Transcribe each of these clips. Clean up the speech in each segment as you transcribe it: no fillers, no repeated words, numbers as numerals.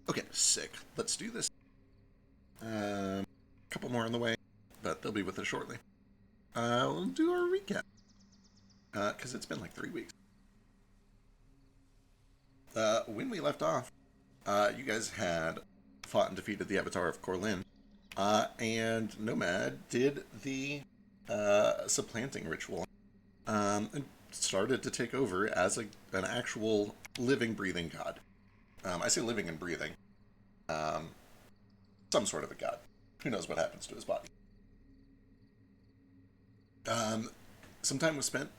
Okay, sick. Let's do this. A couple more on the way, but they'll be with us shortly. We'll do our recap. Because it's been like 3 weeks. When we left off, you guys had fought and defeated the Avatar of Korlin, and Nomad did the supplanting ritual, and started to take over as an actual living, breathing god. I say living and breathing. Um, some sort of a god. Who knows what happens to his body? Um, some time was spent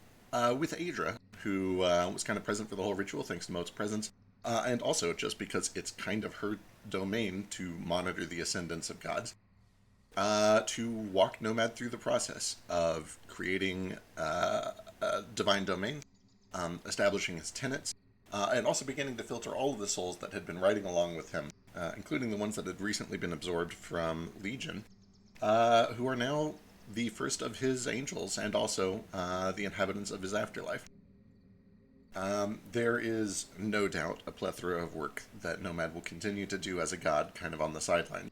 with Adra, who was kind of present for the whole ritual, thanks to Moat's presence, and also just because it's kind of her domain to monitor the ascendance of gods, to walk Nomad through the process of creating a divine domain, establishing his tenets, and also beginning to filter all of the souls that had been riding along with him, including the ones that had recently been absorbed from Legion, who are now the first of his angels and also the inhabitants of his afterlife. There is no doubt a plethora of work that Nomad will continue to do as a god, kind of on the sideline.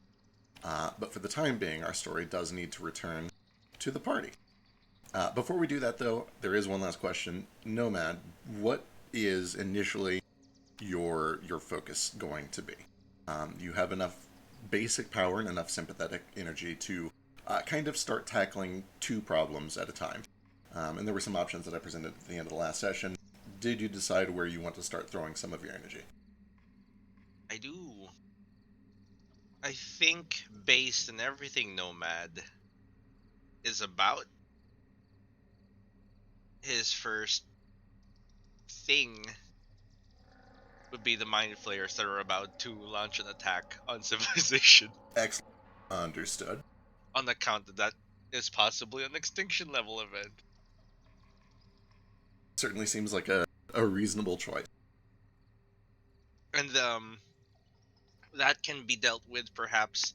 But for the time being, our story does need to return to the party. Before we do that, though, there is one last question. Nomad, what is initially your focus going to be? You have enough basic power and enough sympathetic energy to kind of start tackling two problems at a time. And there were some options that I presented at the end of the last session. Did you decide where you want to start throwing some of your energy? I do. I think based on everything Nomad is about, his first thing would be the mind flayers that are about to launch an attack on civilization Excellent. Understood. on account that that is possibly an extinction level event. Certainly seems like a reasonable choice. And that can be dealt with perhaps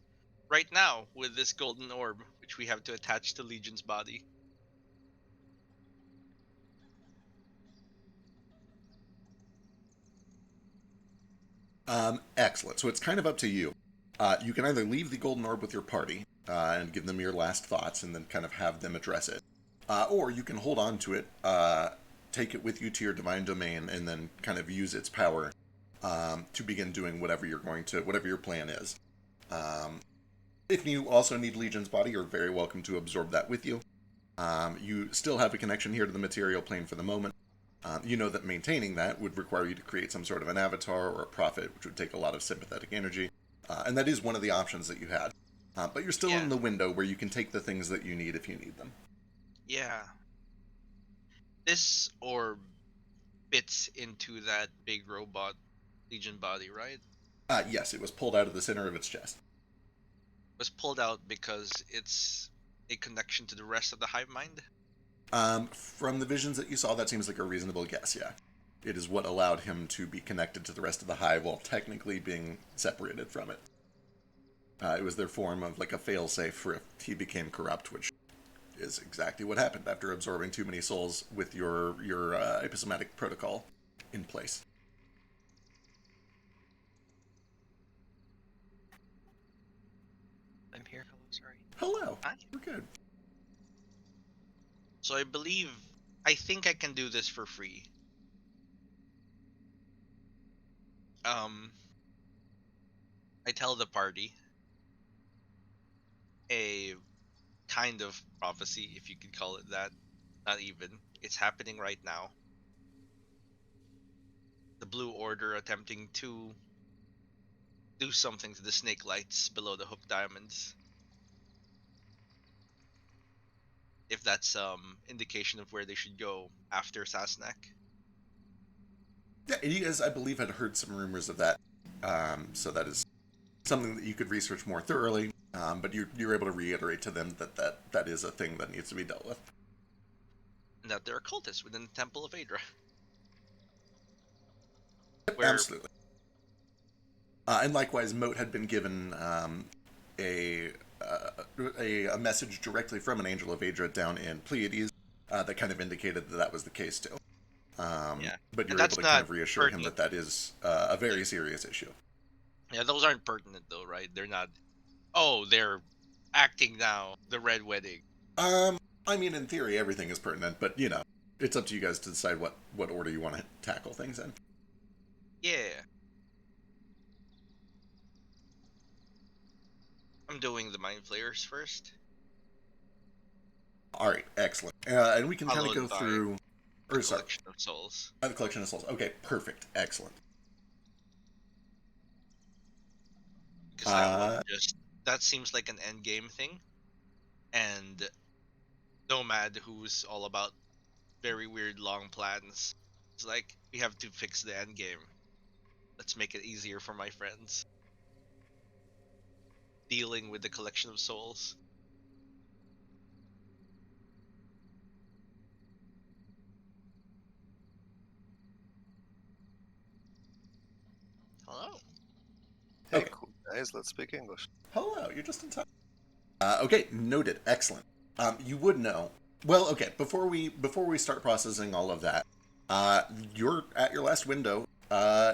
right now with this golden orb, which we have to attach to Legion's body. Excellent. So it's kind of up to you. You can either leave the Golden Orb with your party and give them your last thoughts and then kind of have them address it. Or you can hold on to it, take it with you to your divine domain, and then kind of use its power to begin doing whatever your plan is. Um, if you also need Legion's body, you're very welcome to absorb that with you. You still have a connection here to the material plane for the moment. You know that maintaining that would require you to create some sort of an avatar or a prophet, which would take a lot of sympathetic energy. And that is one of the options that you had. But you're still Yeah, in the window where you can take the things that you need if you need them. yeah. This orb fits into that big robot Legion body, right? Yes, it was pulled out of the center of its chest. Was pulled out because it's a connection to the rest of the hive mind. From the visions that you saw, that seems like a reasonable guess, yeah. It is what allowed him to be connected to the rest of the hive while technically being separated from it. It was their form of like a failsafe for if he became corrupt, which is exactly what happened after absorbing too many souls with your episomatic protocol in place. I'm here. Hello, sorry. Hello, Hi. we're good. So I think I can do this for free. Um, I tell the party a kind of prophecy, if you could call it that. Not even. It's happening right now. The Blue Order attempting to do something to the snake lights below the hook diamonds. If that's indication of where they should go after Sasnak. Yeah, you guys, I believe, had heard some rumors of that. So that is something that you could research more thoroughly. But you're able to reiterate to them that is a thing that needs to be dealt with. And that there are cultists within the Temple of Adra. Yep, Where absolutely. And likewise, Moat had been given a, a message directly from an angel of Adra down in Pleiades that kind of indicated that that was the case too. yeah. But And you're able that's to kind not of reassure him pertinent. that that is a very serious issue. Yeah, those aren't pertinent though, right? They're not. Oh, they're acting now. The Red Wedding. Um, I mean, in theory, everything is pertinent, but it's up to you guys to decide what order you want to tackle things in. Yeah, I'm doing the Mind Flayers first, All right, excellent. And we can kind of followed go by through, the or sorry, Collection of Souls. the collection of souls. Okay, perfect, excellent. Because I don't want Uh, to just. That seems like an end game thing, and Nomad, who's all about very weird long plans, it's like we have to fix the end game. Let's make it easier for my friends dealing with the Collection of Souls. Hello. Hey, okay, cool guys, let's speak English. hello, you're just in time. Okay, noted, excellent. You would know. Well, okay, before we start processing all of that, uh, you're at your last window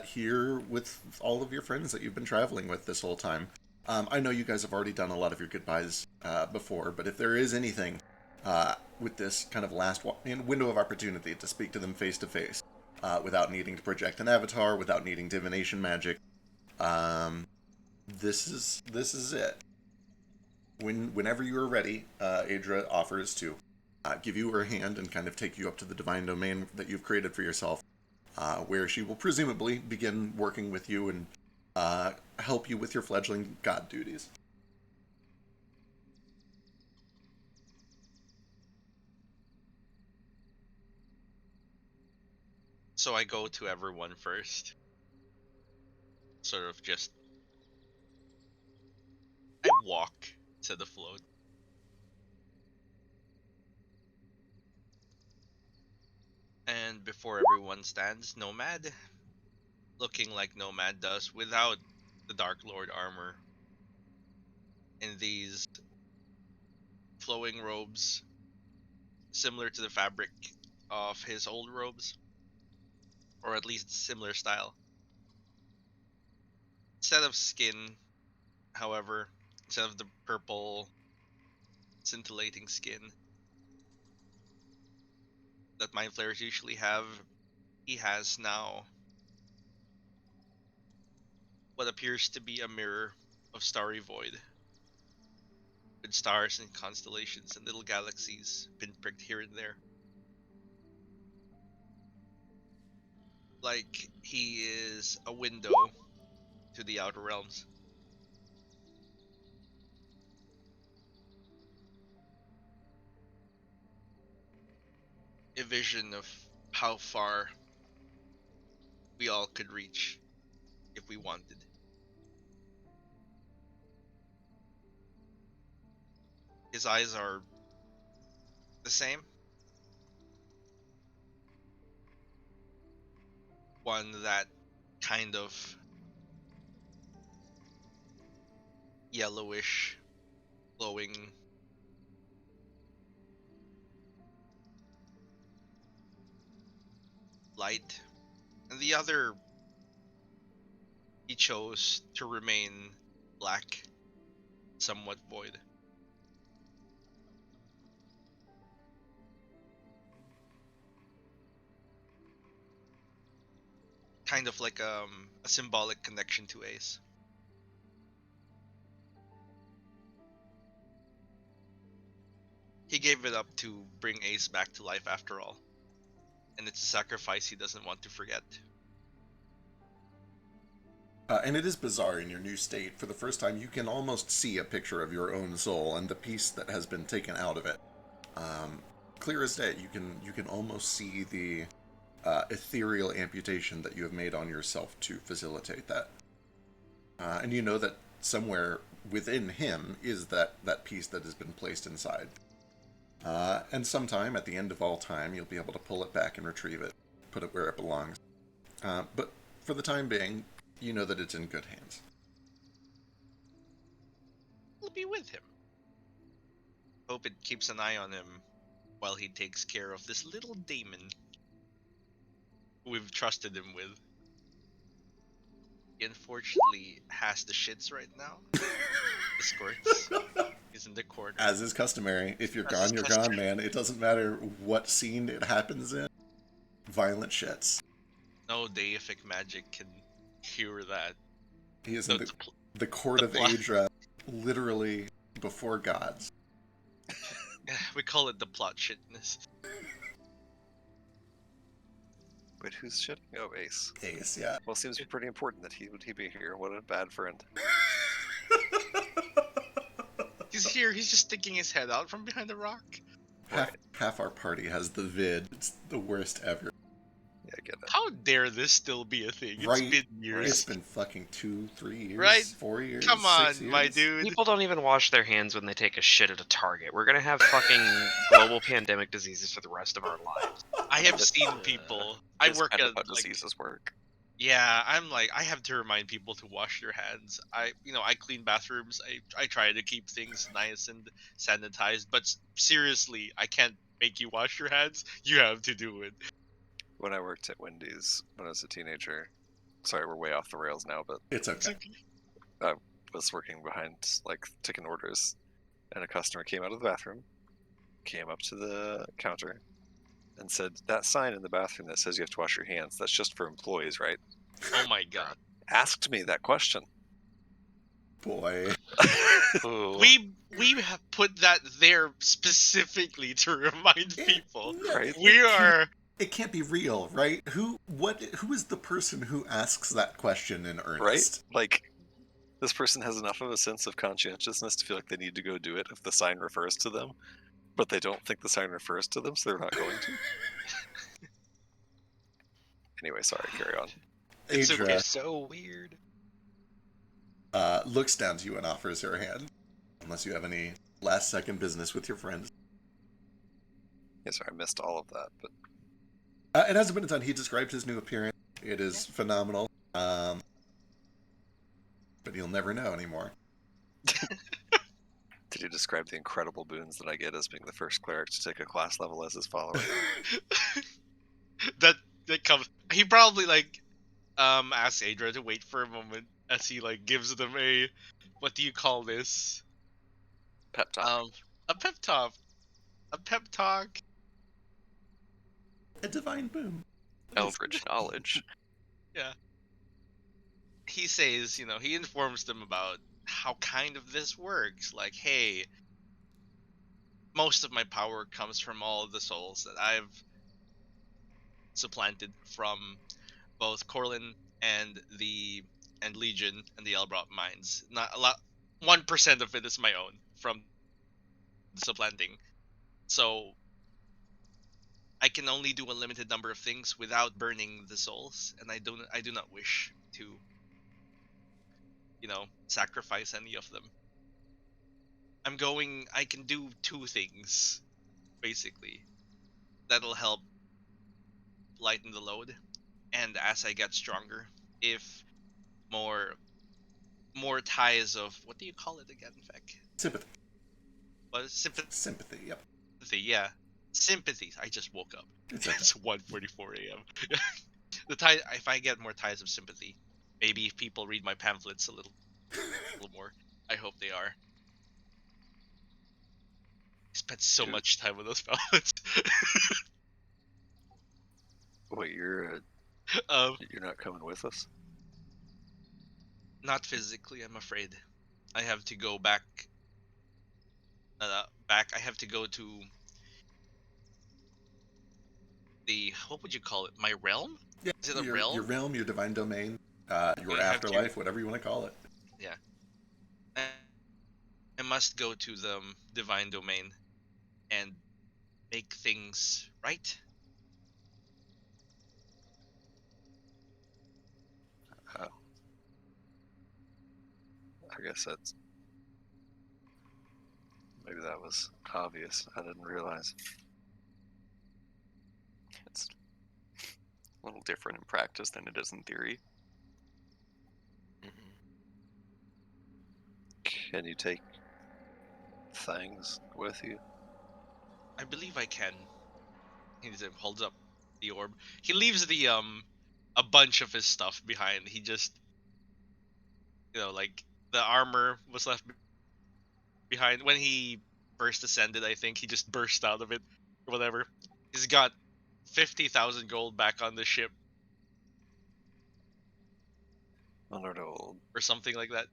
here with all of your friends that you've been traveling with this whole time. I know you guys have already done a lot of your goodbyes before, but if there is anything with this kind of last window of opportunity to speak to them face to face, without needing to project an avatar, without needing divination magic, um, this is it. Whenever you are ready, Adra offers to give you her hand and kind of take you up to the divine domain that you've created for yourself, where she will presumably begin working with you and help you with your fledgling god duties. So I go to everyone first. Sort of just. I walk to the float. And before everyone stands, Nomad. Looking like Nomad does without the Dark Lord armor. In these flowing robes, similar to the fabric of his old robes, or at least similar style. Instead of skin, however, instead of the purple scintillating skin that mind flayers usually have, he has now what appears to be a mirror of starry void, with stars and constellations and little galaxies pinpricked here and there. Like he is a window to the outer realms. A vision of how far we all could reach if we wanted. His eyes are the same. One that kind of yellowish, glowing light. And the other, he chose to remain black, somewhat void. Kind of like a symbolic connection to Ace. He gave it up to bring Ace back to life after all. And it's a sacrifice he doesn't want to forget. And it is bizarre in your new state. For the first time, you can almost see a picture of your own soul and the piece that has been taken out of it. Um, Clear as day, you can almost see the ethereal amputation that you have made on yourself to facilitate that. And you know that somewhere within him is that piece that has been placed inside. And sometime at the end of all time, you'll be able to pull it back and retrieve it, put it where it belongs. But for the time being, you know that it's in good hands. We'll be with him. Hope it keeps an eye on him while he takes care of this little demon we've trusted him with. He unfortunately has the shits right now. The squirts. He's in the corner. As is customary, if you're As gone, is you're customary. gone, man. It doesn't matter what scene it happens in. Violent shits. No deific magic can cure that. He is So in the court the of plot. Adra, literally before gods. We call it the plot shitness. Wait, who's shitting? Oh, Ace. Ace, yeah. Well, it seems pretty important that he be here. What a bad friend. He's here. He's just sticking his head out from behind the rock. Half our party has the vid. It's the worst ever. Yeah, I get it. How dare this still be a thing? Right. It's been years. It's been fucking 2, 3 years, Right? 4 years, Come 6 on, years. my dude. People don't even wash their hands when they take a shit at a Target. We're gonna have fucking global pandemic diseases for the rest of our lives. I have seen people. I That's work kind at of how like, diseases work. yeah. I'm like, I have to remind people to wash their hands. I clean bathrooms. I try to keep things nice and sanitized. But seriously, I can't make you wash your hands. You have to do it. When I worked at Wendy's when I was a teenager, sorry, we're way off the rails now, but It's It's okay. okay. I was working behind, like, taking orders, and a customer came out of the bathroom, came up to the counter, and said, "That sign in the bathroom that says you have to wash your hands, that's just for employees, right?" Oh my god. Asked me that question. Boy. Ooh. We have put that there specifically to remind people. Right? We are. It can't be real, right? Who is the person who asks that question in Right? earnest? Like, this person has enough of a sense of conscientiousness to feel like they need to go do it if the sign refers to them, but they don't think the sign refers to them, so they're not going to. Anyway, sorry, carry on. It's Adra okay. So weird. looks down to you and offers her hand. Unless you have any last second business with your friends. Yeah, sorry, I missed all of that, but It hasn't been done. He described his new appearance. It is phenomenal. But you'll never know anymore. did you describe the incredible boons that I get as being the first cleric to take a class level as his follower? that comes. He probably asks Adra to wait for a moment as he gives them a, what do you call this? Pep talk. A pep talk. A pep talk. A divine boom. Eldritch knowledge. Yeah. He says, he informs them about how kind of this works. Like, hey, most of my power comes from all of the souls that I've supplanted from both Corlin and Legion and the Elbrot mines. Not a lot. 1% of it is my own from the supplanting. So I can only do a limited number of things without burning the souls, and I do not wish to sacrifice any of them. I can do 2 things basically that'll help lighten the load, and as I get stronger, if more ties of, what do you call it again, Feck? Sympathy. What is sympathy? Sympathy, yep. Yeah, sympathy. I just woke up. It's okay. It's 1:44 a.m. If I get more ties of sympathy, maybe if people read my pamphlets a little more. I hope they are. I spent so Dude. much time with those pamphlets. Wait, you're um, not coming with us? Not physically, I'm afraid. I have to go back. I have to go to the, what would you call it? My realm? Yeah, Is it a your realm, your divine domain, your I have to- afterlife, whatever you want to call it. Yeah. I must go to the divine domain and make things right. Oh. I guess that's... Maybe that was obvious. I didn't realize. It's a little different in practice than it is in theory. Can you take things with you? I believe I can. He holds up the orb. He leaves a bunch of his stuff behind. He just like the armor was left behind when he first ascended. I think he just burst out of it or whatever. He's got 50,000 gold back on the ship Leonardo will or something like that.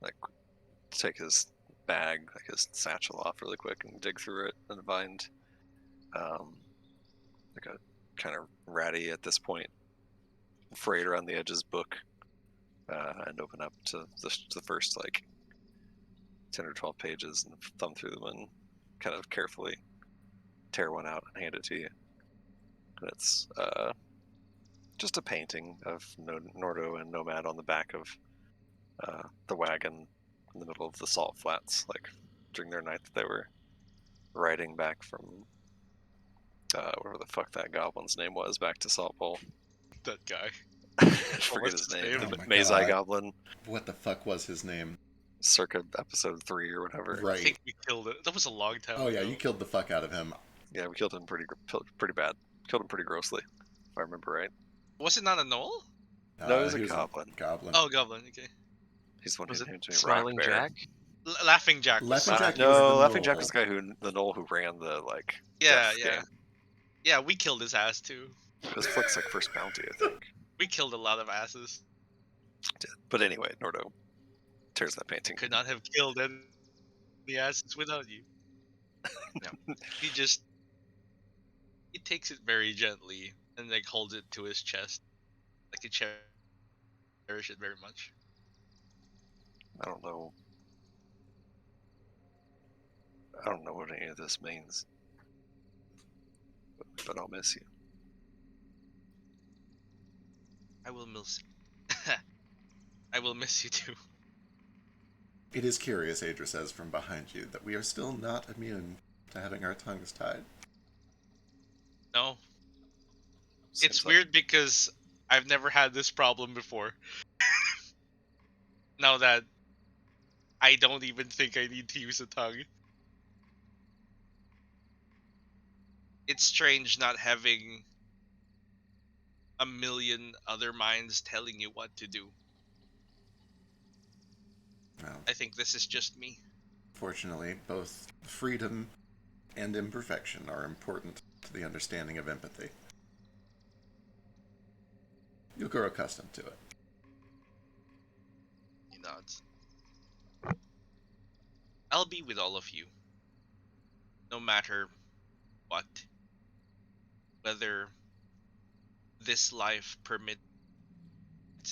like take his bag, like his satchel off really quick and dig through it and find like a kind of ratty at this point, frayed around the edges book, and open up to the first like 10 or 12 pages and thumb through them and kind of carefully tear one out and hand it to you. And it's just a painting of Nordo and Nomad on the back of the wagon in the middle of the salt flats, like during their night that they were riding back from whatever the fuck that goblin's name was, back to Salt Bowl. That guy. I forget what's his his name. name? Oh my Mazai God. Goblin, What the fuck was his name? circa episode 3 or whatever. I Right. think we killed it. That was a long time Oh yeah, ago. you killed the fuck out of him. Yeah, we killed him pretty bad. Killed him pretty grossly, if I remember right. Was it not a knoll? No, it was he a goblin. Goblin. Oh, Goblin. Okay. He's the one Was who it named me Smiling Rock Bear. Jack? Laughing Jack. was Laughing the- Jack was No, the Laughing Jack knoll. was the guy the knoll who ran the like Yeah, death yeah. game. Yeah, we killed his ass too. It was Flick's like first bounty, I think. We killed a lot of asses. But anyway, Nordo tears that painting. Could not have killed any asses without you. No. He takes it very gently and like holds it to his chest. Like he cherish it very much. I don't know what any of this means. But I'll miss you. I will miss I will miss you too. It is curious, Adra says from behind you, that we are still not immune to having our tongues tied. No. Seems It's like- weird because I've never had this problem before. Now that I don't even think I need to use a tongue. It's strange not having a million other minds telling you what to do. Well, I think this is just me. fortunately, both freedom and imperfection are important to the understanding of empathy. You'll grow accustomed to it. He nods. I'll be with all of you. No matter what. Whether this life permits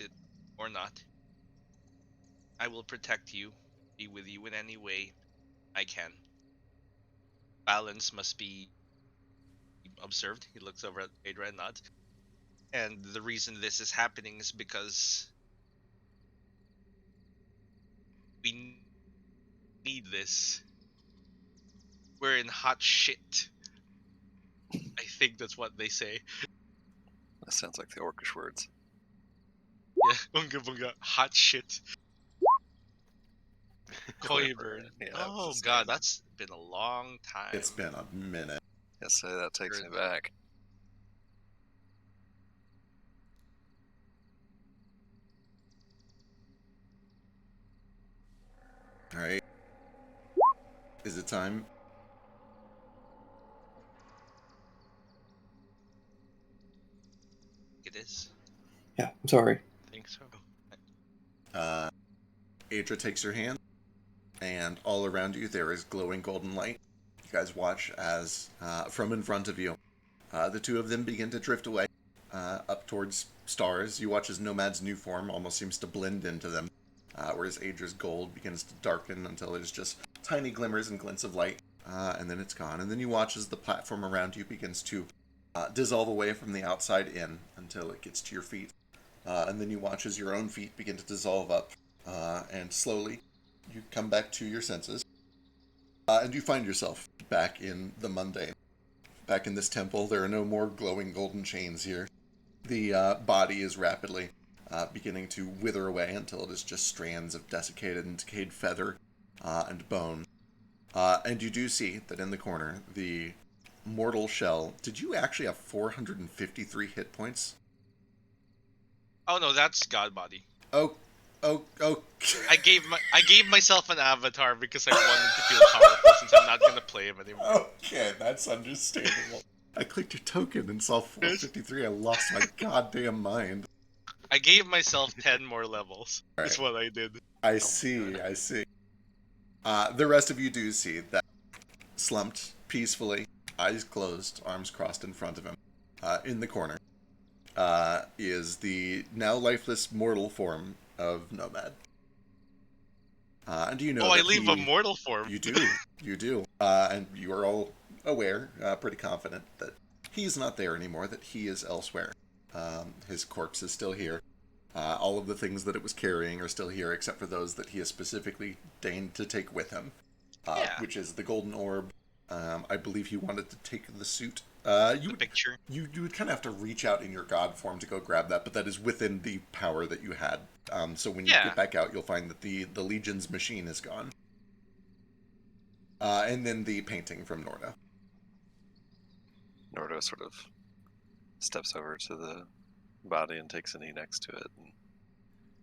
it or not. I will protect you, be with you in any way I can. Balance must be observed. He looks over at Adra and nods. And the reason this is happening is because we need this. We're in hot shit. I think that's what they say. That sounds like the orcish words. Yeah, bunga bunga, hot shit. Coyburn. Yeah, that was Oh his god, name. that's been a long time. It's been a minute. Yes, that takes me Good. back. Alright. Is it time? It is. Yeah, I'm sorry. I think so. Adra takes your hand, and all around you there is glowing golden light. You guys watch as, from in front of you, the two of them begin to drift away, up towards stars. You watch as Nomad's new form almost seems to blend into them, whereas Adra's gold begins to darken until it is just tiny glimmers and glints of light, and then it's gone. And then you watch as the platform around you begins to dissolve away from the outside in until it gets to your feet. And then you watch as your own feet begin to dissolve up, and slowly you come back to your senses. And you find yourself back in the mundane. Back in this temple, there are no more glowing golden chains here. The body is rapidly beginning to wither away until it is just strands of desiccated and decayed feather and bone. And you do see that in the corner, the mortal shell. Did you actually have 453 hit points? Oh no, that's God body. Oh, I gave myself an avatar because I wanted to feel powerful since I'm not gonna play him anymore. Okay, that's understandable. I clicked your token and saw 453. I lost my goddamn mind. I gave myself 10 more levels. All That's right. what I did. I see. The rest of you do see that slumped peacefully, eyes closed, arms crossed in front of him, in the corner, is the now lifeless mortal form of Nomad. And you know I that leave a mortal form. You do. And you are all aware, pretty confident, that he's not there anymore, that he is elsewhere. His corpse is still here. All of the things that it was carrying are still here, except for those that he has specifically deigned to take with him, which is the Golden Orb. I believe he wanted to take the suit. The picture. You would kind of have to reach out in your god form to go grab that, but that is within the power that you had. So when you get back out, you'll find that the Legion's machine is gone. And then the painting from Norda. Nordo sort of steps over to the body and takes a knee next to it and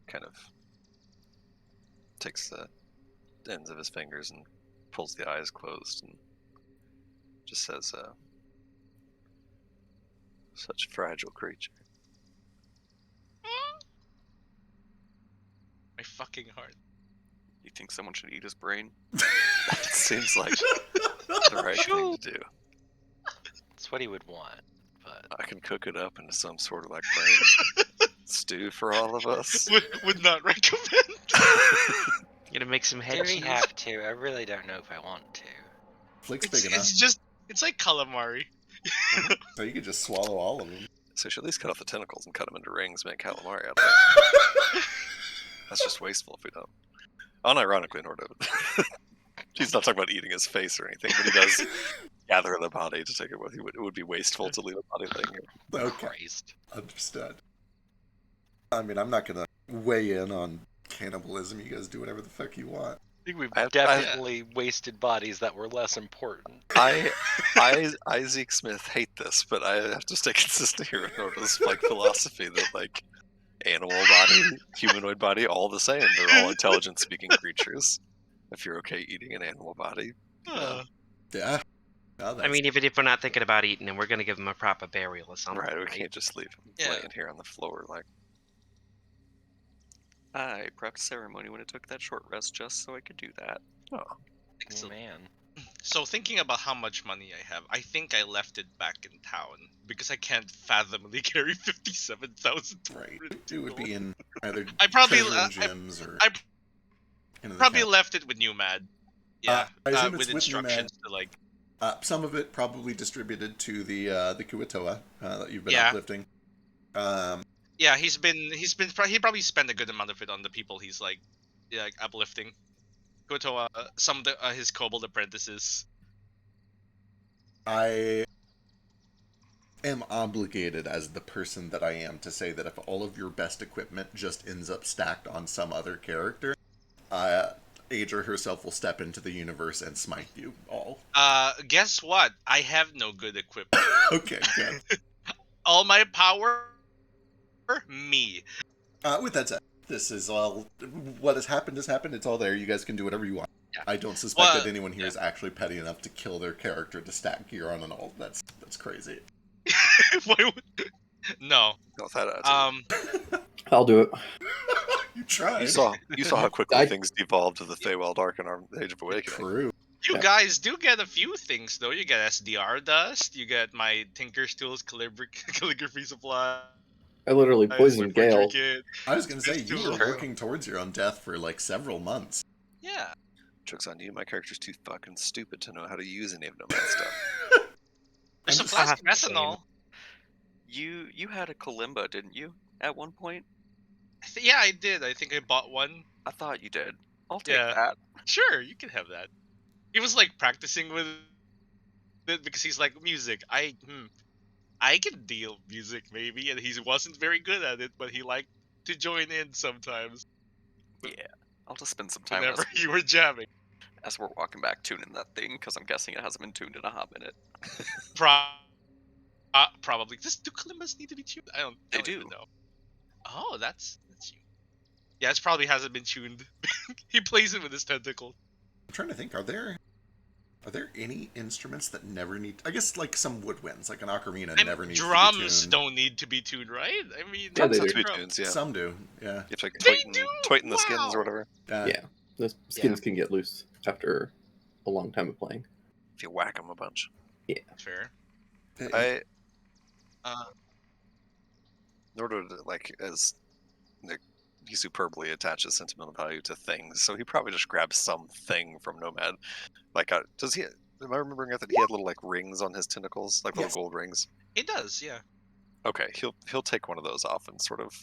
kind of takes the ends of his fingers and pulls the eyes closed and just says, such a fragile creature. My fucking heart. You think someone should eat his brain? That seems like the right thing to do. That's what he would want, but I can cook it up into some sort of like brain stew for all of us. Would not recommend. You gonna make some head do we cheese? have to? I really don't know if I want to. Flick's big enough. It's like calamari. So you could just swallow all of them. So we should at least cut off the tentacles and cut them into rings, make calamari out of it. That's just wasteful if we don't. Unironically, Nordo. He's not talking about eating his face or anything, but he does gather the body to take it with you. It would be wasteful to leave a body laying here. Okay, Christ. understood. I mean, I'm not gonna weigh in on cannibalism. You guys do whatever the fuck you want. I think we've I- definitely wasted bodies that were less important. I Zeke Smith, hate this, but I have to stay consistent here with Nordo's like philosophy that like animal body, humanoid body, all the same. They're all intelligent speaking creatures. If you're okay eating an animal body, Yeah. Well, I that's- mean, even if we're not thinking about eating him, we're gonna give him a proper burial or something. right? We can't just leave him Yeah. laying here on the floor like. I prepped ceremony when it took that short rest just so I could do that. Oh, Oh, Excellent. man. So thinking about how much money I have, I think I left it back in town because I can't fathomly carry 57,000. right. It would be in either I probably treasure gyms or I into the probably camp. left it with Nomad. Yeah, I assume with it's with instructions to like. Some of it probably distributed to the Kuatoa that you've been Yeah. uplifting. Yeah, he probably spent a good amount of it on the people he's like uplifting. Go to some of his kobold apprentices. I am obligated as the person that I am to say that if all of your best equipment just ends up stacked on some other character, Aedra herself will step into the universe and smite you all. Guess what? I have no good equipment. Okay, good. All my power, me. With that said, this is all. What has happened has happened. It's all there. You guys can do whatever you want. Yeah. I don't suspect Well, that anyone here is actually petty enough to kill their character to stack gear on an alt. That's crazy. Why would- no. not that attitude. I'll do it. You tried. You saw how quickly I- things devolved to the Feywild Arc in our Age of Awakening. True. You Yeah. guys do get a few things though. You get SDR dust. You get my Tinker's Tools calligraphy supply. I literally poisoned Gale. Trinket. I was going to say, you It's were true. working towards your own death for like several months. Yeah. Joke's on you, my character's too fucking stupid to know how to use any of Nomad stuff. There's a I'm flask of just- methanol. You had a Kalimba, didn't you? At one point, Yeah, I did. I think I bought one. I thought you did. I'll take Yeah. that. Sure, you can have that. He was like practicing with it because he's like music. I can deal music maybe, and he wasn't very good at it, but he liked to join in sometimes Yeah, I'll just spend some time whenever you were jamming. as we're walking back tuning that thing because I'm guessing it hasn't been tuned in a hot minute. Probably. Do Kalimbas need to be tuned? I don't They even do. know. Oh, that's you. Yeah, it probably hasn't been tuned. He plays it with his tentacle. I'm trying to think. Are there any instruments that never need? I guess like some woodwinds, like an ocarina, never needs to be drums tuned. don't need to be tuned, right? I mean, Yeah, they Have do. to be tunes, yeah. Some do. Yeah. You have to like They tighten do? the skins or Wow. whatever. Yeah, the skins can get loose after a long time of playing. If you whack them a bunch. Fair. I Uh, in order to like as Nick, he superbly attaches sentimental value to things, so he probably just grabs something from Nomad. Like, does he? Am I remembering that he had little like rings on his tentacles, like little Yes. gold rings? it does, yeah. Okay, he'll take one of those off and sort of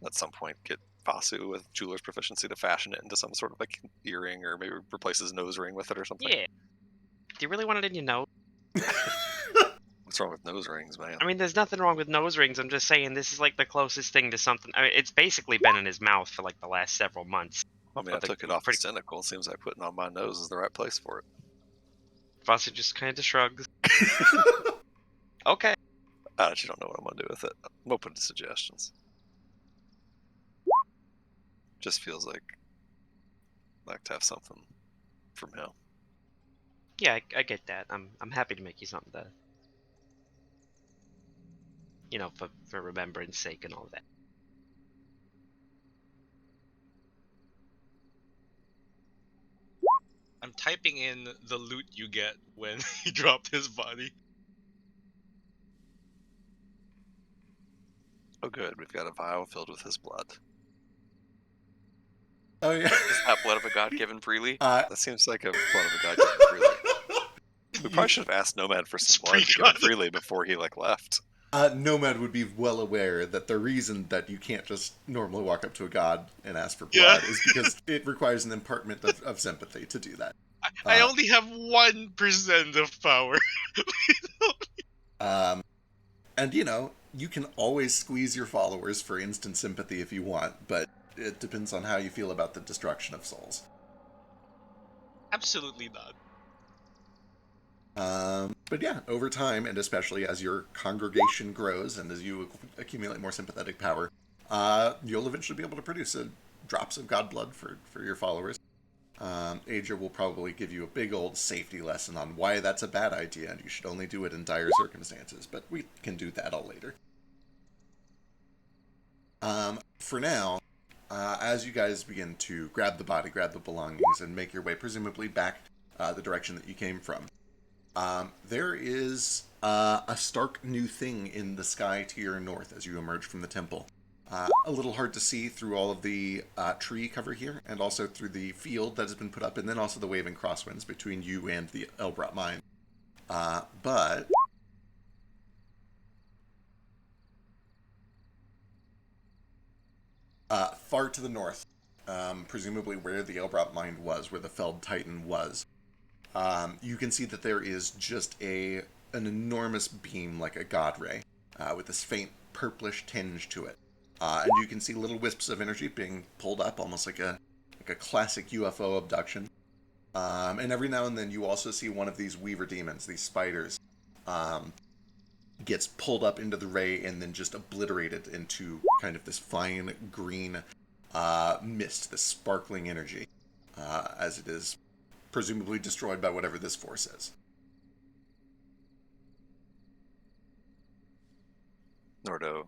at some point get Vasu with jeweler's proficiency to fashion it into some sort of like earring, or maybe replace his nose ring with it or something. Yeah. Do you really want it in your nose? What's wrong with nose rings, man? I mean, there's nothing wrong with nose rings. I'm just saying this is like the closest thing to something. I mean, it's basically been in his mouth for like the last several months. I mean, I but the- took it off pretty- his tentacle. Seems like putting on my nose is the right place for it. Foster just kind of shrugs. Okay. I actually don't know what I'm gonna do with it. I'm open to suggestions. Just feels like to have something from him. Yeah, I get that. I'm happy to make you something to, for remembrance sake and all that. I'm typing in the loot you get when he dropped his body. Oh, good. We've got a vial filled with his blood. Oh yeah. Is that blood of a god given freely? That seems like a blood of a god given freely. We probably should have asked Nomad for some blood Spree given gun. freely before he left. Nomad would be well aware that the reason that you can't just normally walk up to a god and ask for Yeah. blood is because it requires an impartment of sympathy to do that. I only have 1% of power. And you can always squeeze your followers for instant sympathy if you want, but it depends on how you feel about the destruction of souls. Absolutely not. But yeah, over time, and especially as your congregation grows and as you accumulate more sympathetic power, you'll eventually be able to produce drops of god blood for your followers. Aja will probably give you a big old safety lesson on why that's a bad idea and you should only do it in dire circumstances, but we can do that all later. For now, as you guys begin to grab the body, grab the belongings, and make your way presumably back the direction that you came from, there is a stark new thing in the sky to your north as you emerge from the temple. A little hard to see through all of the tree cover here, and also through the field that has been put up, and then also the waving crosswinds between you and the Elbrot mine. But far to the north, presumably where the Elbrot mine was, where the Felled Titan was, you can see that there is just an enormous beam like a god ray, with this faint purplish tinge to it. And you can see little wisps of energy being pulled up, almost like a classic UFO abduction. And every now and then you also see one of these weaver demons, these spiders, gets pulled up into the ray and then just obliterated into kind of this fine green mist, this sparkling energy, as it is presumably destroyed by whatever this force is. Nordo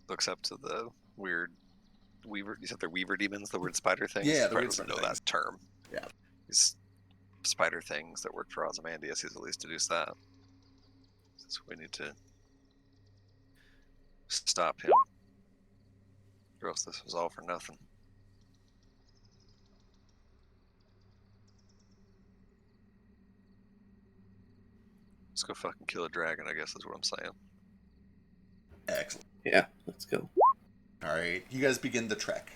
looks up to the weird weaver. You said they're weaver demons, the weird spider things? Yeah, the Probably weird doesn't spider know things. that term. Yeah. These spider things that work for Ozymandias, he's at least deduced that. So we need to stop him. Or else this was all for nothing. Let's go fucking kill a dragon, I guess is what I'm saying. Excellent. Yeah, let's go. All right, you guys begin the trek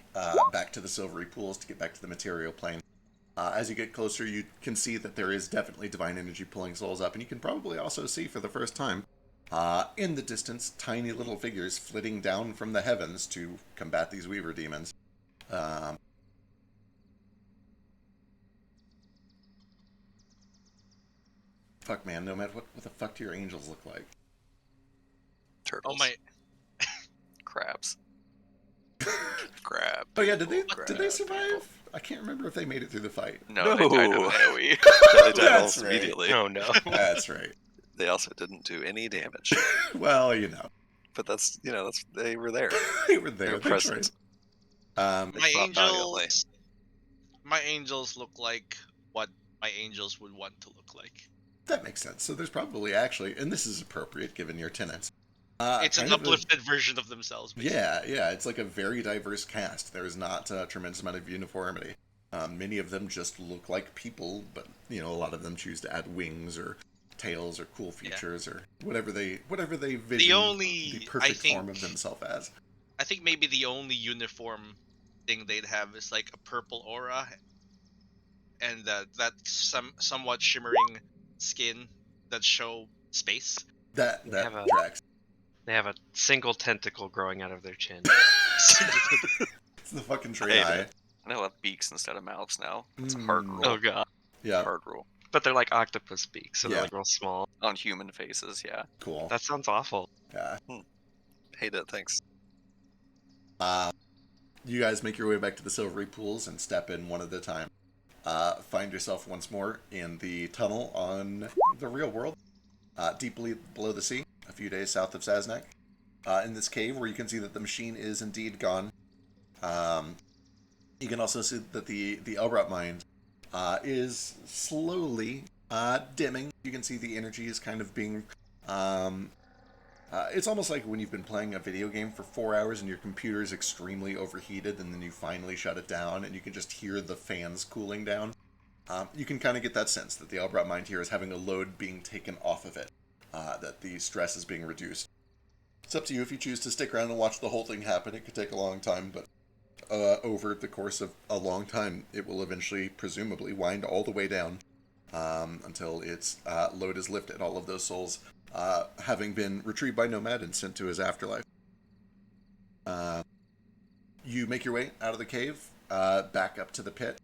back to the silvery pools to get back to the material plane. As you get closer, you can see that there is definitely divine energy pulling souls up, and you can probably also see for the first time, in the distance, tiny little figures flitting down from the heavens to combat these weaver demons. Fuck, man, Nomad, what the fuck do your angels look like? Turtles. Oh my. Crabs. Crabs. Oh yeah, did they Crap. survive? I can't remember if they made it through the fight. No, they died No. of AoE. They died That's almost right. immediately. Oh no. That's right. They also didn't do any damage. Well, you know, But that's they were there. they were there. They were They present. tried. They My fought valiantly. angels look like what my angels would want to look like. That makes sense. So there's probably actually, and this is appropriate given your tenants. It's an kind of a- uplifted version of themselves. Basically. Yeah, it's like a very diverse cast. There's not a tremendous amount of uniformity. Many of them just look like people, but a lot of them choose to add wings or tails or cool features or whatever they vision the perfect form of themselves as. I think maybe the only uniform thing they'd have is like a purple aura, and that somewhat shimmering skin that show space. That have a- tracks. They have a single tentacle growing out of their chin. It's the fucking I trade hate eye. it. And they'll have beaks instead of mouths now. It's a hard rule. Oh god. Yeah, Hard rule. But they're like octopus beaks, so Yeah. they're like real small. On human faces, yeah. cool. That sounds awful. Yeah. Hate it. Thanks. You guys make your way back to the silvery pools and step in one at a time. Find yourself once more in the tunnel on the real world, deeply below the sea, a few days south of Saznak. In this cave where you can see that the machine is indeed gone. You can also see that the Elrot mind is slowly dimming. You can see the energy is kind of being... it's almost like when you've been playing a video game for 4 hours and your computer is extremely overheated and then you finally shut it down and you can just hear the fans cooling down. You can kind of get that sense that the Elbrot mind here is having a load being taken off of it, that the stress is being reduced. It's up to you if you choose to stick around and watch the whole thing happen. It could take a long time, but over the course of a long time, it will eventually, presumably, wind all the way down until its load is lifted. All of those souls having been retrieved by Nomad and sent to his afterlife. You make your way out of the cave, back up to the pit,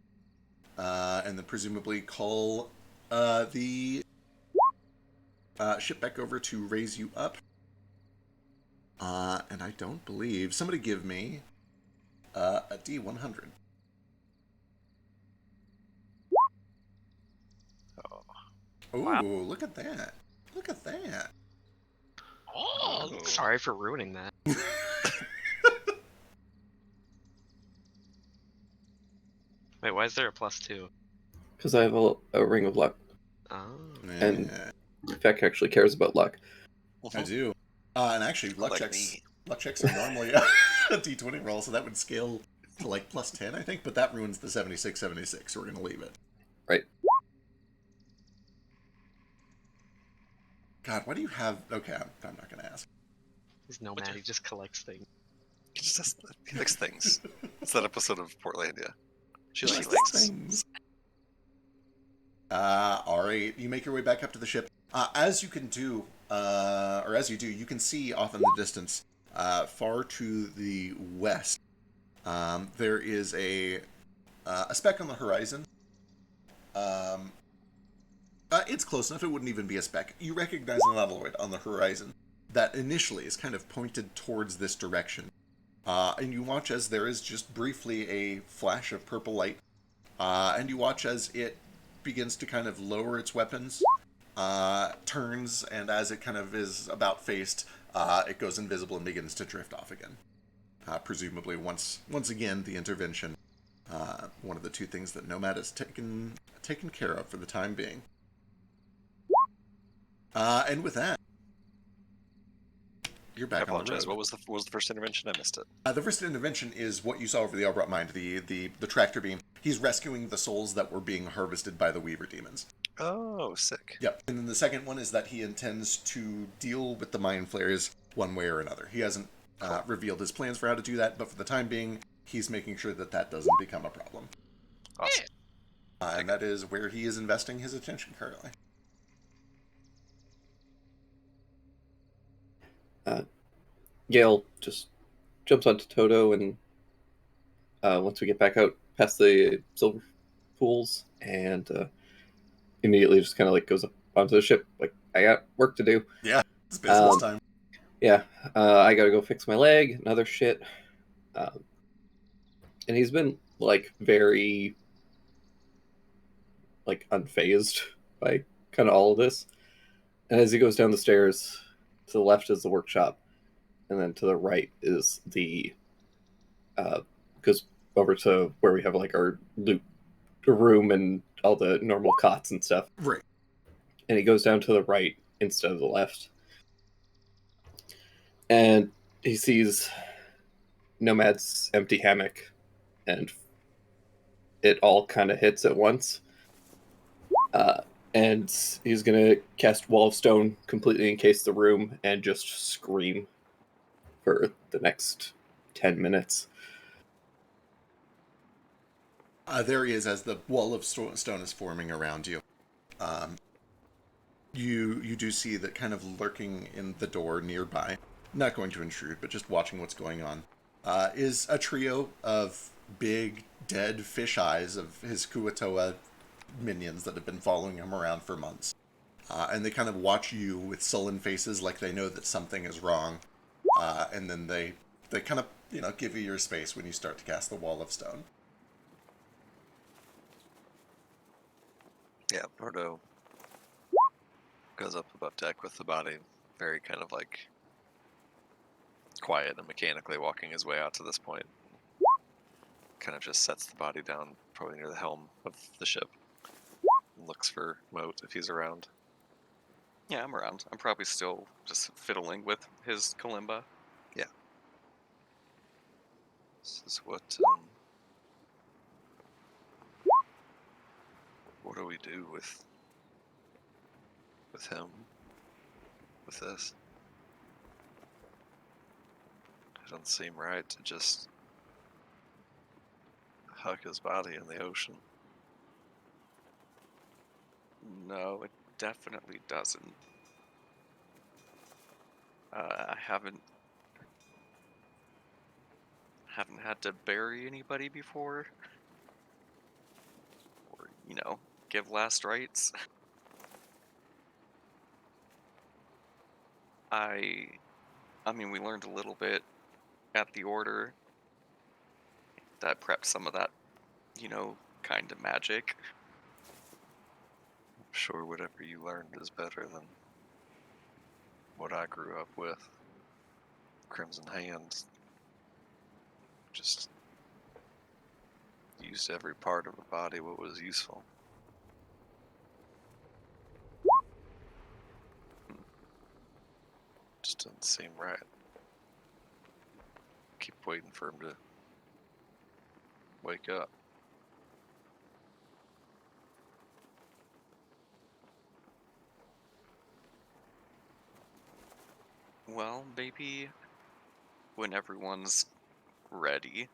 and then presumably call the ship back over to raise you up. And I don't believe... Somebody give me a D100. Ooh, Wow. look at that. Look at that. Oh, Sorry for ruining that. Wait, why is there a +2? Because I have a ring of luck. Oh. And- Yeah, Feck actually cares about luck. I do. And actually, luck Like checks... me. Luck checks are normally a D20 roll, so that would scale to like +10, I think, but that ruins the 76, so we're going to leave it. Right. God, why do you have... Okay, I'm not going to ask. He's nomad, he just collects things. He likes things. It's that episode of Portlandia. She She likes likes things. things. Alright, you make your way back up to the ship. As you can do, or as you do, you can see off in the distance, far to the west, there is a speck on the horizon. It's close enough, it wouldn't even be a speck. You recognize an alloy on the horizon that initially is kind of pointed towards this direction. And you watch as there is just briefly a flash of purple light, and you watch as it begins to kind of lower its weapons, turns, and as it kind of is about faced, it goes invisible and begins to drift off again. Presumably, once again, the intervention, one of the two things that Nomad has taken care of for the time being. And with that, you're I back on the apologize. road. What was the first intervention? I missed it. The first intervention is what you saw over the Elbrot Mind, the tractor beam. He's rescuing the souls that were being harvested by the Weaver demons. Oh, sick. Yep. And then the second one is that he intends to deal with the mind flayers one way or another. He hasn't revealed his plans for how to do that, but for the time being, he's making sure that that doesn't become a problem. Awesome. And that is where he is investing his attention currently. Gale just jumps onto Toto, and once we get back out past the silver pools, and immediately just kind of like goes up onto the ship. Like, I got work to do. Yeah, it's business Um, time. Yeah, I gotta go fix my leg and other shit. and he's been like very like unfazed by kind of all of this. And as he goes down the stairs, to the left is the workshop, and then to the right is the goes over to where we have like our loot room and all the normal cots and stuff. Right. And he goes down to the right instead of the left, and he sees Nomad's empty hammock, and it all kind of hits at once. And he's gonna cast Wall of Stone, completely encase the room, and just scream for the next 10 minutes. There he is as the wall of stone is forming around you. You do see that kind of lurking in the door nearby, not going to intrude, but just watching what's going on, is a trio of big, dead fish eyes of his Kuatoa minions that have been following him around for months. And they kind of watch you with sullen faces like they know that something is wrong. And then they kind of, give you your space when you start to cast the Wall of Stone. Yeah, Proto goes up above deck with the body, very kind of like quiet and mechanically walking his way out to this point. Kind of just sets the body down, probably near the helm of the ship. Looks for Moat if he's around. Yeah, I'm around. I'm probably still just fiddling with his kalimba. This is what do we do with him? With this? It doesn't seem right to just hug his body in the ocean. No, it definitely doesn't. I haven't had to bury anybody before, or give last rites. I mean, we learned a little bit at the order that prepped some of that, kind of magic. I'm sure whatever you learned is better than what I grew up with. Crimson Hands just used every part of the body what was useful. Just doesn't seem right. Keep waiting for him to wake up. Well, maybe when everyone's ready,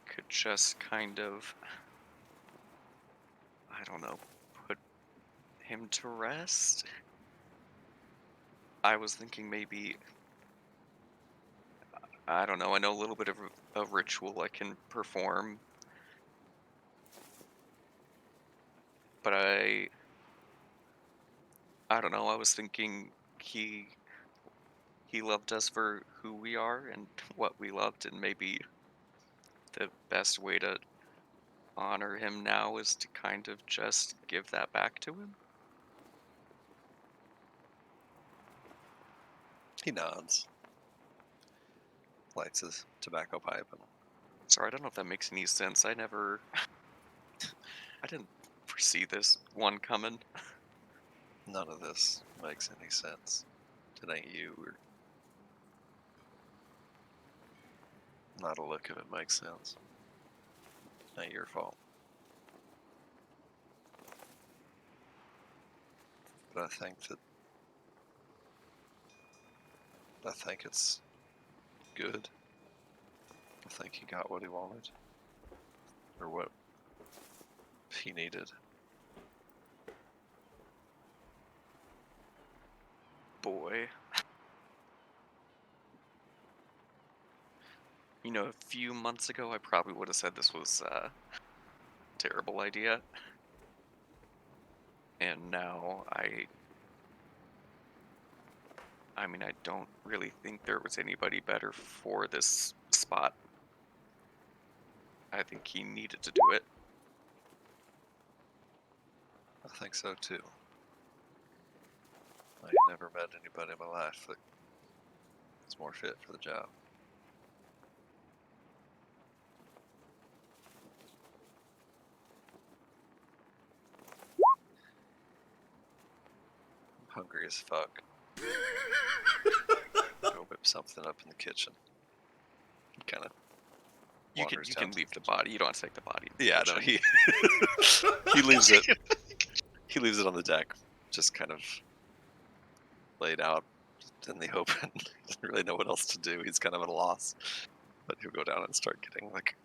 could just kind of, I don't know, put him to rest? I was thinking maybe, I don't know, I know a little bit of a ritual I can perform, but I don't know, I was thinking he loved us for who we are and what we loved, and maybe the best way to honor him now is to kind of just give that back to him. He nods. Lights his tobacco pipe. And Sorry, I don't know if that makes any sense. I didn't foresee this one coming. none of this makes any sense. It ain't you, or not a look of it makes sense. Ain't your fault. But I think it's good. I think he got what he wanted. Or what he needed. Boy. A few months ago I probably would have said this was a terrible idea. And now I mean, I don't really think there was anybody better for this spot I think he needed to do it. I think so too. I never met anybody in my life that is more fit for the job. I'm hungry as fuck. Go whip something up in the kitchen. Kind of. You can leave the body. You don't have to take the body. Yeah, no, he he leaves it. He leaves it on the deck, just kind of laid out in the open. He doesn't really know what else to do. He's kind of at a loss, but he'll go down and start getting like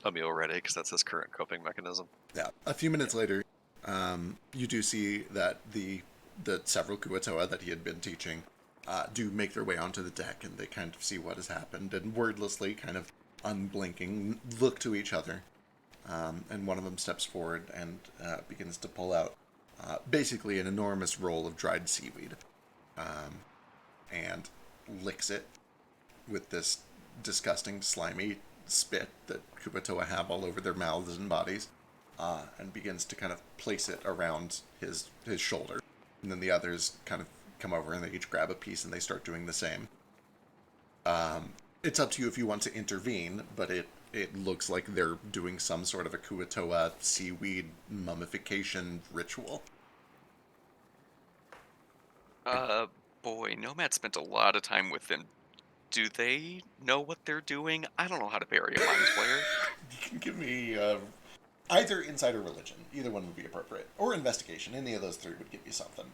a meal ready because that's his current coping mechanism. Yeah. A few minutes later, you do see that the several Kuatoa that he had been teaching do make their way onto the deck, and they kind of see what has happened, and wordlessly, kind of unblinking, look to each other. And one of them steps forward and begins to pull out basically an enormous roll of dried seaweed, and licks it with this disgusting, slimy spit that Kubatoa have all over their mouths and bodies, and begins to kind of place it around his shoulder. And then the others kind of come over and they each grab a piece and they start doing the same. It's up to you if you want to intervene, but it looks like they're doing some sort of a Kuatoa seaweed mummification ritual. Boy, Nomad spent a lot of time with them. Do they know what they're doing? I don't know how to bury a mind flayer. You can give me either insight or religion. Either one would be appropriate. Or investigation. Any of those three would give you something.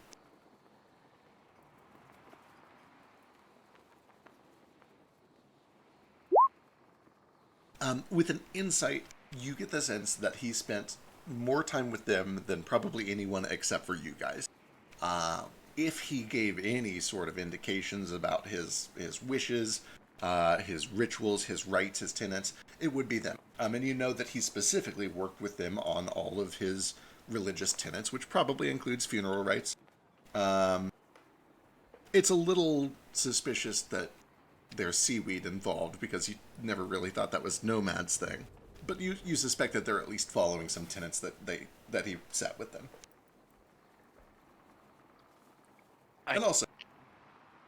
With an insight, you get the sense that he spent more time with them than probably anyone except for you guys. If he gave any sort of indications about his wishes, his rituals, his rites, his tenets, it would be them. And you know that he specifically worked with them on all of his religious tenets, which probably includes funeral rites. It's a little suspicious that there's seaweed involved, because you never really thought that was Nomad's thing. But you suspect that they're at least following some tenets that he set with them. And also,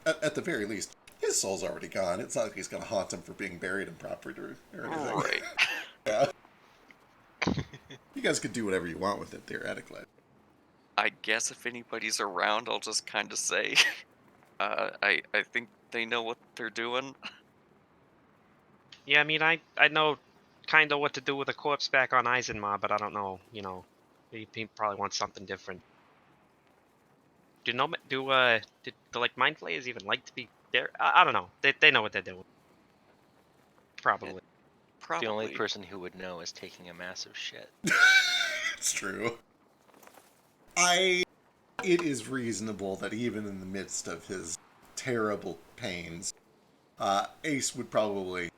at the very least, his soul's already gone. It's not like he's going to haunt him for being buried improper or anything. Right. Yeah. You guys could do whatever you want with it, theoretically. I guess if anybody's around, I'll just kind of say, I think they know what they're doing. Yeah, I mean, I know kind of what to do with a corpse back on Eisenmar, but I don't know, he probably wants something different. Do like mind flayers even like to be there? I don't know. They know what they're doing. Probably. Probably. The only person who would know is taking a massive shit. It's true. It is reasonable that even in the midst of his terrible pains, Ace would probably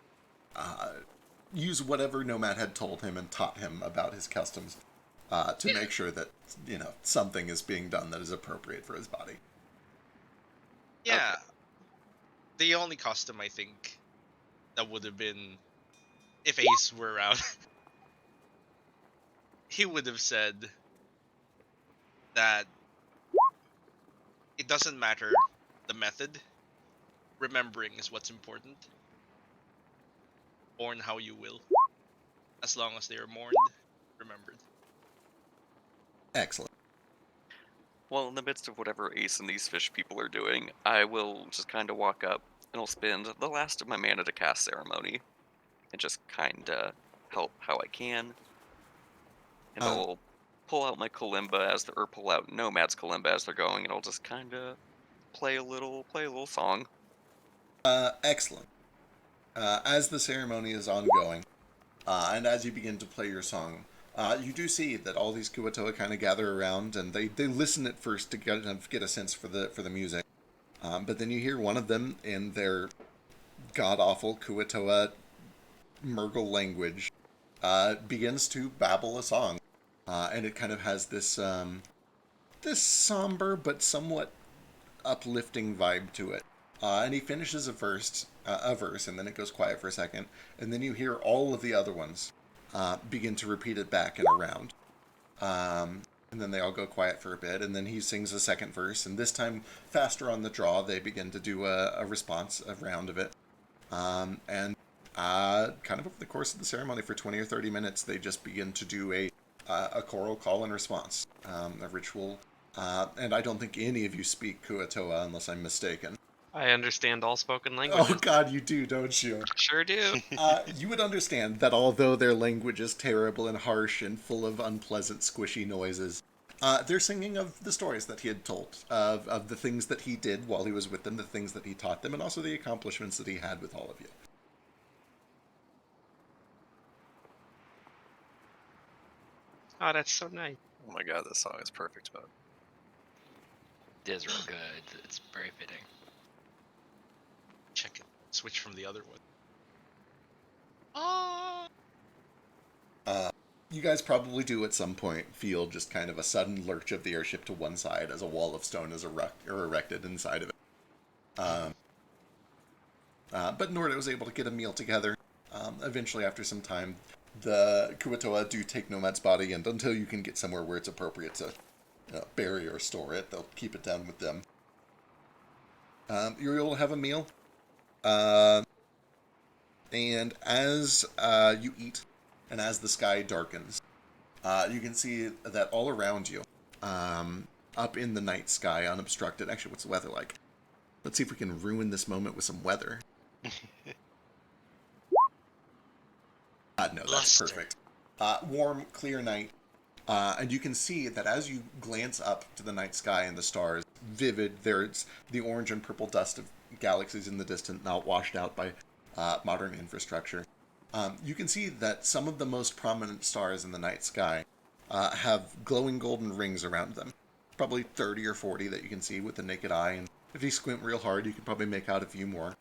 use whatever Nomad had told him and taught him about his customs to make sure that, something is being done that is appropriate for his body. Yeah. Okay. The only custom, I think, that would have been, if Ace were around, he would have said that it doesn't matter the method, remembering is what's important. Mourn how you will, as long as they are mourned, remembered. Excellent. Well, in the midst of whatever Ace and these fish people are doing, I will just kind of walk up and I'll spend the last of my mana to cast Ceremony and just kind of help how I can. And I'll pull out my kalimba or pull out Nomad's kalimba as they're going, and I'll just kind of play a little song. Excellent. As the ceremony is ongoing, and as you begin to play your song, you do see that all these Kuatoa kind of gather around, and they listen at first to get a sense for the music. But then you hear one of them in their god-awful Kuatoa Murgle language begins to babble a song. And it kind of has this somber but somewhat uplifting vibe to it. And he finishes a verse, and then it goes quiet for a second, and then you hear all of the other ones begin to repeat it back and around. And then they all go quiet for a bit, and then he sings a second verse, and this time, faster on the draw, they begin to do a response, a round of it. And kind of over the course of the ceremony for 20 or 30 minutes, they just begin to do a choral call and response, a ritual. And I don't think any of you speak Kuatoa unless I'm mistaken. I understand all spoken languages. Oh god, you do, don't you? Sure do. You would understand that although their language is terrible and harsh and full of unpleasant, squishy noises, they're singing of the stories that he had told, of the things that he did while he was with them, the things that he taught them, and also the accomplishments that he had with all of you. Oh, that's so nice. Oh my god, this song is perfect, man. It is real good. It's very fitting. Check it. Switch from the other one. You guys probably do at some point feel just kind of a sudden lurch of the airship to one side as a wall of stone is erected inside of it. But Norda was able to get a meal together. Eventually, after some time, the Kuatoa do take Nomad's body, and until you can get somewhere where it's appropriate to bury or store it, they'll keep it down with them. You're able to have a meal. And as you eat, and as the sky darkens, you can see that all around you, up in the night sky, unobstructed. Actually, what's the weather like? Let's see if we can ruin this moment with some weather. No, that's Bluster. perfect. Warm, clear night. And you can see that as you glance up to the night sky and the stars, vivid, there's the orange and purple dust of galaxies in the distance, now washed out by modern infrastructure. You can see that some of the most prominent stars in the night sky have glowing golden rings around them. Probably 30 or 40 that you can see with the naked eye, and if you squint real hard, you can probably make out a few more.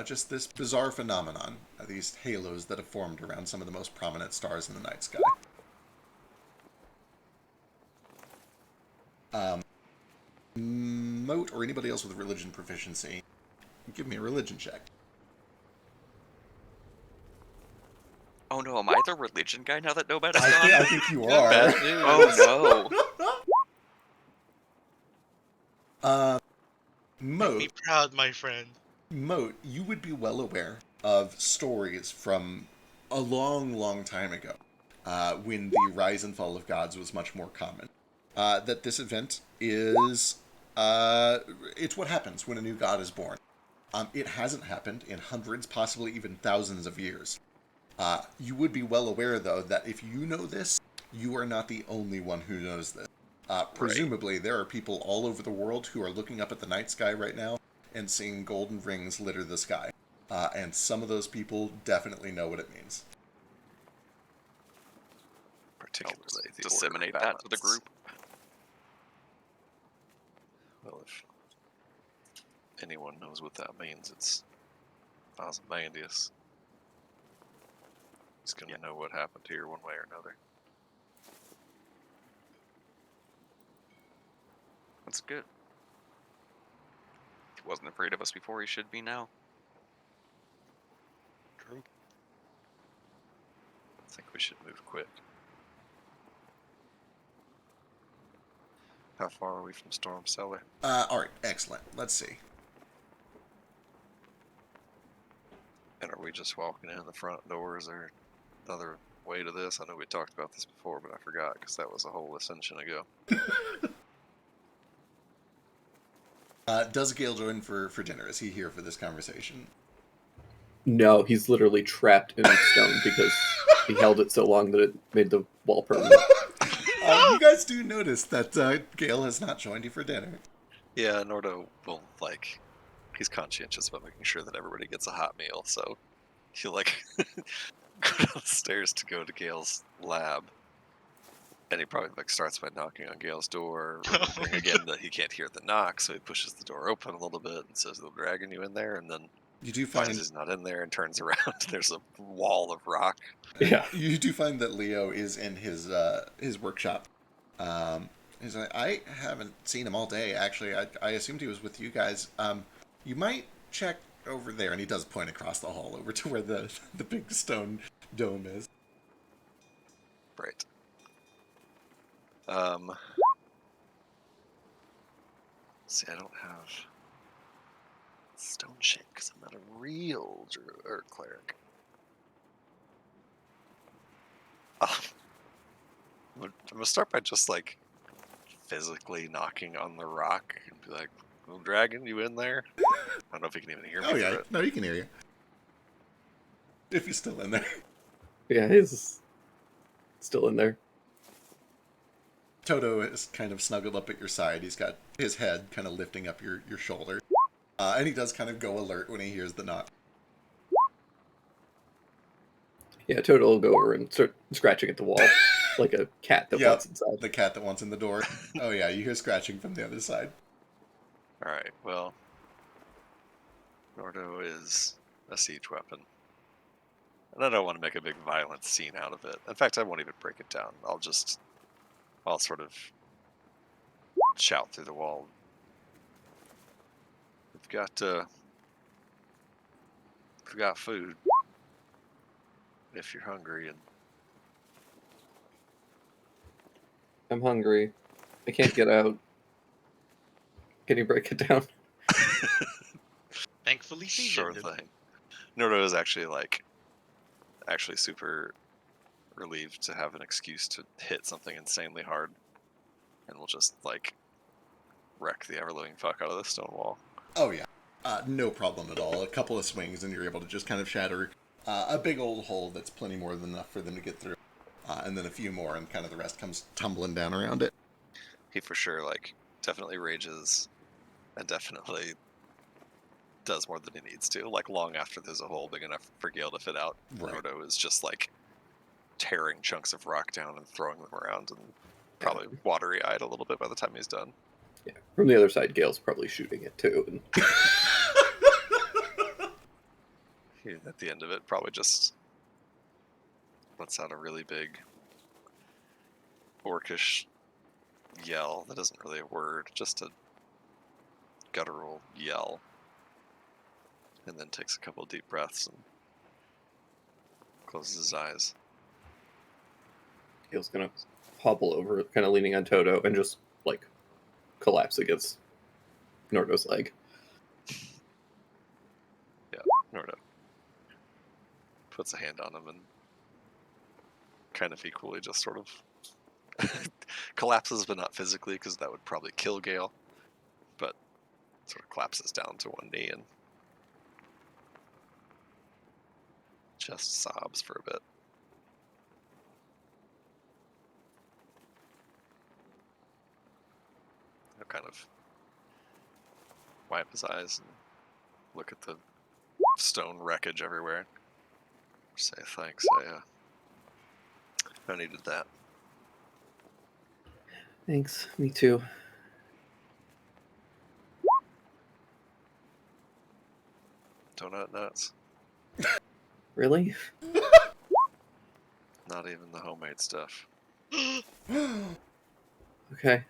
Just this bizarre phenomenon, these halos that have formed around some of the most prominent stars in the night sky. Moat, or anybody else with religion proficiency, give me a religion check. Oh no, am I the religion guy now that Nomad is I gone? think you are. Bad news. Oh no. Make me Moat, proud, my friend. you would be well aware of stories from a long, long time ago, when the rise and fall of gods was much more common. That this event is, it's what happens when a new god is born. It hasn't happened in hundreds, possibly even thousands of years. You would be well aware, though, that if you know this, you are not the only one who knows this. Presumably, there are people all over the world who are looking up at the night sky right now and seeing golden rings litter the sky. And some of those people definitely know what it means. Particularly the Disseminate order of that to the balance. group. Well, if anyone knows what that means, it's Ozymandias. He's going to know what happened here one way or another. That's good. He wasn't afraid of us before, he should be now. True. I think we should move quick. How far are we from Storm Cellar? Alright, excellent. Let's see. And are we just walking in the front doors or another way to this? I know we talked about this before, but I forgot because that was a whole ascension ago. Does Gale join for dinner? Is he here for this conversation? No, he's literally trapped in stone because he held it so long that it made the wall permanent. You guys do notice that Gale has not joined you for dinner. Yeah, Nordo will, he's conscientious about making sure that everybody gets a hot meal, so he'll, go downstairs to go to Gale's lab. And he probably, starts by knocking on Gale's door, remembering again that he can't hear the knock, so he pushes the door open a little bit and says, "They're dragging you in there," and then You do finds find he's not in there and turns around. There's a wall of rock. Yeah. you do find that Leo is in his workshop. He's like, I haven't seen him all day. Actually, I assumed he was with you guys. You might check over there, and he does point across the hall over to where the big stone dome is. See, I don't have stone shape because I'm not a real cleric. I'm gonna start by just like physically knocking on the rock and be like, "Little dragon, you in there?" I don't know if he can even hear me Oh through yeah, it. no, you can hear you. If he's still in there. Yeah, he's still in there. Toto is kind of snuggled up at your side. He's got his head kind of lifting up your shoulder. And he does kind of go alert when he hears the knock. Yeah, Toto will go over and start scratching at the wall like a cat that Yep, wants inside. the cat that wants in the door. Oh yeah, you hear scratching from the other side. Alright, well, Nordo is a siege weapon. And I don't want to make a big violent scene out of it. In fact, I won't even break it down. I'll sort of shout through the wall. We've got food. If you're hungry, and I'm hungry. I can't get out. Can you break it down? Thankfully, sure seasoned. thing. Nordo is actually super relieved to have an excuse to hit something insanely hard, and we'll just like wreck the ever-living fuck out of the stone wall. Oh yeah, no problem at all. A couple of swings and you're able to just kind of shatter a big old hole that's plenty more than enough for them to get through. And then a few more and kind of the rest comes tumbling down around it. He for sure definitely rages and definitely does more than he needs to. Like long after there's a hole big enough for Gale to fit out, Right. Nordo is just like tearing chunks of rock down and throwing them around and probably watery-eyed a little bit by the time he's done. Yeah. From the other side, Gale's probably shooting it too. And At the end of it, probably just lets out a really big orcish yell. That isn't really a word, just a guttural yell. And then takes a couple of deep breaths and closes his eyes. Gale's gonna hobble over, kind of leaning on Toto, and just like collapse against Nordo's leg. Yeah, Nordo puts a hand on him and kind of equally just sort of collapses, but not physically, because that would probably kill Gale. But sort of collapses down to one knee and just sobs for a bit. He'll kind of wipe his eyes and look at the stone wreckage everywhere. Say thanks. I needed that. Thanks. Me too. Donut nuts. Really? Not even the homemade stuff. Okay.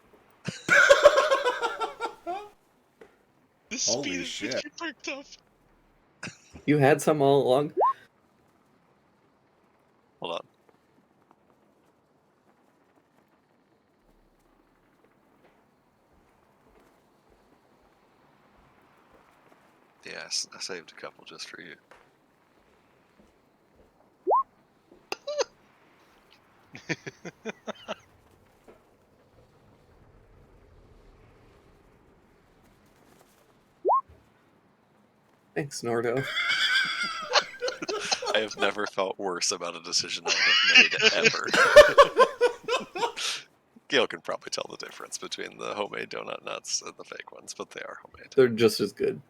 The Holy speed at shit. which you perked up. You had some all along? Hold on. Yes, I saved a couple just for you. Thanks, Nordo. I have never felt worse about a decision I have made ever. Gale can probably tell the difference between the homemade donut nuts and the fake ones, but they are homemade. They're just as good.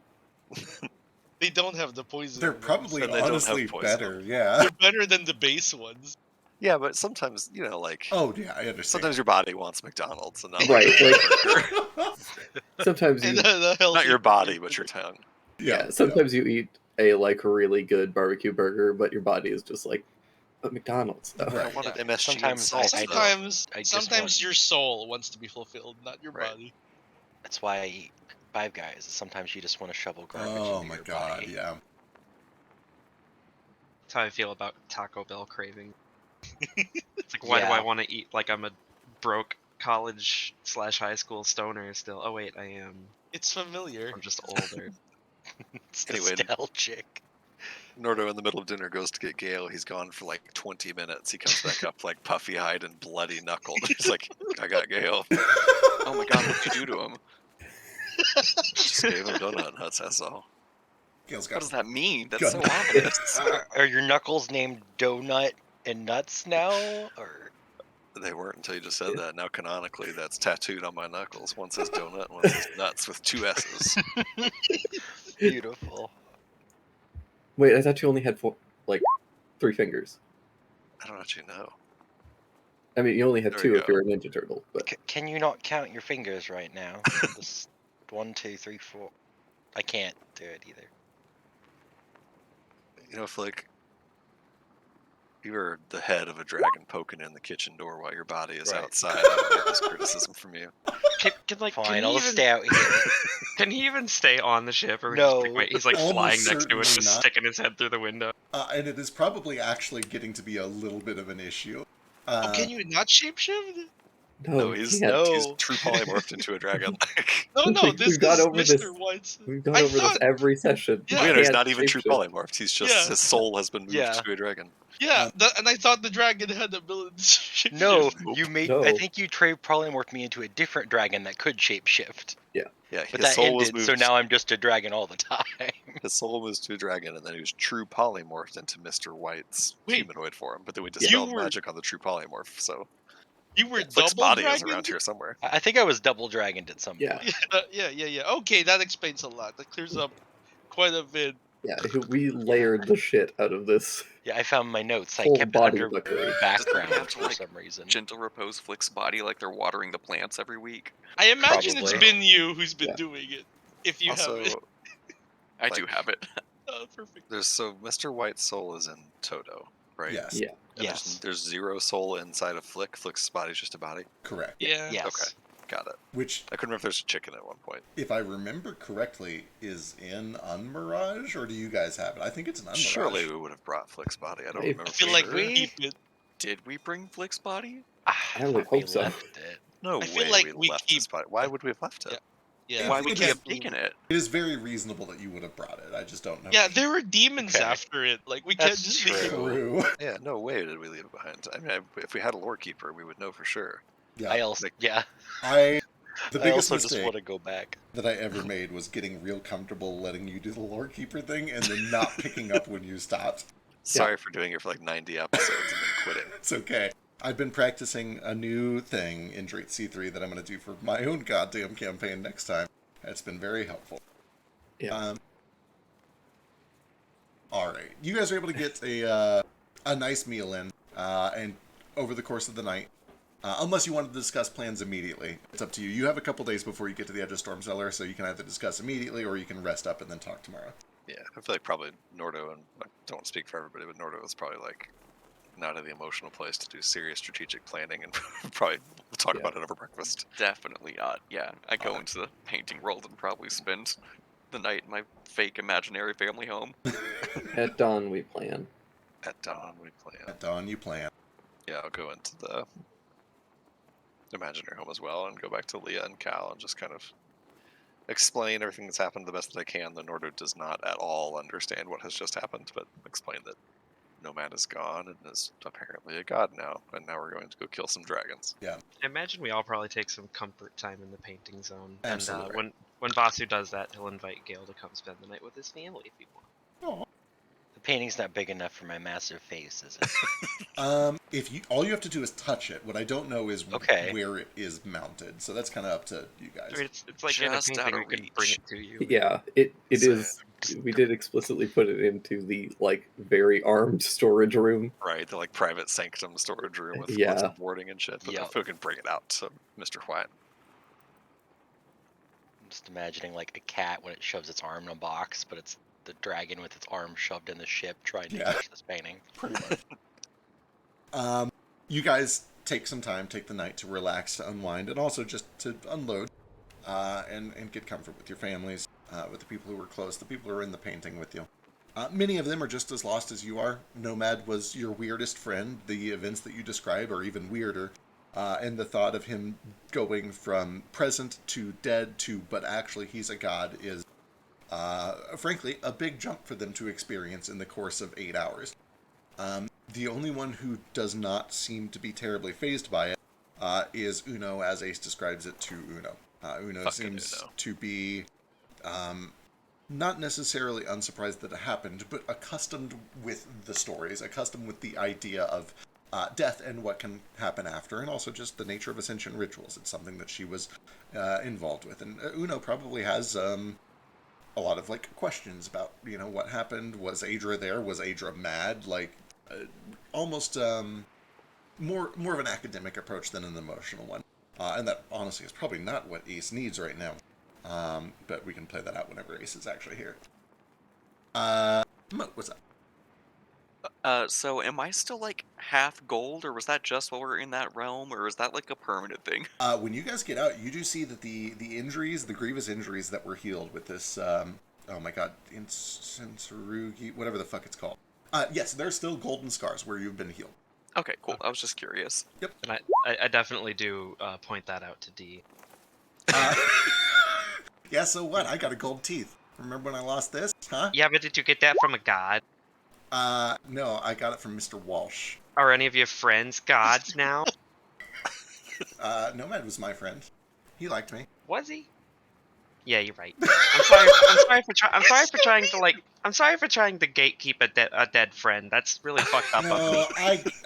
They don't have the poison. They're in them, probably And they don't have honestly poison. better, yeah. They're better than the base ones. Yeah, but sometimes, like, Oh yeah, I understand. sometimes your body wants McDonald's and not Right, like like- Sometimes you, And the healthy not your body, but your tongue. yeah. Sometimes you eat a like really good barbecue burger, but your body is just like, but McDonald's though. Right. I wanted Yeah, MSG sometimes and salt. I though. Sometimes, I just sometimes want- your soul wants to be fulfilled, not your Right. body. That's why I eat Five Guys. Sometimes you just want to shovel garbage Oh into my your god, body. yeah. That's how I feel about Taco Bell craving. It's like, why do Yeah. I want to eat like I'm a broke college/high school stoner still. Oh wait, I am. It's familiar. I'm just older. It's Anyway. nostalgic. Nordo in the middle of dinner goes to get Gale. He's gone for like 20 minutes. He comes back up like puffy-eyed and bloody knuckled. He's like, I got Gale. Oh my god, what'd you do to him? Just gave him donut nuts, that's all. Gale's What got does that mean? That's Good. so ominous. Are your knuckles named Donut and Nuts now? Or They weren't until you just said that. Now canonically, that's tattooed on my knuckles. One says donut, one says nuts with 2 S's. beautiful. Wait, I thought you only had 3 fingers. I don't actually know. I mean, you only have There 2 we if go. you're a Ninja Turtle, but Can you not count your fingers right now? Just 1, 2, 3, 4. I can't do it either. You know, Flick, you're the head of a dragon poking in the kitchen door while your body is Right. outside. I don't get this criticism from you. Can Fine, he I'll even, just stay out here. Can he even stay on the ship, or No. just, wait? He's like Almost flying next to it, certainly just not. sticking his head through the window. And it is probably actually getting to be a little bit of an issue. Oh, can you not shapeshift? No, you he's, can't. he's true polymorphed into a dragon. No, this We've gone is over Mr. this. White's. We've gone I over this thought- every session. Yeah. Oh, You yeah, he's can't not even true shapeshift. polymorphed. He's just, Yeah. his soul has been moved Yeah. to a dragon. Yeah, and I thought the dragon had the ability to shapeshift. No, you made. No. I think you polymorphed me into a different dragon that could shapeshift. Yeah, But his that soul was ended, moved. so now I'm just a dragon all the time. His soul was to a dragon, and then he was true polymorphed into Mr. White's Wait. humanoid form. But then we You dispelled were- magic on the true polymorph, so You were Flick's double body dragon. is around here somewhere. I think I was double dragoned at some Yeah. point. Yeah. Okay, that explains a lot. That clears up quite a bit. Yeah, we layered the shit out of this. Yeah, I found my notes. I Full kept it body under buckery. background have to, for like, some reason. Gentle repose Flick's body like they're watering the plants every week. I imagine it's Probably. been you who's been Yeah. doing it. If you Also, have it. I do Like- have it. Oh, perfect. so Mr. White's soul is in Toto, right? Yes, Yeah. And Yes. There's 0 soul inside of Flick. Flick's body's just a body. correct. Yeah. Yes. Okay. Got it. Which, I couldn't remember if there's a chicken at one point. if I remember correctly, is in Unmirage, or do you guys have it? I think it's an Unmirage. Surely we would have brought Flick's body. I don't I remember. I feel for like sure. we keep it. Did we bring Flick's body? I would thought we hope so. left it. No I way feel like we we left keep- his body. Why would we have left it? Yeah. Why it would is- we have taken it? It is very reasonable that you would have brought it. I just don't know. Yeah, there were demons Okay. after it. Like we can't That's just true. leave it. True. Yeah, no way did we leave it behind. I mean, if we had a lore keeper, we would know for sure. Yeah. I also, yeah. The I biggest also just mistake want to go back. that I ever made was getting real comfortable letting you do the lore keeper thing and then not picking up when you stopped. Sorry for doing it for like 90 episodes and then quitting. It's okay. I've been practicing a new thing in Drake C3 that I'm going to do for my own goddamn campaign next time. It's been very helpful. Yeah. All right. You guys are able to get a nice meal in and over the course of the night. Unless you want to discuss plans immediately. It's up to you. You have a couple days before you get to the edge of Storm Cellar, so you can either discuss immediately or you can rest up and then talk tomorrow. Yeah, I feel like probably Nordo, and I don't speak for everybody, but Nordo is probably like not in the emotional place to do serious strategic planning, and probably we'll talk Yeah. about it over breakfast. Definitely not. Yeah, I go Alright. into the painting world and probably spend the night in my fake imaginary family home. At dawn, we plan. At dawn, we plan. At dawn, you plan. Yeah, I'll go into the imaginary home as well and go back to Leah and Cal and just kind of explain everything that's happened the best that I can. The Nordo does not at all understand what has just happened, but explain that Nomad is gone and is apparently a god now, and now we're going to go kill some dragons. I imagine we all probably take some comfort time in the painting zone. Absolutely. And when Vasu does that, he'll invite Gale to come spend the night with his family if he wants. The painting's not big enough for my massive face, is it? If you all you have to do is touch it. What I don't know is Okay. where it is mounted. So that's kind of up to you guys. I mean, it's like in a Just out painting, of we can bring reach. it to you. Yeah, it So- is. We did explicitly put it into the very armed storage room. Right, the like private sanctum storage room with Yeah. lots of boarding and shit, but Yep. if we can bring it out to Mr. White. I'm just imagining like a cat when it shoves its arm in a box, but it's the dragon with its arm shoved in the ship trying to Yeah. touch this painting. Pretty much. You guys take some time, take the night to relax, to unwind, and also just to unload and get comfort with your families, with the people who were close, the people who are in the painting with you. Many of them are just as lost as you are. Nomad was your weirdest friend. The events that you describe are even weirder. and the thought of him going from present to dead to but actually he's a god is, frankly, a big jump for them to experience in the course of 8 hours. The only one who does not seem to be terribly fazed by it is Uno, as Ace describes it to Uno. Uno Fucking seems Uno. to be not necessarily unsurprised that it happened, but accustomed with the stories, accustomed with the idea of death and what can happen after, and also just the nature of Ascension rituals. It's something that she was involved with. And Uno probably has a lot of like questions about, what happened. Was Adra there? Was Adra mad? Like, almost more of an academic approach than an emotional one. And that, honestly, is probably not what Ace needs right now. But we can play that out whenever Ace is actually here. Mo, what's up? So am I still like half gold, or was that just while we're in that realm, or is that like a permanent thing? When you guys get out, you do see that the injuries, the grievous injuries that were healed with this, oh my god, Insensarugi, whatever the fuck it's called. Yes, there's still golden scars where you've been healed. Okay, cool. I was just curious. Yep. And I definitely do point that out to D. Yeah, so what? I got a gold teeth. Remember when I lost this? Huh? Yeah, but did you get that from a god? No, I got it from Mr. Walsh. Are any of your friends gods now? Nomad was my friend. He liked me. Was he? Yeah, you're right. I'm sorry for trying to gatekeep a dead friend. That's really fucked up of me. No,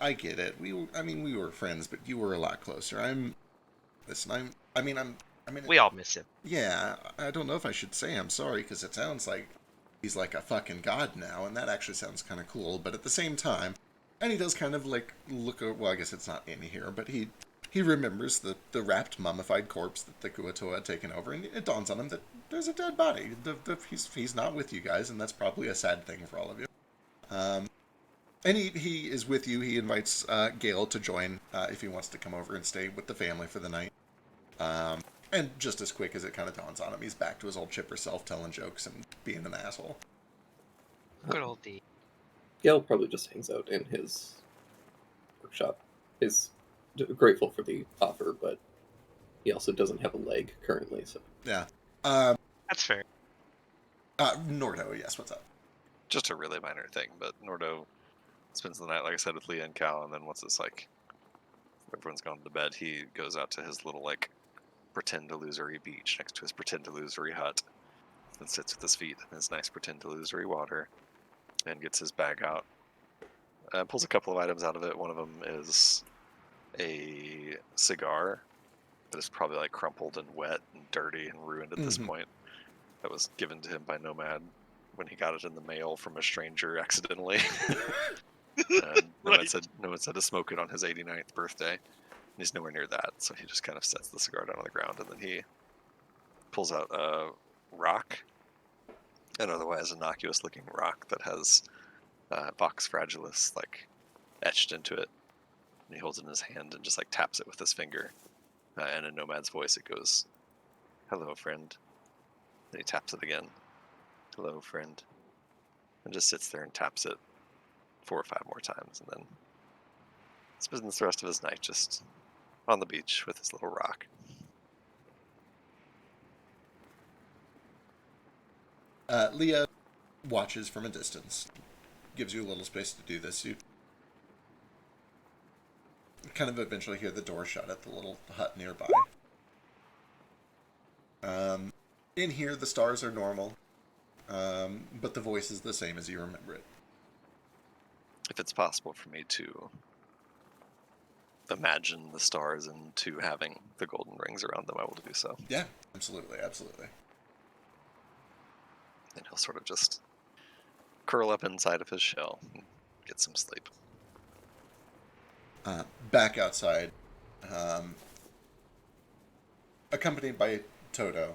I get it. We were friends, but you were a lot closer. We all miss him. Yeah, I don't know if I should say I'm sorry, because it sounds like he's like a fucking god now, and that actually sounds kind of cool, but at the same time, and he does kind of like look, well, I guess it's not in here, but he remembers the wrapped, mummified corpse that the Kuatoa had taken over, and it dawns on him that there's a dead body. He's not with you guys, and that's probably a sad thing for all of you. And he is with you. He invites Gale to join if he wants to come over and stay with the family for the night. And just as quick as it kind of dawns on him, he's back to his old chipper self, telling jokes and being an asshole. Good old D. Gale probably just hangs out in his workshop. He's grateful for the offer, but he also doesn't have a leg currently, so... Yeah. That's fair. Nordo, yes, what's up? Just a really minor thing, but Nordo spends the night, like I said, with Leah and Cal, and then once it's like everyone's gone to bed, he goes out to his little like pretend illusory beach next to his pretend illusory hut, and sits with his feet in his nice pretend illusory water, and gets his bag out, pulls a couple of items out of it. One of them is a cigar that is probably like crumpled and wet and dirty and ruined at this point. That was given to him by Nomad when he got it in the mail from a stranger accidentally. Nomad said to smoke it on his 89th birthday. And he's nowhere near that, so he just kind of sets the cigar down on the ground, and then he pulls out a rock, an otherwise innocuous looking rock that has Vox Fragilis like etched into it. And he holds it in his hand and just like taps it with his finger. And in Nomad's voice it goes, "Hello, friend." Then he taps it again. "Hello, friend." And just sits there and taps it 4 or 5 more times, and then spends the rest of his night just on the beach with his little rock. Leah watches from a distance. Gives you a little space to do this. You kind of eventually hear the door shut at the little hut nearby. In here, the stars are normal, but the voice is the same as you remember it. If it's possible for me to imagine the stars into having the golden rings around them, I will do so. Yeah, absolutely, absolutely. And he'll sort of just curl up inside of his shell and get some sleep. Back outside, accompanied by Toto,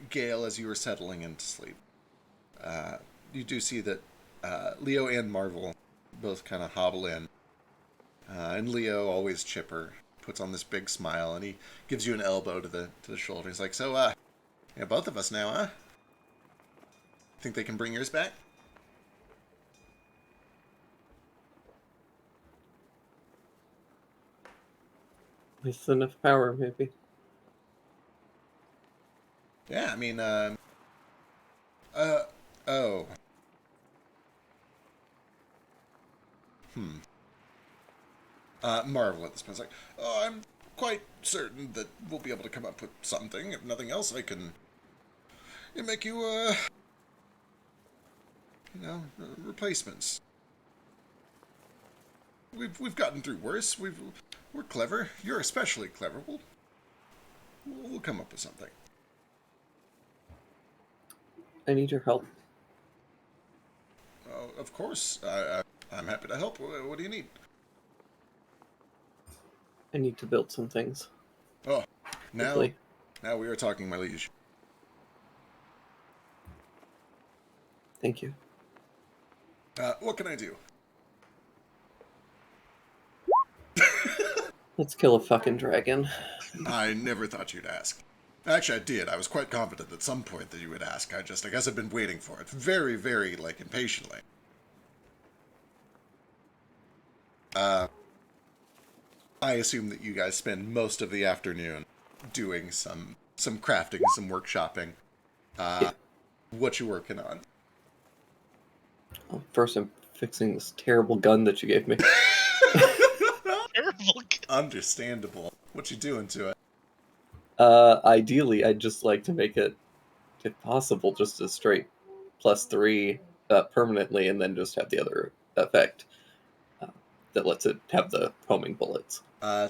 Gale, as you were settling into sleep, you do see that Leo and Marvel both kind of hobble in. And Leo, always chipper, puts on this big smile, and he gives you an elbow to the shoulder. He's like, "So, yeah, both of us now, huh? Think they can bring yours back?" With enough power, maybe. Yeah, I mean, oh. Marvel at this point is like, oh, I'm quite certain that we'll be able to come up with something. If nothing else, I can make you, replacements. We've gotten through worse. We're clever. You're especially clever. We'll come up with something. I need your help. Oh, of course. I'm happy to help. What do you need? I need to build some things. Oh, now Quickly. we are talking, my liege. Thank you. What can I do? Let's kill a fucking dragon. I never thought you'd ask. Actually, I did. I was quite confident at some point that you would ask. I guess I've been waiting for it. Very, very, impatiently. I assume that you guys spend most of the afternoon doing some crafting, some workshopping. Yeah. What you working on? Well, first, I'm fixing this terrible gun that you gave me. Terrible. Understandable. What you doing to it? Ideally, I'd just like to make it, if possible, just a straight +3 permanently, and then just have the other effect that lets it have the homing bullets. To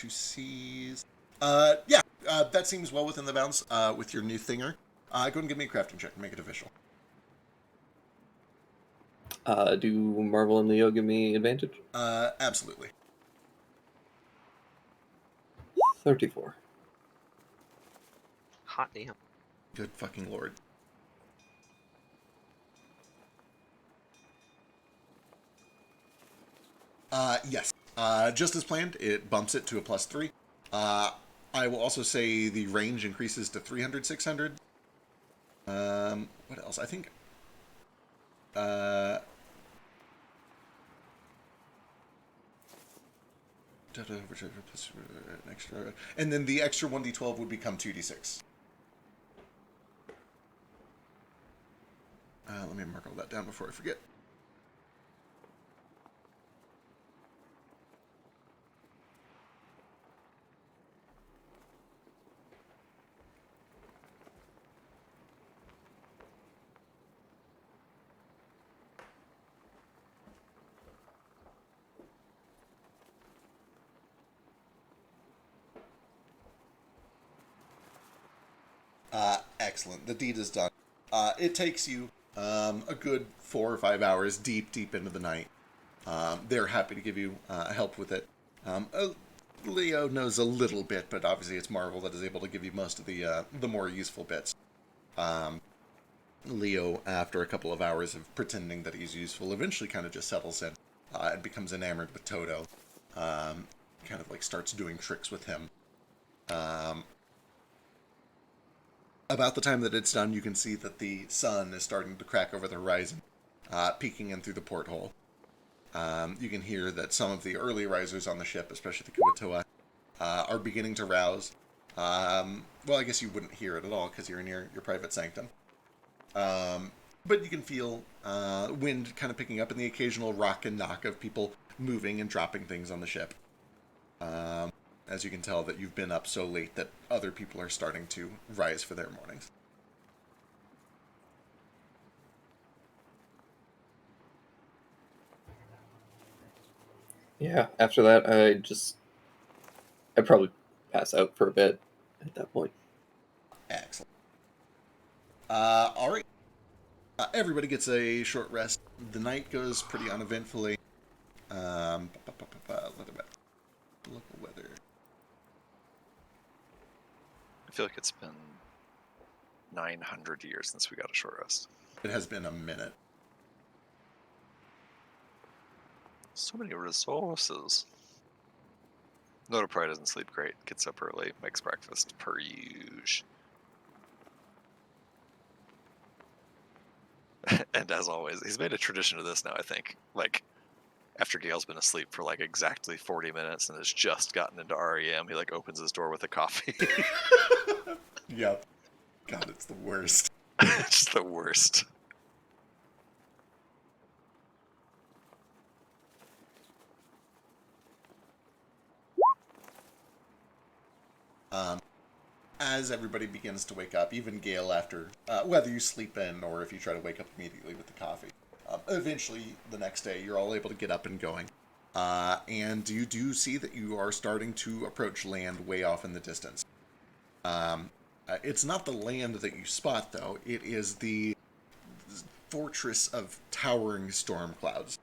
seize. Yeah, that seems well within the bounds with your new thinger. Go ahead and give me a crafting check and make it official. Do Marvel and Leo give me advantage? Absolutely. 34. Hot damn. Good fucking lord. Yes. Just as planned, it bumps it to a +3. I will also say the range increases to 300, 600. What else? I think... extra, and then the extra 1d12 would become 2d6. Let me mark all that down before I forget. Excellent. The deed is done. It takes you a good 4 or 5 hours deep into the night. They're happy to give you help with it. Leo knows a little bit, but obviously it's Marvel that is able to give you most of the more useful bits. Leo, after a couple of hours of pretending that he's useful, eventually kind of just settles in and becomes enamored with Toto. Kind of starts doing tricks with him. About the time that it's done, you can see that the sun is starting to crack over the horizon, peeking in through the porthole. You can hear that some of the early risers on the ship, especially the Kuatoa, are beginning to rouse. Well, I guess you wouldn't hear it at all because you're in your private sanctum. But you can feel wind kind of picking up and the occasional rock and knock of people moving and dropping things on the ship. As you can tell that you've been up so late that other people are starting to rise for their mornings. Yeah, after that, I'd probably pass out for a bit at that point. Excellent. All right. Everybody gets a short rest. The night goes pretty uneventfully. Local weather. I feel like it's been 900 years since we got a short rest. It has been a minute. So many resources. Noto probably doesn't sleep great. Gets up early, makes breakfast per usual. And as always, he's made a tradition of this now, I think. After Gale's been asleep for like exactly 40 minutes and has just gotten into REM, he like opens his door with a coffee. Yep. God, it's the worst. It's the worst. As everybody begins to wake up, even Gale after, whether you sleep in or if you try to wake up immediately with the coffee, eventually the next day you're all able to get up and going. And you do see that you are starting to approach land way off in the distance. It's not the land that you spot, though. It is the fortress of towering storm clouds.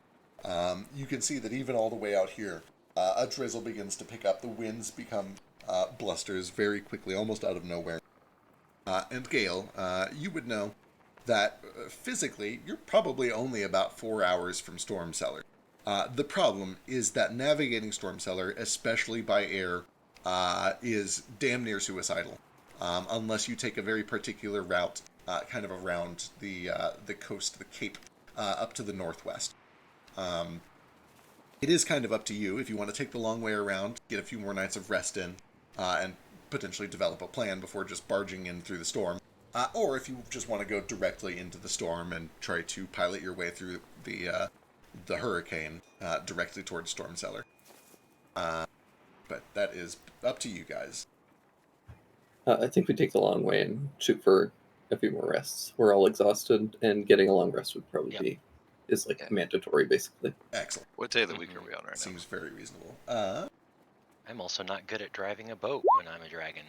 You can see that even all the way out here, a drizzle begins to pick up. The winds become blusters very quickly, almost out of nowhere. And Gale, you would know that physically, you're probably only about 4 hours from Storm Cellar. The problem is that navigating Storm Cellar, especially by air, is damn near suicidal, unless you take a very particular route, kind of around the coast, the Cape, up to the northwest. It is kind of up to you if you want to take the long way around, get a few more nights of rest in, and potentially develop a plan before just barging in through the storm. Or if you just want to go directly into the storm and try to pilot your way through the hurricane directly towards Storm Cellar. But that is up to you guys. I think we take the long way and shoot for a few more rests. We're all exhausted, and getting a long rest would probably be mandatory, basically. Excellent. What day of the week are we on right now? Seems very reasonable. I'm also not good at driving a boat when I'm a dragon.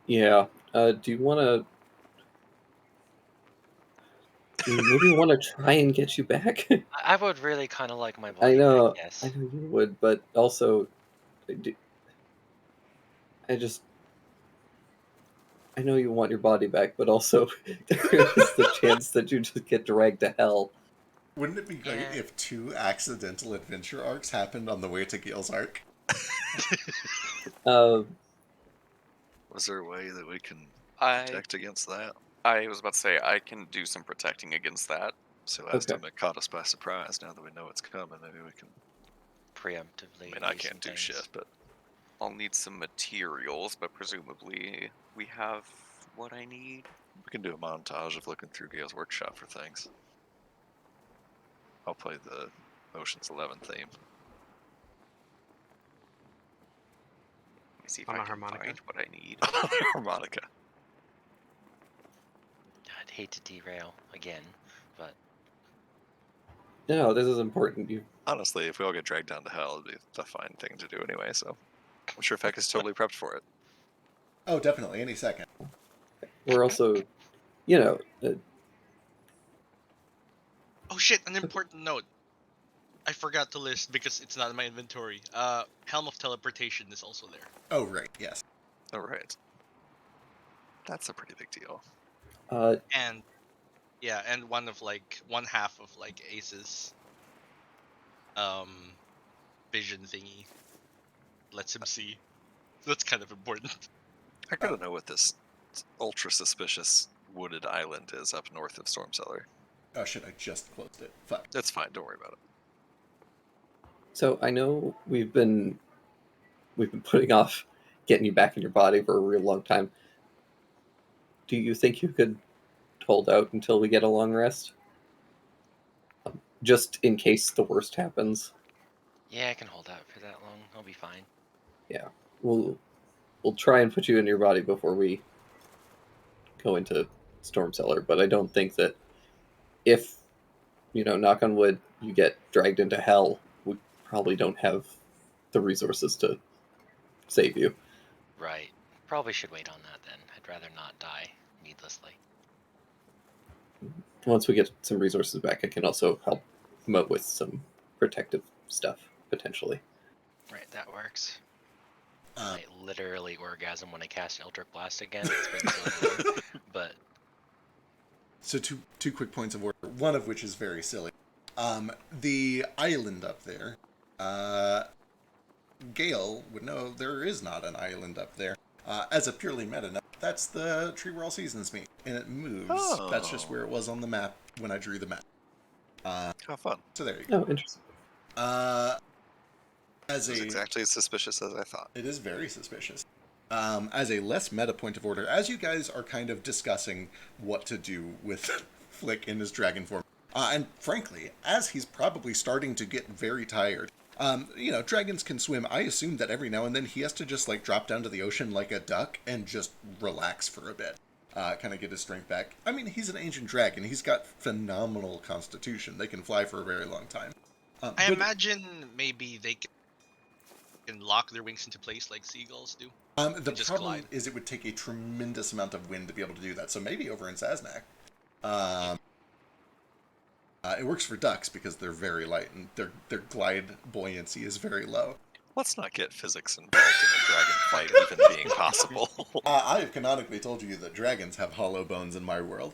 Yeah. Do you want to... maybe want to try and get you back? I would really kind of like my I body know. back, yes. I know you would, but also... I know you want your body back, but also there is the chance that you just get dragged to hell. Wouldn't it be great if 2 accidental adventure arcs happened on the way to Gale's arc? Was there a way that we can protect against that? I was about to say, I can do some protecting against that. So last time it caught us by surprise. Now that we know it's coming, maybe we can preemptively. I mean, I can't do shit, but I'll need some materials, but presumably we have what I need. we can do a montage of looking through Gale's workshop for things. I'll play the Ocean's 11 theme. Let me see if On I a can harmonica? find what I need. Harmonica. I'd hate to derail again, but No, this is important. Honestly, if we all get dragged down to hell, it'd be a fine thing to do anyway, so I'm sure Feck is totally prepped for it. Oh, definitely, any second. We're also, Oh shit, an important note. I forgot to list because it's not in my inventory. Helm of Teleportation is also there. Oh, right, yes. All right. That's a pretty big deal. And one half of like Ace's vision thingy lets him see. That's kind of important. I gotta know what this ultra suspicious wooded island is up north of Storm Cellar. Oh shit, I just closed it. Fuck. That's fine, don't worry about it. So I know we've been putting off getting you back in your body for a real long time. Do you think you could hold out until we get a long rest? Just in case the worst happens. yeah, I can hold out for that long. I'll be fine. Yeah. We'll try and put you in your body before we go into Storm Cellar, but I don't think that if, knock on wood, you get dragged into hell, we probably don't have the resources to save you. Right. Probably should wait on that then. I'd rather not die needlessly. Once we get some resources back, I can also help Mo with some protective stuff, potentially. Right, that works. I literally orgasm when I cast Eldritch Blast again. It's been so long, but... So two quick points of order, one of which is very silly. The island up there, Gale would know there is not an island up there. As a purely meta note, that's the tree where all seasons meet, and it moves. Oh. That's just where it was on the map when I drew the map. How fun. So there you go. Oh, interesting. As It was a exactly as suspicious as I thought. It is very suspicious. As a less meta point of order, as you guys are kind of discussing what to do with Flick in his dragon form, and frankly, as he's probably starting to get very tired, dragons can swim. I assume that every now and then he has to just like drop down to the ocean like a duck and just relax for a bit, kind of get his strength back. I mean, he's an ancient dragon. He's got phenomenal constitution. They can fly for a very long time. I imagine maybe they can lock their wings into place like seagulls do. The just problem glide. is it would take a tremendous amount of wind to be able to do that. So maybe over in Saznak. It works for ducks because they're very light and their glide buoyancy is very low. Let's not get physics involved in a dragon fight even being possible. I have canonically told you that dragons have hollow bones in my world.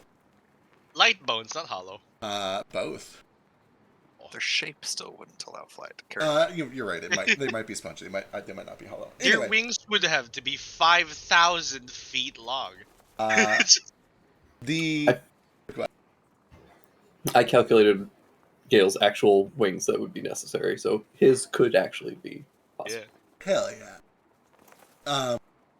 Light bones, not hollow. Both. Their shape still wouldn't allow flight. You're right. They might be spongy. They might not be hollow. Their Anyway, wings would have to be 5,000 feet long. I calculated Gale's actual wings that would be necessary, so his could actually be possible. Yeah. Hell yeah.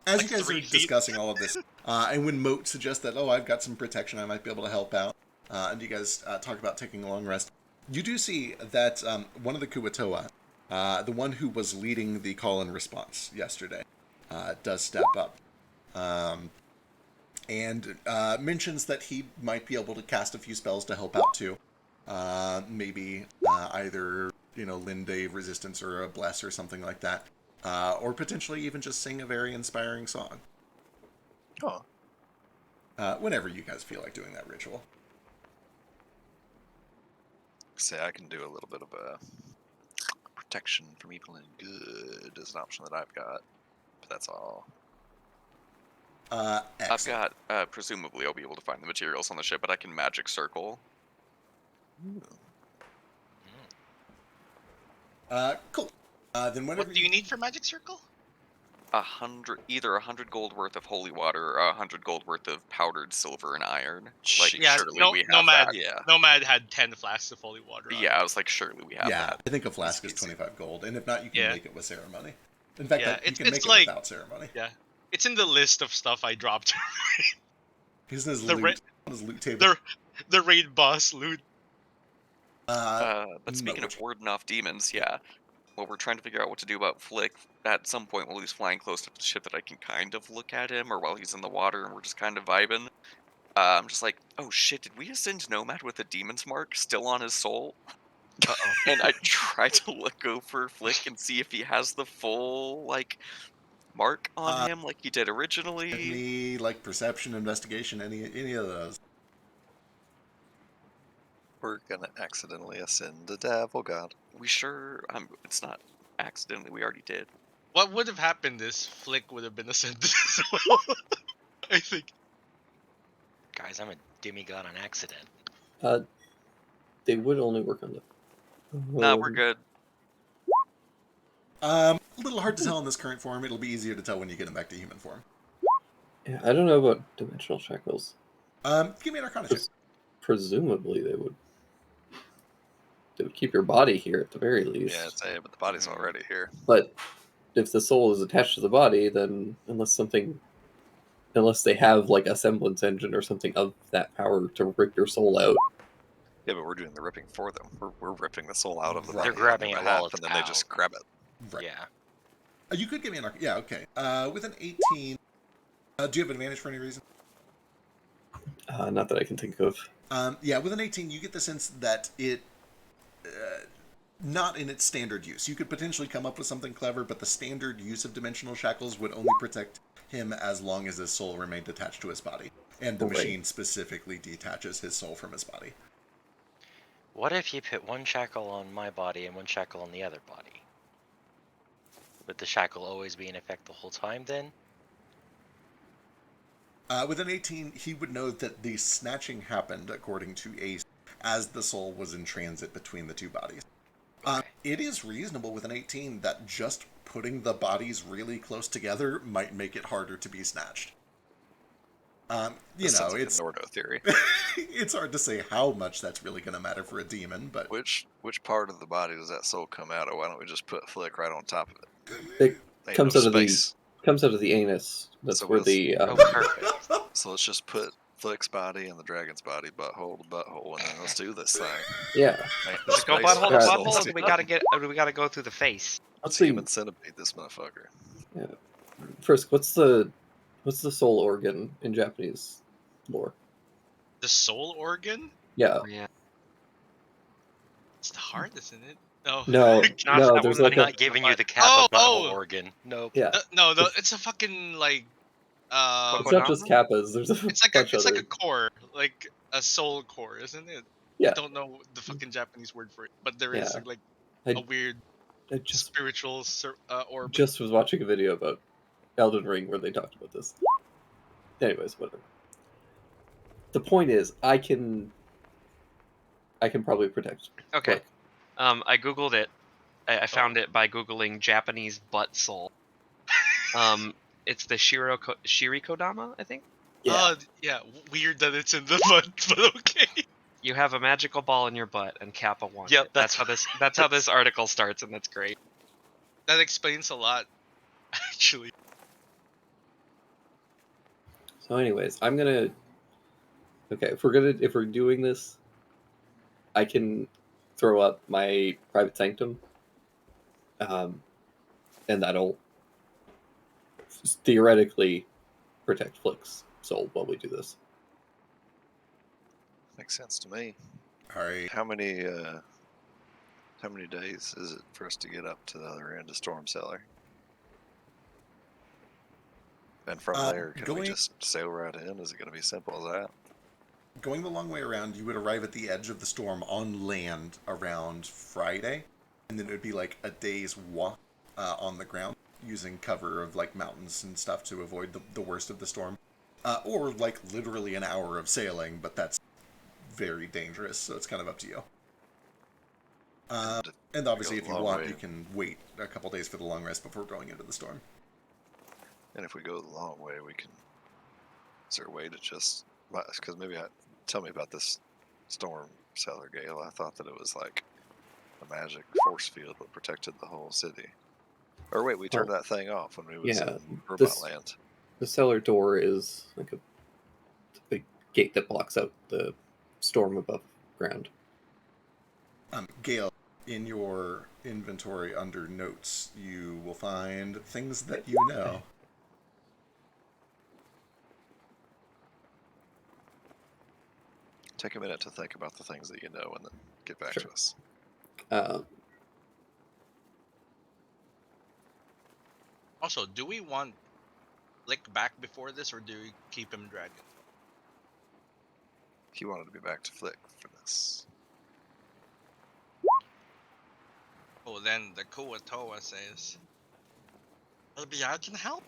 As Like you guys are 3 feet. discussing all of this, and when Moat suggests that, I've got some protection, I might be able to help out, and you guys talk about taking a long rest, you do see that one of the Kuatoa, the one who was leading the call and response yesterday, does step up. And mentions that he might be able to cast a few spells to help out too. Maybe either, Linde Resistance or a Bless or something like that. Or potentially even just sing a very inspiring song. Oh. Whenever you guys feel like doing that ritual. Say I can do a little bit of a protection from evil and good as an option that I've got. But that's all. I've got, presumably I'll be able to find the materials on the ship, but I can magic circle. Cool. Then whenever What do you need for magic circle? Either 100 gold worth of holy water or 100 gold worth of powdered silver and iron. Like, Yeah, surely we have Nomad, that. Yeah. Nomad had 10 flasks of holy water. on Yeah, it. I was like, surely we have Yeah, that. I think a flask is Easy. 25 gold, and if not, you can Yeah. make it with ceremony. In fact, Yeah, you can it's make like- it without ceremony. Yeah, it's in the list of stuff I dropped. He's in his The loot, on his loot table. the raid boss loot. But speaking Moat. of warding off demons, yeah. Well, we're trying to figure out what to do about Flick. At some point, while he's flying close to the ship, that I can kind of look at him, or while he's in the water and we're just kind of vibing. I'm just like, oh shit, did we ascend Nomad with a demon's mark still on his soul? And I try to look over Flick and see if he has the full, mark on him like he did originally. Any perception, investigation, any of those. We're gonna accidentally ascend the devil god. We sure, it's not accidentally, we already did. What would have happened is Flick would have been ascended as well. I think. Guys, I'm a demigod on accident. They would only work on the. Nah, we're good. A little hard to tell in this current form. It'll be easier to tell when you get him back to human form. Yeah, I don't know about dimensional shackles. Give me an Arcana check. Presumably they would keep your body here at the very least. Yeah, say, but the body's already here. But if the soul is attached to the body, then unless they have like a semblance engine or something of that power to rip your soul out. Yeah, but we're doing the ripping for them. We're ripping the soul out of the Right. body. They're grabbing on it their while behalf, it's and then they just out. grab it. Right. Yeah. You could give me an Arcana. Yeah, okay. With an 18, do you have advantage for any reason? Not that I can think of. Yeah, with an 18, you get the sense that it, not in its standard use. You could potentially come up with something clever, but the standard use of dimensional shackles would only protect him as long as his soul remained attached to his body. And the Right. machine specifically detaches his soul from his body. What if you put one shackle on my body and one shackle on the other body? Would the shackle always be in effect the whole time then? With an 18, he would know that the snatching happened, according to Ace, as the soul was in transit between the two bodies. Okay. It is reasonable with an 18 that just putting the bodies really close together might make it harder to be snatched. You This know, sounds like it's a Nordo theory. it's hard to say how much that's really going to matter for a demon, but Which part of the body does that soul come out of? Why don't we just put Flick right on top of it? It Ain't comes no out of the space. anus. That's So where where's- the Oh, perfect. So let's just put Flick's body and the dragon's body, butthole to butthole, and then let's do this thing. yeah. Ain't no Does it go space butthole for to the butthole, soul or do we gotta get? Or do we gotta go through the face? What's Let's the human centipede this motherfucker. Frisk? What's the soul organ in Japanese lore? The soul organ? Yeah. Yeah. It's the heart, isn't it? No. No, Not no. that There's one like I'm a not giving you the Kappa Oh, butthole oh! organ. Nope. yeah. No, it's a fucking like It's not just kappas. There's a it's like bunch it's other. like a core, like a soul core, isn't it? Yeah. I don't know the fucking Japanese word for it, but there is Yeah. like I, a weird I just spiritual orb. just was watching a video about Elden Ring where they talked about this. Anyways, whatever. The point is, I can probably protect. Okay. Like, I googled it. I found it by googling Japanese butt soul. It's the Shirikodama, I think. yeah. Yeah, weird that it's in the butt, but okay. You have a magical ball in your butt, and Kappa wants Yep, it. That's how this article starts, and that's great. That explains a lot, actually. So, anyways, I'm gonna. Okay, if we're doing this, I can throw up my private sanctum, and that'll theoretically protect Flick's soul while we do this. Makes sense to me. all right. How many days is it for us to get up to the other end of Storm Cellar? And from there, can we going- just sail right in? Is it going to be simple as that? Going the long way around, you would arrive at the edge of the storm on land around Friday, and then it would be like a day's walk on the ground using cover of like mountains and stuff to avoid the worst of the storm. Or like literally an hour of sailing, but that's very dangerous, so it's kind of up to you. And obviously, if you want, you can wait a couple days for the long rest before going into the storm. And if we go the long way, we can. Is there a way to just? Because tell me about this Storm Cellar, Gale. I thought that it was like a magic force field that protected the whole city. Or wait, we turned that thing off when we was Yeah, in Vermont this- land. The cellar door is like a big gate that blocks out the storm above ground. Gale, in your inventory under notes, you will find things that you know. Take a minute to think about the things that you know and then get back Sure. to us. Also, do we want Lick back before this, or do we keep him dragon? He wanted to be back to Flick for this. Oh, then the Kuatoa says, maybe I can help?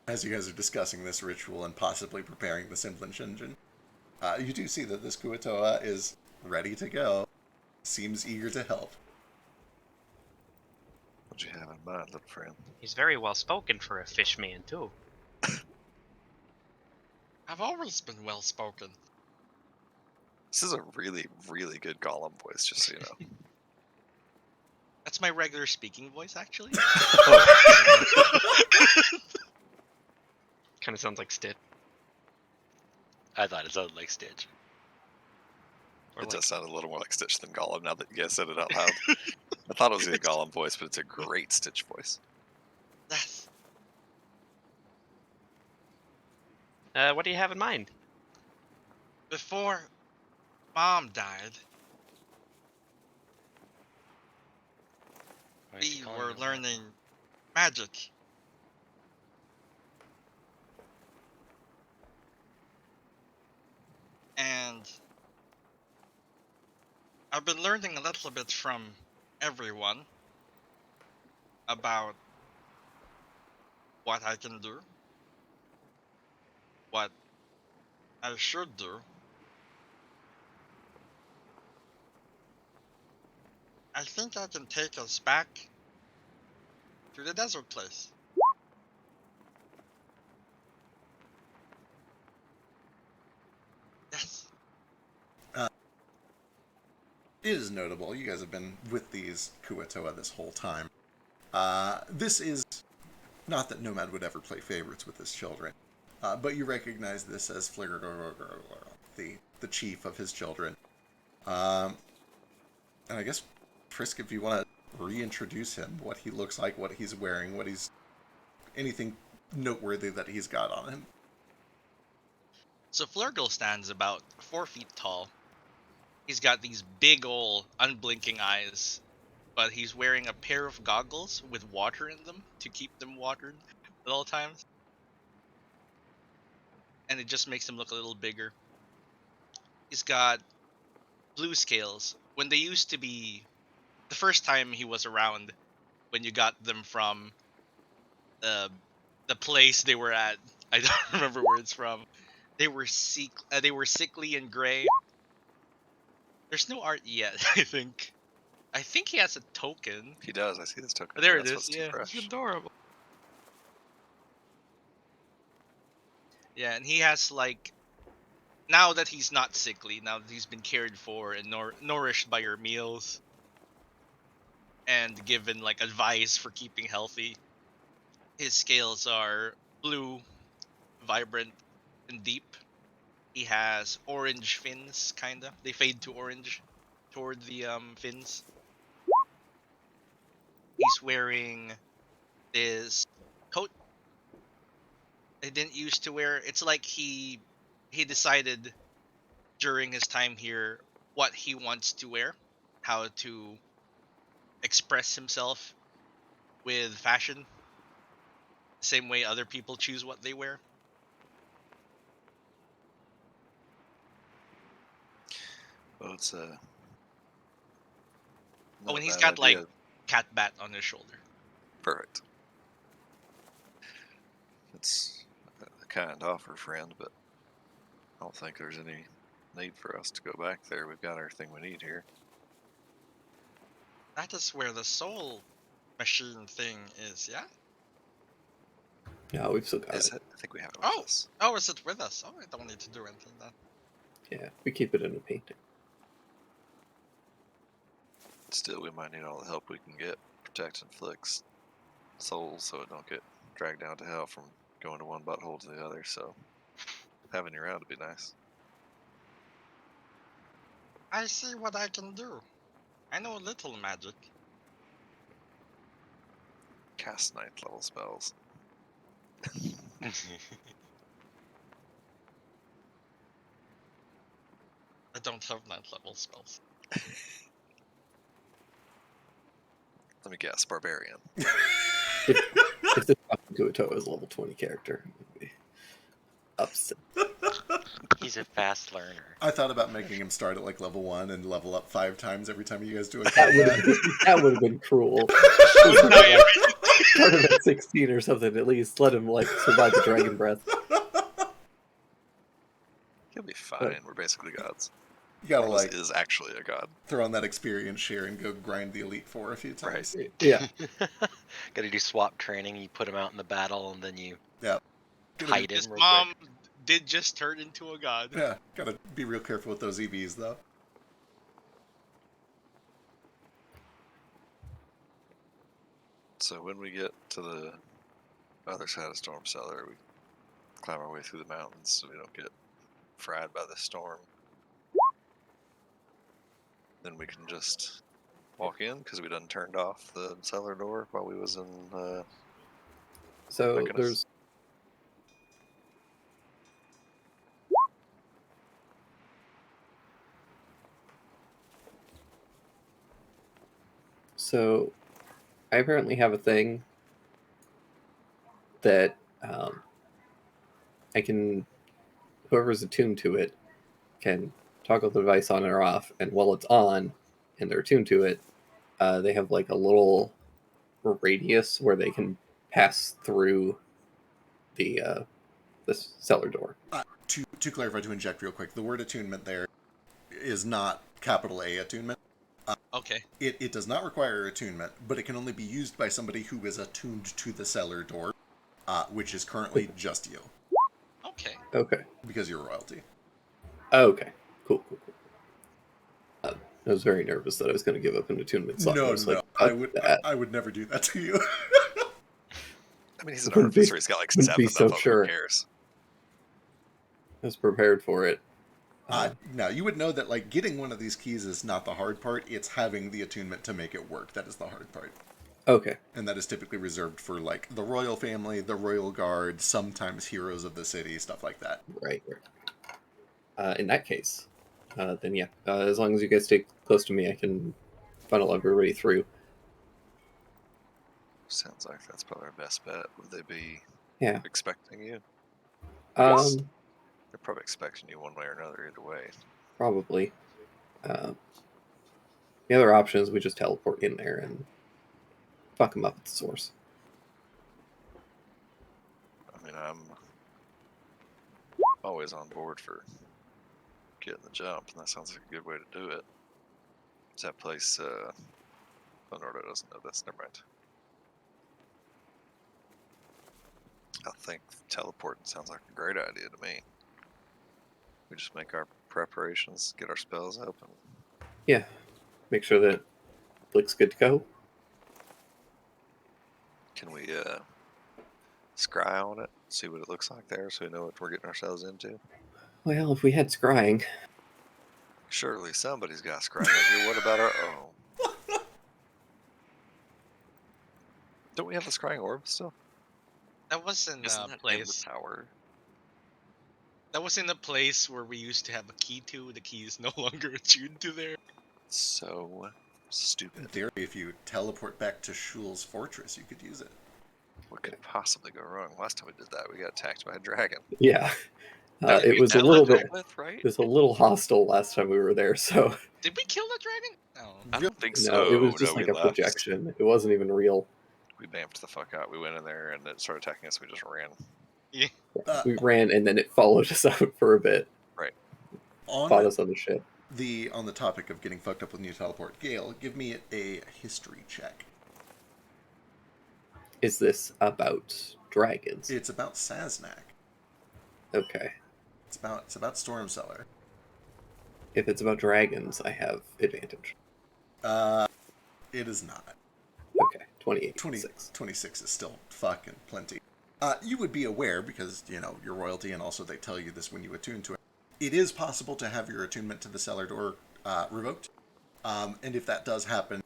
As you guys are discussing this ritual and possibly preparing the Semblance engine, you do see that this Kuatoa is ready to go. Seems eager to help. What do you have in mind, little friend? He's very well spoken for a fish man too. I've always been well spoken. This is a really, really good Gollum voice, just so you know. That's my regular speaking voice, actually. Kind of sounds like Stitch. I thought it sounded like Stitch. Or It like, does sound a little more like Stitch than Gollum now that you guys said it out loud. I thought it was a Gollum voice, but it's a great Stitch voice. Yes. what do you have in mind? Before Mom died, Why is he we calling were her that? learning magic. And I've been learning a little bit from everyone about what I can do, what I should do. I think I can take us back to the desert place. It is notable. You guys have been with these Kuatoa this whole time. This is not that Nomad would ever play favorites with his children, but you recognize this as Fligger, the chief of his children. And I guess, Frisk, if you want to reintroduce him, what he looks like, what he's wearing, anything noteworthy that he's got on him. So Flurgle stands about 4 feet tall. He's got these big ol' unblinking eyes, but he's wearing a pair of goggles with water in them to keep them watered at all times. And it just makes him look a little bigger. He's got blue scales. When they used to be, the first time he was around, when you got them from the place they were at, I don't remember where it's from. They were sickly and gray. There's no art yet, I think. I think he has a token. He does. I see this token. There That's it what's is. too Yeah, fresh. it's adorable. Yeah, and he has like, now that he's not sickly, now that he's been cared for and nourished by your meals, and given like advice for keeping healthy, his scales are blue, vibrant, and deep. He has orange fins, kinda. They fade to orange toward the fins. He's wearing this coat he didn't used to wear. It's like he decided during his time here what he wants to wear, how to express himself with fashion, the same way other people choose what they wear. Well, it's Oh, not and a he's bad got like idea. cat bat on his shoulder. Perfect. It's a kind offer, friend, but I don't think there's any need for us to go back there. We've got everything we need here. That is where the soul machine thing is, yeah? Yeah, we've still got Is it. it? I think we have it with us. Oh, is it with us? Oh, I don't need to do anything then. Yeah, we keep it in a painting. Still, we might need all the help we can get protecting Flick's soul so it don't get dragged down to hell from going to one butthole to the other, so having you around would be nice. I see what I can do. I know a little magic. Cast 9th level spells. I don't have 9th level spells. Let me guess, Barbarian. If this Kuatoa is a level 20 character, I'd be upset. He's a fast learner. I thought about making him start at like level 1 and level up 5 times every time you guys do a That would have been cruel. Start him at 16 or something at least. Let him like survive the dragon breath. He'll be fine. We're basically gods. You gotta Ormus like is actually a god. throw on that experience share and go grind the Elite Four a few times. Right. Yeah. Gotta do swap training. You put him out in the battle, and then you Yeah. hide him His real mom quick. did just turn into a god. Yeah, gotta be real careful with those EVs though. So when we get to the other side of Storm Cellar, we climb our way through the mountains so we don't get fried by the storm. Then we can just walk in because we done turned off the cellar door while we was in. So Goodness. there's So I apparently have a thing that I can, whoever's attuned to it can toggle the device on or off, and while it's on and they're attuned to it, they have like a little radius where they can pass through the this cellar door. To clarify, to inject real quick, the word attunement there is not capital A attunement. Okay. It does not require attunement, but it can only be used by somebody who is attuned to the cellar door, which is currently just you, Okay. Okay. because you're royalty. Okay. Cool. I was very nervous that I was going to give up an attunement slot. No, I was like, I "Fuck would that." I would never do that to you. I mean, he's an Wouldn't be- artificer. He's got like wouldn't be 7 so of them. sure. Who cares? I was prepared for it. No, you would know that like getting one of these keys is not the hard part. It's having the attunement to make it work. That is the hard part. Okay. And that is typically reserved for like the royal family, the royal guard, sometimes heroes of the city, stuff like that. Right. In that case, then yeah, as long as you guys stay close to me, I can funnel everybody through. Sounds like that's probably our best bet. Would they be Yeah. expecting you? Um, They're probably expecting you one way or another either way. probably. The other option is we just teleport in there and fuck them up at the source. I mean, I'm always on board for getting the jump, and that sounds like a good way to do it. Is that place, Leonardo doesn't know this, never mind. I think teleporting sounds like a great idea to me. We just make our preparations, get our spells up, and Yeah. Make sure that Blick's good to go. can we scry on it, see what it looks like there, so we know what we're getting ourselves into? Well, if we had scrying, Surely somebody's got scry. Maybe what about our own? Don't we have the scrying orb still? That was in Isn't a that in the place. tower? That was in a place where we used to have a key to. The key is no longer attuned to there. So In stupid. theory, if you teleport back to Shul's fortress, you could use it. What could possibly go wrong? Last time we did that, we got attacked by a dragon. yeah, That it you was a tell little that bit. with, right? It was a little hostile last time we were there, so Did we kill the dragon? No. I don't think no, so. it was just No, like we a left. projection. It wasn't even real. We bamfed the fuck out. We went in there and it started attacking us. We just ran. We ran and then it followed us out for a bit. On Fought us on the ship. on the topic of getting fucked up with new teleport, Gale, give me a history check. Is this about dragons? It's about Saznak. Okay. It's about Stormcellar. If it's about dragons, I have advantage. It is not. Okay. 28. 26 is still fucking plenty. You would be aware, because, you know, your royalty, and also they tell you this when you attune to it. It is possible to have your attunement to the cellar door revoked. And if that does happen,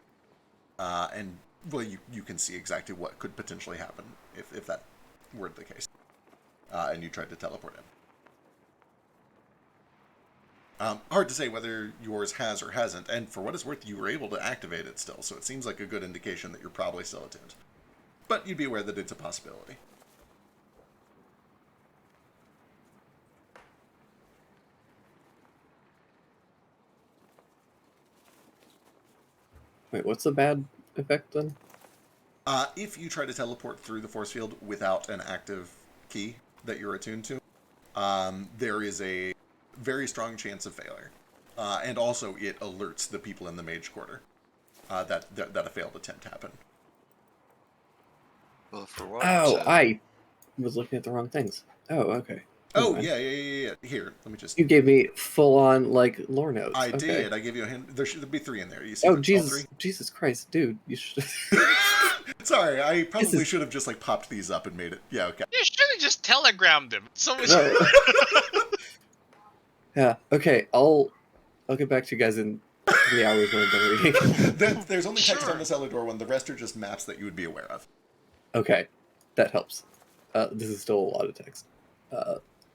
and, well, you can see exactly what could potentially happen if that were the case. And you tried to teleport in. Hard to say whether yours has or hasn't, and for what it's worth, you were able to activate it still, so it seems like a good indication that you're probably still attuned. But you'd be aware that it's a possibility. Wait, what's the bad effect then? If you try to teleport through the force field without an active key that you're attuned to, there is a very strong chance of failure. And also, it alerts the people in the mage quarter that a failed attempt happened. Well, for one. Oh, I was looking at the wrong things. Oh, okay. Oh, Never mind. yeah. Here, let me just... You gave me full-on, like, lore notes. I Okay. did. I gave you a hint. There should be 3 in there. You see Oh, all Jesus. 3? Jesus Christ, dude. You should... Sorry, I probably is- should have just, like, popped these up and made it... Yeah, okay. You should have just telegrammed him. So much. No. Yeah, okay. I'll get back to you guys in 3 hours when I'm done reading. There's only text Sure. on the cellar door one. The rest are just maps that you would be aware of. Okay, that helps. This is still a lot of text.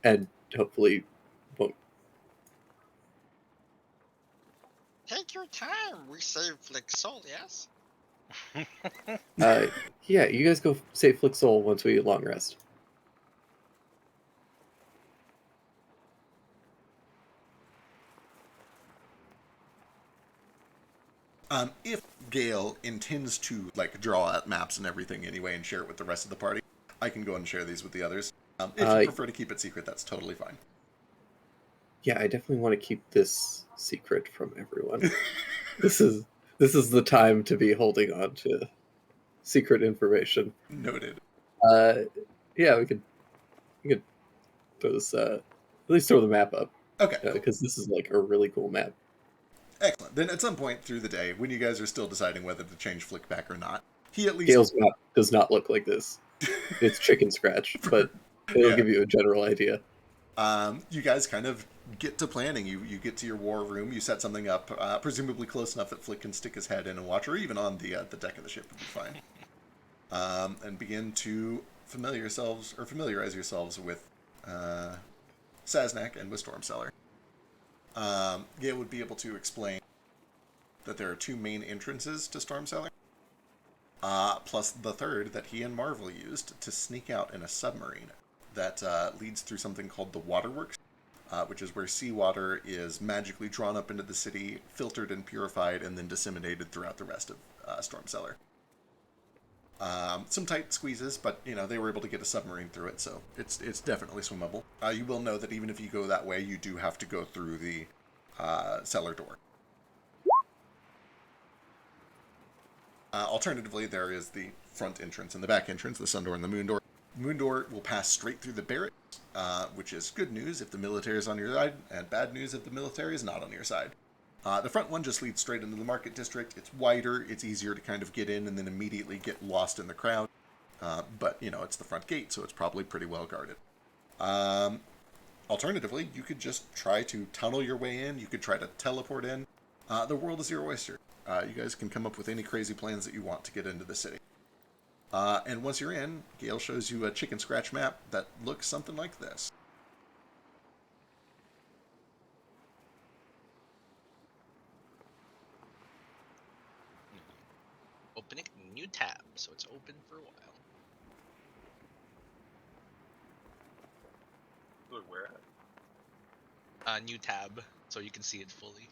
And hopefully won't... Take your time. We save like soul, yes? Yeah, you guys go save Flick Soul once we long rest. If Gale intends to, like, draw out maps and everything anyway and share it with the rest of the party, I can go and share these with the others. If you prefer to keep it secret, that's totally fine. Yeah, I definitely want to keep this secret from everyone. This is the time to be holding on to secret information. Noted. Yeah, we could throw this at least throw the map up Okay. because this is like a really cool map. Excellent. Then at some point through the day, when you guys are still deciding whether to change Flick back or not, he at least... Gale's map does not look like this. It's chicken scratch, but it'll Yeah. give you a general idea. You guys kind of get to planning. You get to your war room. You set something up, presumably close enough that Flick can stick his head in and watch, or even on the deck of the ship would be fine. And begin to familiarize yourselves with Saznak and with Stormcellar. Gale would be able to explain that there are two main entrances to Stormcellar, plus the third that he and Marvel used to sneak out in a submarine that leads through something called the Waterworks, which is where seawater is magically drawn up into the city, filtered and purified, and then disseminated throughout the rest of Stormcellar. Some tight squeezes, but they were able to get a submarine through it, so it's definitely swimmable. You will know that even if you go that way, you do have to go through the cellar door. Alternatively, there is the front entrance and the back entrance, the sun door and the moon door. The moon door will pass straight through the barracks, which is good news if the military is on your side, and bad news if the military is not on your side. The front one just leads straight into the market district. It's wider, it's easier to kind of get in and then immediately get lost in the crowd. But, it's the front gate, so it's probably pretty well guarded. Alternatively, you could just try to tunnel your way in. You could try to teleport in. The world is your oyster. You guys can come up with any crazy plans that you want to get into the city. And once you're in, Gale shows you a chicken scratch map that looks something like this. Opening a new tab, so it's open for a while. Good, where at? New tab, so you can see it fully.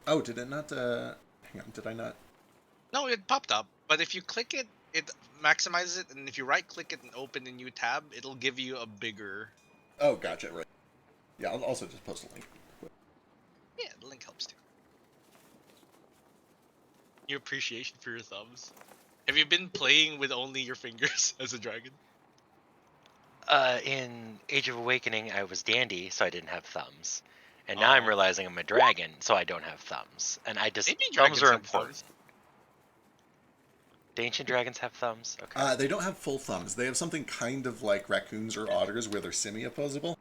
Oh, did it not, hang on, did I not? No, it popped up, but if you click it, it maximizes it, and if you right-click it and open a new tab, it'll give you a bigger... Oh, gotcha, right. Yeah, I'll also just post a link. Yeah, the link helps too. Your appreciation for your thumbs. Have you been playing with only your fingers as a dragon? In Age of Awakening, I was dandy, so I didn't have thumbs. And now I'm Oh. realizing I'm a dragon, so I don't have thumbs. And I just... Maybe thumbs dragons are have important. thumbs. Do ancient dragons have thumbs? Okay. They don't have full thumbs. They have something kind of like raccoons or otters where they're semi-opposable,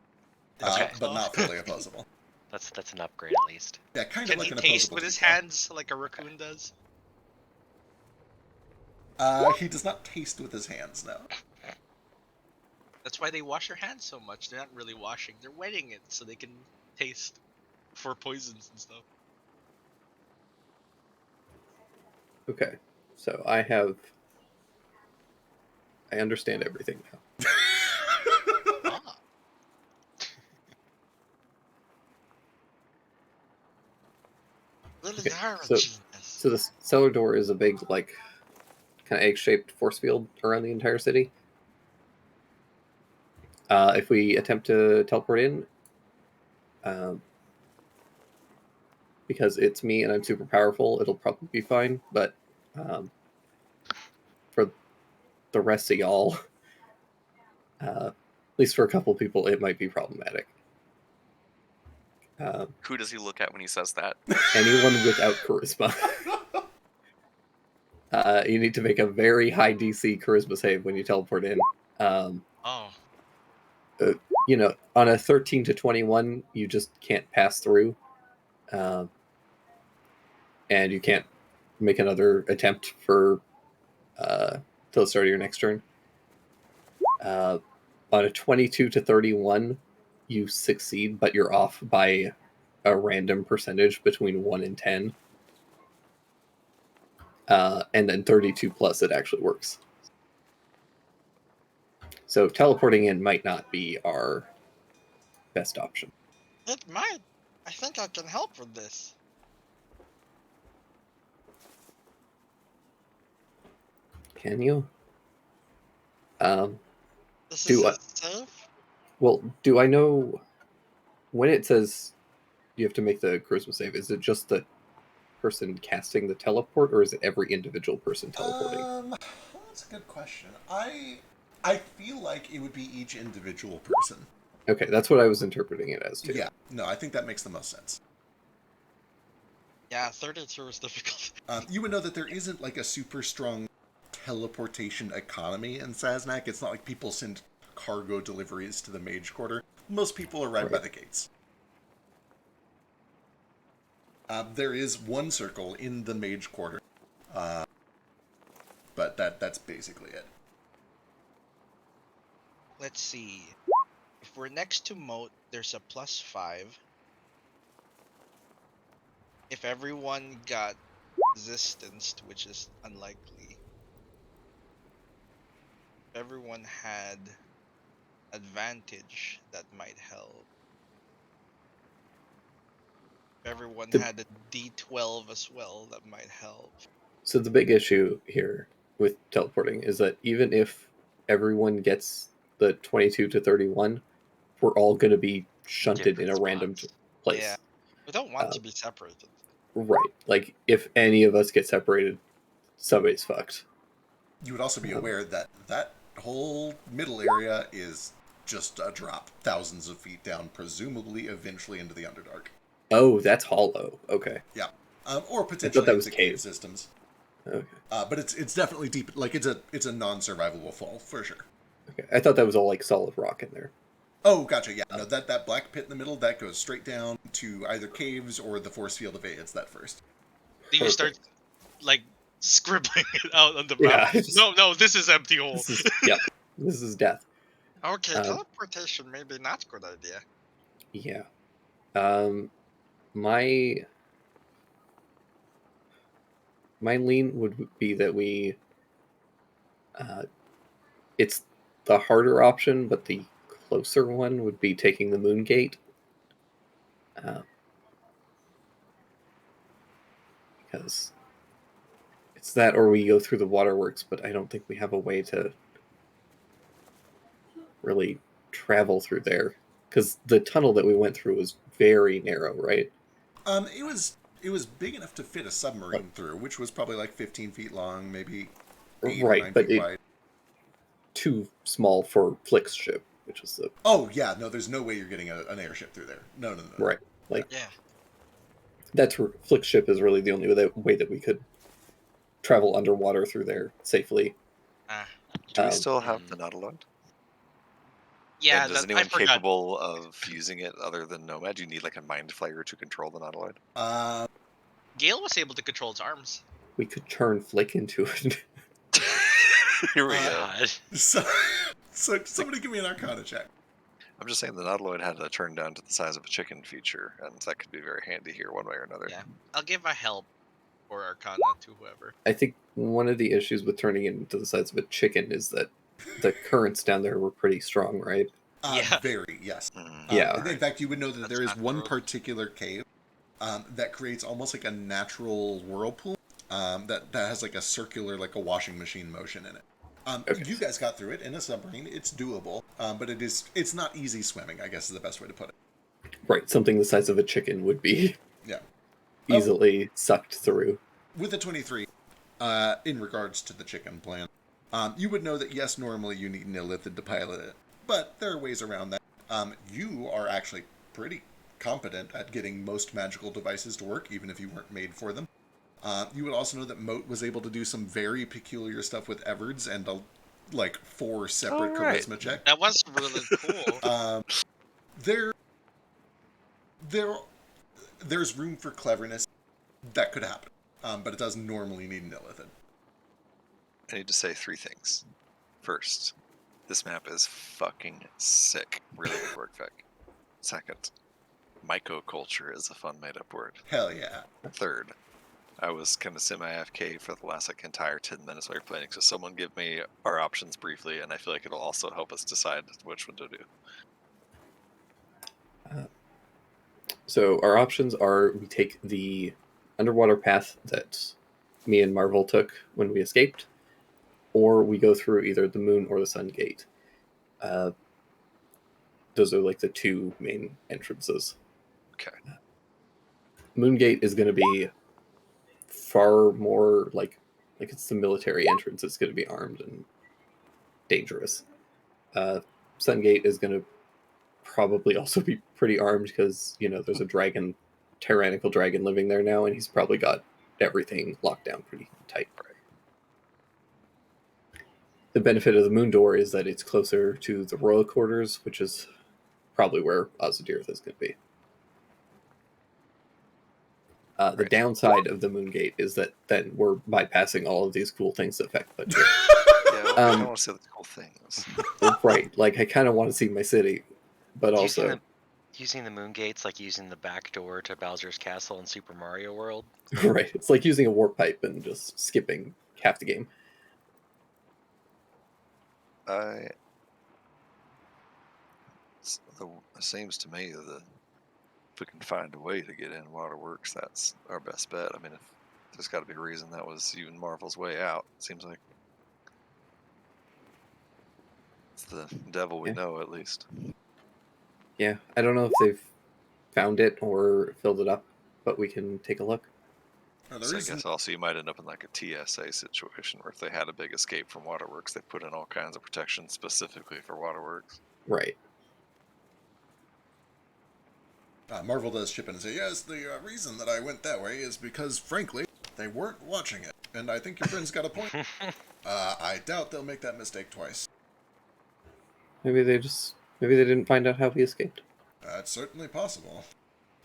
Okay. but not fully opposable. That's an upgrade at least. Yeah, kind Can of like he an taste opposable with his default. hands like a raccoon does? He does not taste with his hands, no. That's why they wash their hands so much. They're not really washing. They're wetting it so they can taste for poisons and stuff. Okay, so I understand everything now. Ah. Little Okay, Zara, so- genius. So the cellar door is a big, kind of egg-shaped force field around the entire city. If we attempt to teleport in, because it's me and I'm super powerful, it'll probably be fine. But for the rest of y'all, at least for a couple people, it might be problematic. Who does he look at when he says that? Anyone without charisma. You need to make a very high DC charisma save when you teleport in. Oh. On a 13 to 21, you just can't pass through. And you can't make another attempt for till the start of your next turn. On a 22 to 31, you succeed, but you're off by a random percentage between 1 and 10. And then 32 plus, it actually works. So teleporting in might not be our best option. It might. I think I can help with this. Can you? This Do is what? safe? Well, do I know when it says you have to make the charisma save? Is it just the person casting the teleport, or is it every individual person teleporting? That's a good question. I feel like it would be each individual person. Okay, that's what I was interpreting it as too. Yeah, no, I think that makes the most sense. Yeah, 32 is difficult. You would know that there isn't like a super strong teleportation economy in Saznak. It's not like people send cargo deliveries to the Mage Quarter. Most people arrive by Right. the gates. There is one circle in the Mage Quarter, but that's basically it. Let's see. If we're next to Moat, there's a +5. If everyone got resistanced, which is unlikely. If everyone had advantage, that might help. If everyone The- had a D12 as well, that might help. So the big issue here with teleporting is that even if everyone gets the 22 to 31, we're all going to be shunted in a Different random spots. place. Yeah. We don't want to be separated. Right. Like, if any of us get separated, somebody's fucked. You would also be aware that that whole middle area is just a drop, thousands of feet down, presumably eventually into the Underdark. Oh, that's hollow. Okay. Yeah, or potentially that was into cave cave. systems. Okay. But it's definitely deep. Like it's a non-survivable fall for sure. Okay. I thought that was all like solid rock in there. Oh, gotcha. Yeah, no, that black pit in the middle that goes straight down to either caves or the force field of Aids. That first. Do you start Perfect. like scribbling it out on the Yeah, map? just- No, this is empty hole. This is this is death. Okay, Um, teleportation maybe not good idea. Yeah. My lean would be that we it's the harder option, but the closer one would be taking the moon gate. Because it's that or we go through the waterworks, but I don't think we have a way to really travel through there. Because the tunnel that we went through was very narrow, right? It was big enough to fit a submarine through, which was probably like 15 feet long, maybe 8 or Right, 9 but feet wide. too small for Flick's ship, which was the Oh yeah, no, there's no way you're getting an airship through there. No. right. Like Yeah. that's where Flick's ship is really the only way that we could travel underwater through there safely. Do we Um, still have the Nautiloid? Yeah, And is I anyone forgot. capable of using it other than Nomad? Do you need like a mind flayer to control the Nautiloid? Gale was able to control its arms. we could turn Flick into it. Here we go. God. So somebody give me an Arcana check. I'm just saying the Nautiloid had a turn down to the size of a chicken feature, and that could be very handy here one way or another. Yeah, I'll give a help or Arcana to whoever. I think one of the issues with turning it into the size of a chicken is that the currents down there were pretty strong, right? Yeah. Very, yes. Mhm. Yeah. In fact, you would know that That's there is not one true. particular cave that creates almost like a natural whirlpool that has like a circular, like a washing machine motion in it. Okay. You guys got through it in a submarine. It's doable, but it's not easy swimming, I guess is the best way to put it. Right, something the size of a chicken would be Yeah. easily sucked through. With the 23, in regards to the chicken plan, you would know that yes, normally you need an illithid to pilot it, but there are ways around that. You are actually pretty competent at getting most magical devices to work, even if you weren't made for them. You would also know that Moat was able to do some very peculiar stuff with Everds and like 4 separate Alright. charisma checks. That was really cool. There's room for cleverness that could happen, but it does normally need an illithid. I need to say 3 things. First, this map is fucking sick. Really good work, Vec. Second, mycoculture is a fun made-up word. Hell yeah. Third, I was kind of semi-AFK for the last like entire 10 minutes while you're playing, so someone give me our options briefly, and I feel like it'll also help us decide which one to do. So our options are we take the underwater path that me and Marvel took when we escaped, or we go through either the moon or the sun gate. Those are like the 2 main entrances. Okay. Moon gate is going to be far more like it's the military entrance. It's going to be armed and dangerous. Sun gate is going to probably also be pretty armed because there's a dragon tyrannical dragon living there now, and he's probably got everything locked down pretty tight. The benefit of the moon door is that it's closer to the royal quarters, which is probably where Azadirth is going to be. The Right. downside of the moon gate is that then we're bypassing all of these cool things that affect budget. Yeah, I don't want to say the cool things. Right, like I kind of want to see my city, but also Using the moon gates like using the back door to Bowser's Castle in Super Mario World. right, it's like using a warp pipe and just skipping half the game. It seems to me that if we can find a way to get in Waterworks, that's our best bet. I mean, if there's got to be a reason that was even Marvel's way out. It seems like it's the devil we know, at least. Yeah, I don't know if they've found it or filled it up, but we can take a look. So I guess also you might end up in like a TSA situation where if they had a big escape from Waterworks, they put in all kinds of protection specifically for Waterworks. Right. Marvel does chip in and say, yes, the reason that I went that way is because, frankly, they weren't watching it. And I think your friend's got a point. I doubt they'll make that mistake twice. Maybe they didn't find out how he escaped. That's certainly possible.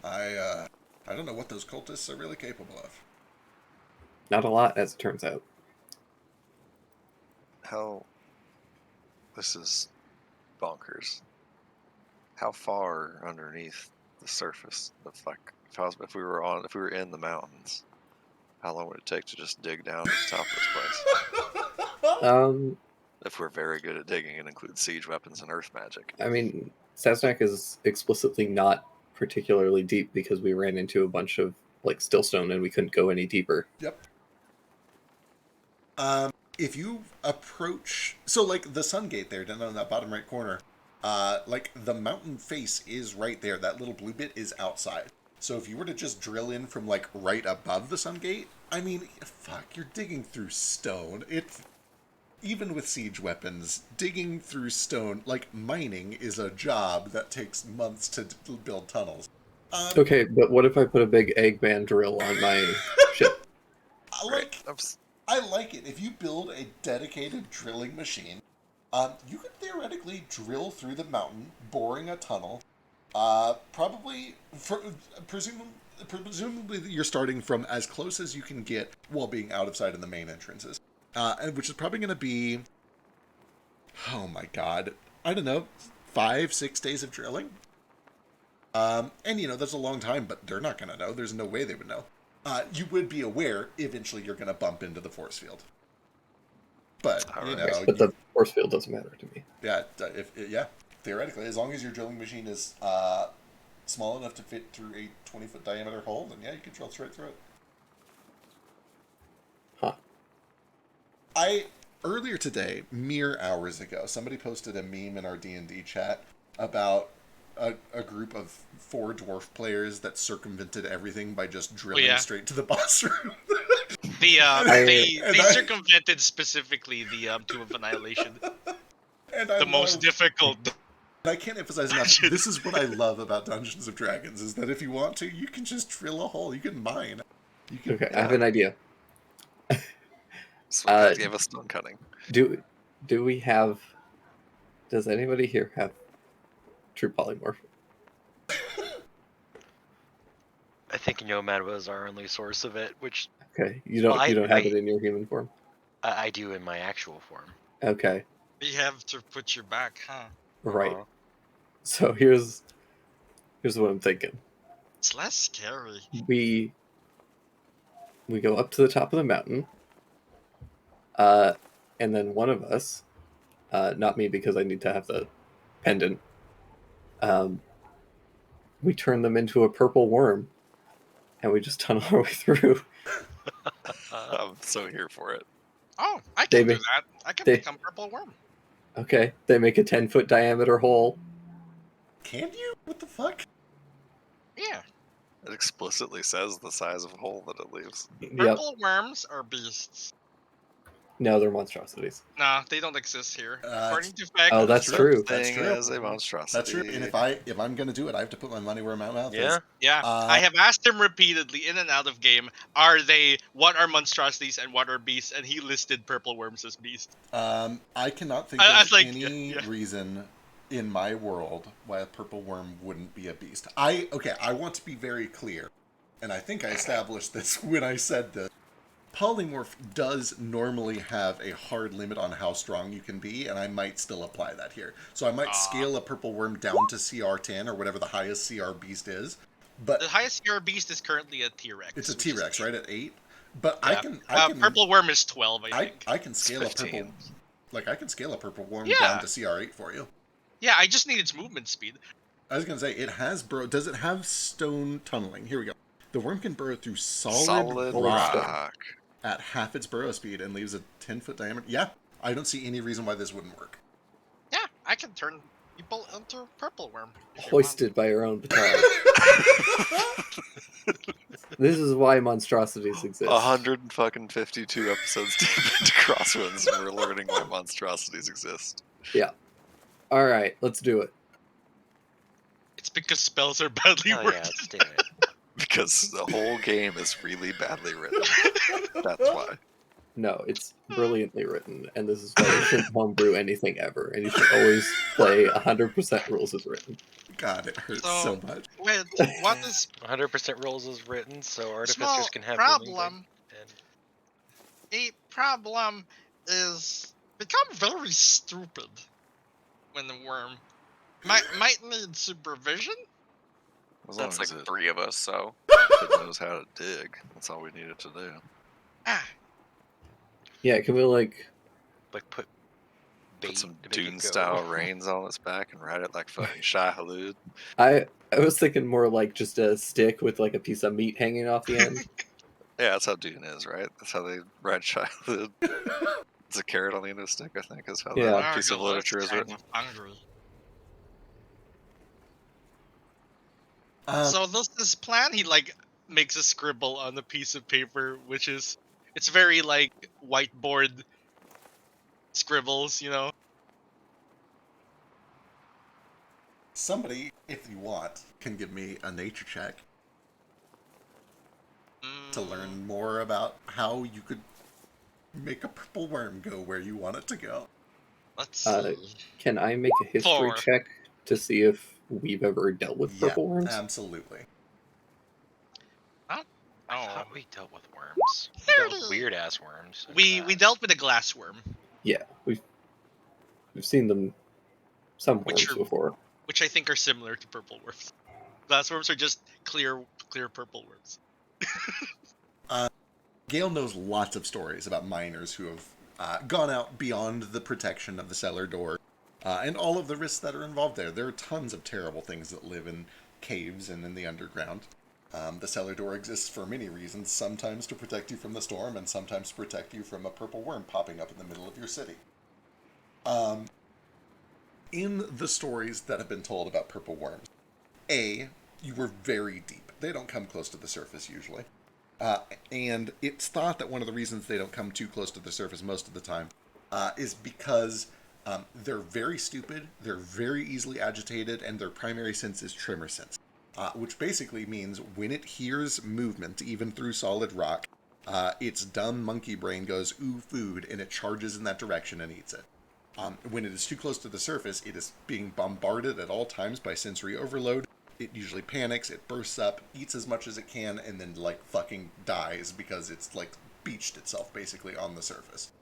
I don't know what those cultists are really capable of. Not a lot, as it turns out. This is bonkers. How far underneath the surface if we were in the mountains, how long would it take to just dig down to the top of this place? If we're very good at digging and include siege weapons and earth magic. I mean, Sasnak is explicitly not particularly deep because we ran into a bunch of like stillstone and we couldn't go any deeper. Yep. If you approach, so like the sun gate there down on that bottom right corner, like the mountain face is right there. That little blue bit is outside. So if you were to just drill in from like right above the sun gate, I mean, fuck, you're digging through stone. Even with siege weapons, digging through stone, like mining, is a job that takes months to build tunnels. Okay, but what if I put a big Eggman drill on my ship? I like it. If you build a dedicated drilling machine, you could theoretically drill through the mountain, boring a tunnel. Presumably you're starting from as close as you can get while being out of sight of the main entrances. Which is probably going to be, oh my god, I don't know, 5-6 days of drilling. And that's a long time, but they're not going to know. There's no way they would know. You would be aware eventually you're going to bump into the force field. But, But the force field doesn't matter to me. Yeah, theoretically, as long as your drilling machine is small enough to fit through a 20-foot diameter hole, then yeah, you can drill straight through it. Huh. Earlier today, mere hours ago, somebody posted a meme in our D&D chat about a group of 4 dwarf players that circumvented everything by just drilling straight to the boss room. They circumvented specifically the Tomb of Annihilation. The most difficult. I can't emphasize enough, this is what I love about Dungeons & Dragons, is that if you want to, you can just drill a hole, you can mine. Okay, I have an idea. So you gave us stone cutting. Does anybody here have true polymorph? I think Nomad was our only source of it, which... Okay, you don't have it in your human form? I do in my actual form. Okay. You have to put your back, huh? Right. So here's what I'm thinking. It's less scary. We go up to the top of the mountain, and then one of us, not me because I need to have the pendant, we turn them into a purple worm, and we just tunnel our way through. I'm so here for it. Oh, I can do that. I can become purple worm. Okay, they make a 10-foot diameter hole. Can you? What the fuck? Yeah. It explicitly says the size of hole that it leaves. Purple worms are beasts. No, they're monstrosities. Nah, they don't exist here. Uh, According to facts. Oh, that's true. That's Thing true. is a monstrosity. That's true. And if I'm gonna do it, I have to put my money where my mouth Yeah. is. Yeah, I have asked him repeatedly in and out of game, what are monstrosities and what are beasts, and he listed purple worms as beasts. I cannot think I of was like, any yeah. reason in my world why a purple worm wouldn't be a beast. I want to be very clear, and I think I established this when I said this. Polymorph does normally have a hard limit on how strong you can be, and I might still apply that here. So I might scale a purple worm down to CR10 or whatever the highest CR beast is. But The highest CR beast is currently a T-Rex. it's a which is T-Rex, 8. right at 8. But Yeah. I can Purple worm is 12, I I think. can scale a purple 15. I can scale a purple worm Yeah. down to CR8 for you. Yeah, I just need its movement speed. I was gonna say it has burrow. Does it have stone tunneling? Here we go. The worm can burrow through solid rock rock. at half its burrow speed and leaves a 10-foot diameter. Yeah, I don't see any reason why this wouldn't work. Yeah, I can turn people into purple worm. if you Hoisted by your own petard. This is why monstrosities exist. 152 episodes deep into Crosswinds, and we're learning why monstrosities exist. All right, let's do it. want. It's because spells are badly Hell worded. yeah, let's do it. Because the whole game is really badly written. That's why. No, it's brilliantly written, and this is why you shouldn't homebrew anything ever, and you should always play 100% rules as written. God, it hurts So- so much. Wait, what is 100% rules is written, so small artificers can have remaining problem? and A problem is become very stupid when the worm might need supervision. As long That's as like it, 3 of us, so. it knows how to dig. That's all we needed to do. Ah, Yeah, can we like like put bait Put some to make it Dune go. style reins on its back and ride it like fucking Shai Halud. I was thinking more like just a stick with like a piece of meat hanging off the end. Yeah, that's how Dune is, right? That's how they ride Shai Halud. It's a carrot on the end of a stick, I think, is how Yeah. that piece of Argyle, literature that's is written. kind of hungry. Um, So this plan, he like makes a scribble on a piece of paper, which is it's very like whiteboard scribbles, you know. Somebody, if you want, can give me a nature check to learn more about how you could make a purple worm go where you want it to go. Let's Uh, see. Can I make a history 4. check to see if we've ever dealt with purple worms? Absolutely. I Oh. thought we dealt with worms. We dealt with weird ass worms. like We that. dealt with a glass worm, Yeah, we've seen them some Which worms are- before. which I think are similar to purple worms. Glass worms are just clear purple worms. Gale knows lots of stories about miners who have gone out beyond the protection of the cellar door and all of the risks that are involved there. There are tons of terrible things that live in caves and in the underground. The cellar door exists for many reasons, sometimes to protect you from the storm and sometimes to protect you from a purple worm popping up in the middle of your city. In the stories that have been told about purple worms, you were very deep. They don't come close to the surface usually. And it's thought that one of the reasons they don't come too close to the surface most of the time is because they're very stupid, they're very easily agitated, and their primary sense is tremor sense. Which basically means when it hears movement, even through solid rock, its dumb monkey brain goes, ooh, food, and it charges in that direction and eats it. When it is too close to the surface, it is being bombarded at all times by sensory overload. It usually panics, it bursts up, eats as much as it can, and then, like, fucking dies because it's, like, beached itself, basically, on the surface.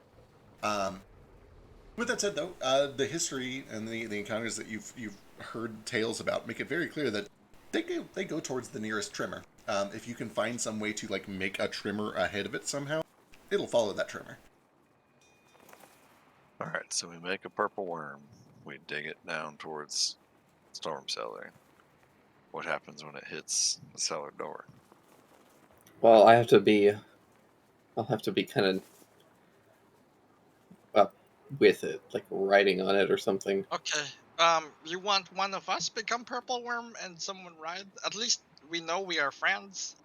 With that said, though, the history and the encounters that you've heard tales about make it very clear that they go towards the nearest trimmer. If you can find some way to, like, make a trimmer ahead of it somehow, it'll follow that trimmer. Alright, so we make a purple worm. We dig it down towards Storm Cellar. What happens when it hits the cellar door? Well, I'll have to be kind of up with it, like riding on it or something. Okay. You want one of us become purple worm and someone ride? At least we know we are friends.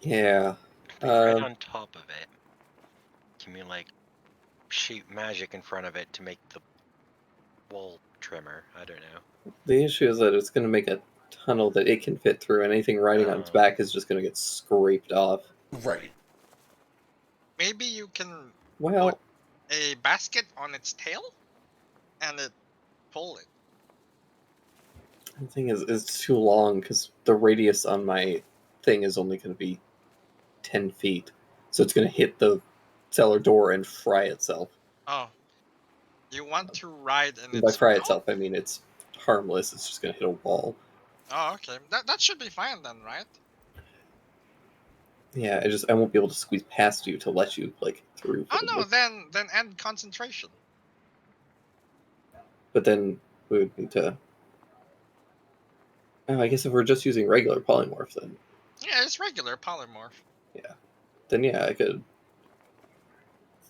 Yeah. Like right on top of it. Can we like shoot magic in front of it to make the wall trimmer? I don't know. The issue is that it's going to make a tunnel that it can fit through. Anything riding on its back is just going to get scraped off. Right. Maybe you can Well, put a basket on its tail and it pull it. the thing is, it's too long because the radius on my thing is only going to be 10 feet. So it's going to hit the cellar door and fry itself. Oh. You want to ride in And by its fry mouth? itself, I mean it's harmless. It's just going to hit a wall. Oh, okay. That should be fine then, right? Yeah, I won't be able to squeeze past you to let you like through. Oh no, then end concentration. But then we would need to. Oh, I guess if we're just using regular polymorph, then Yeah, it's regular polymorph. yeah, then yeah, I could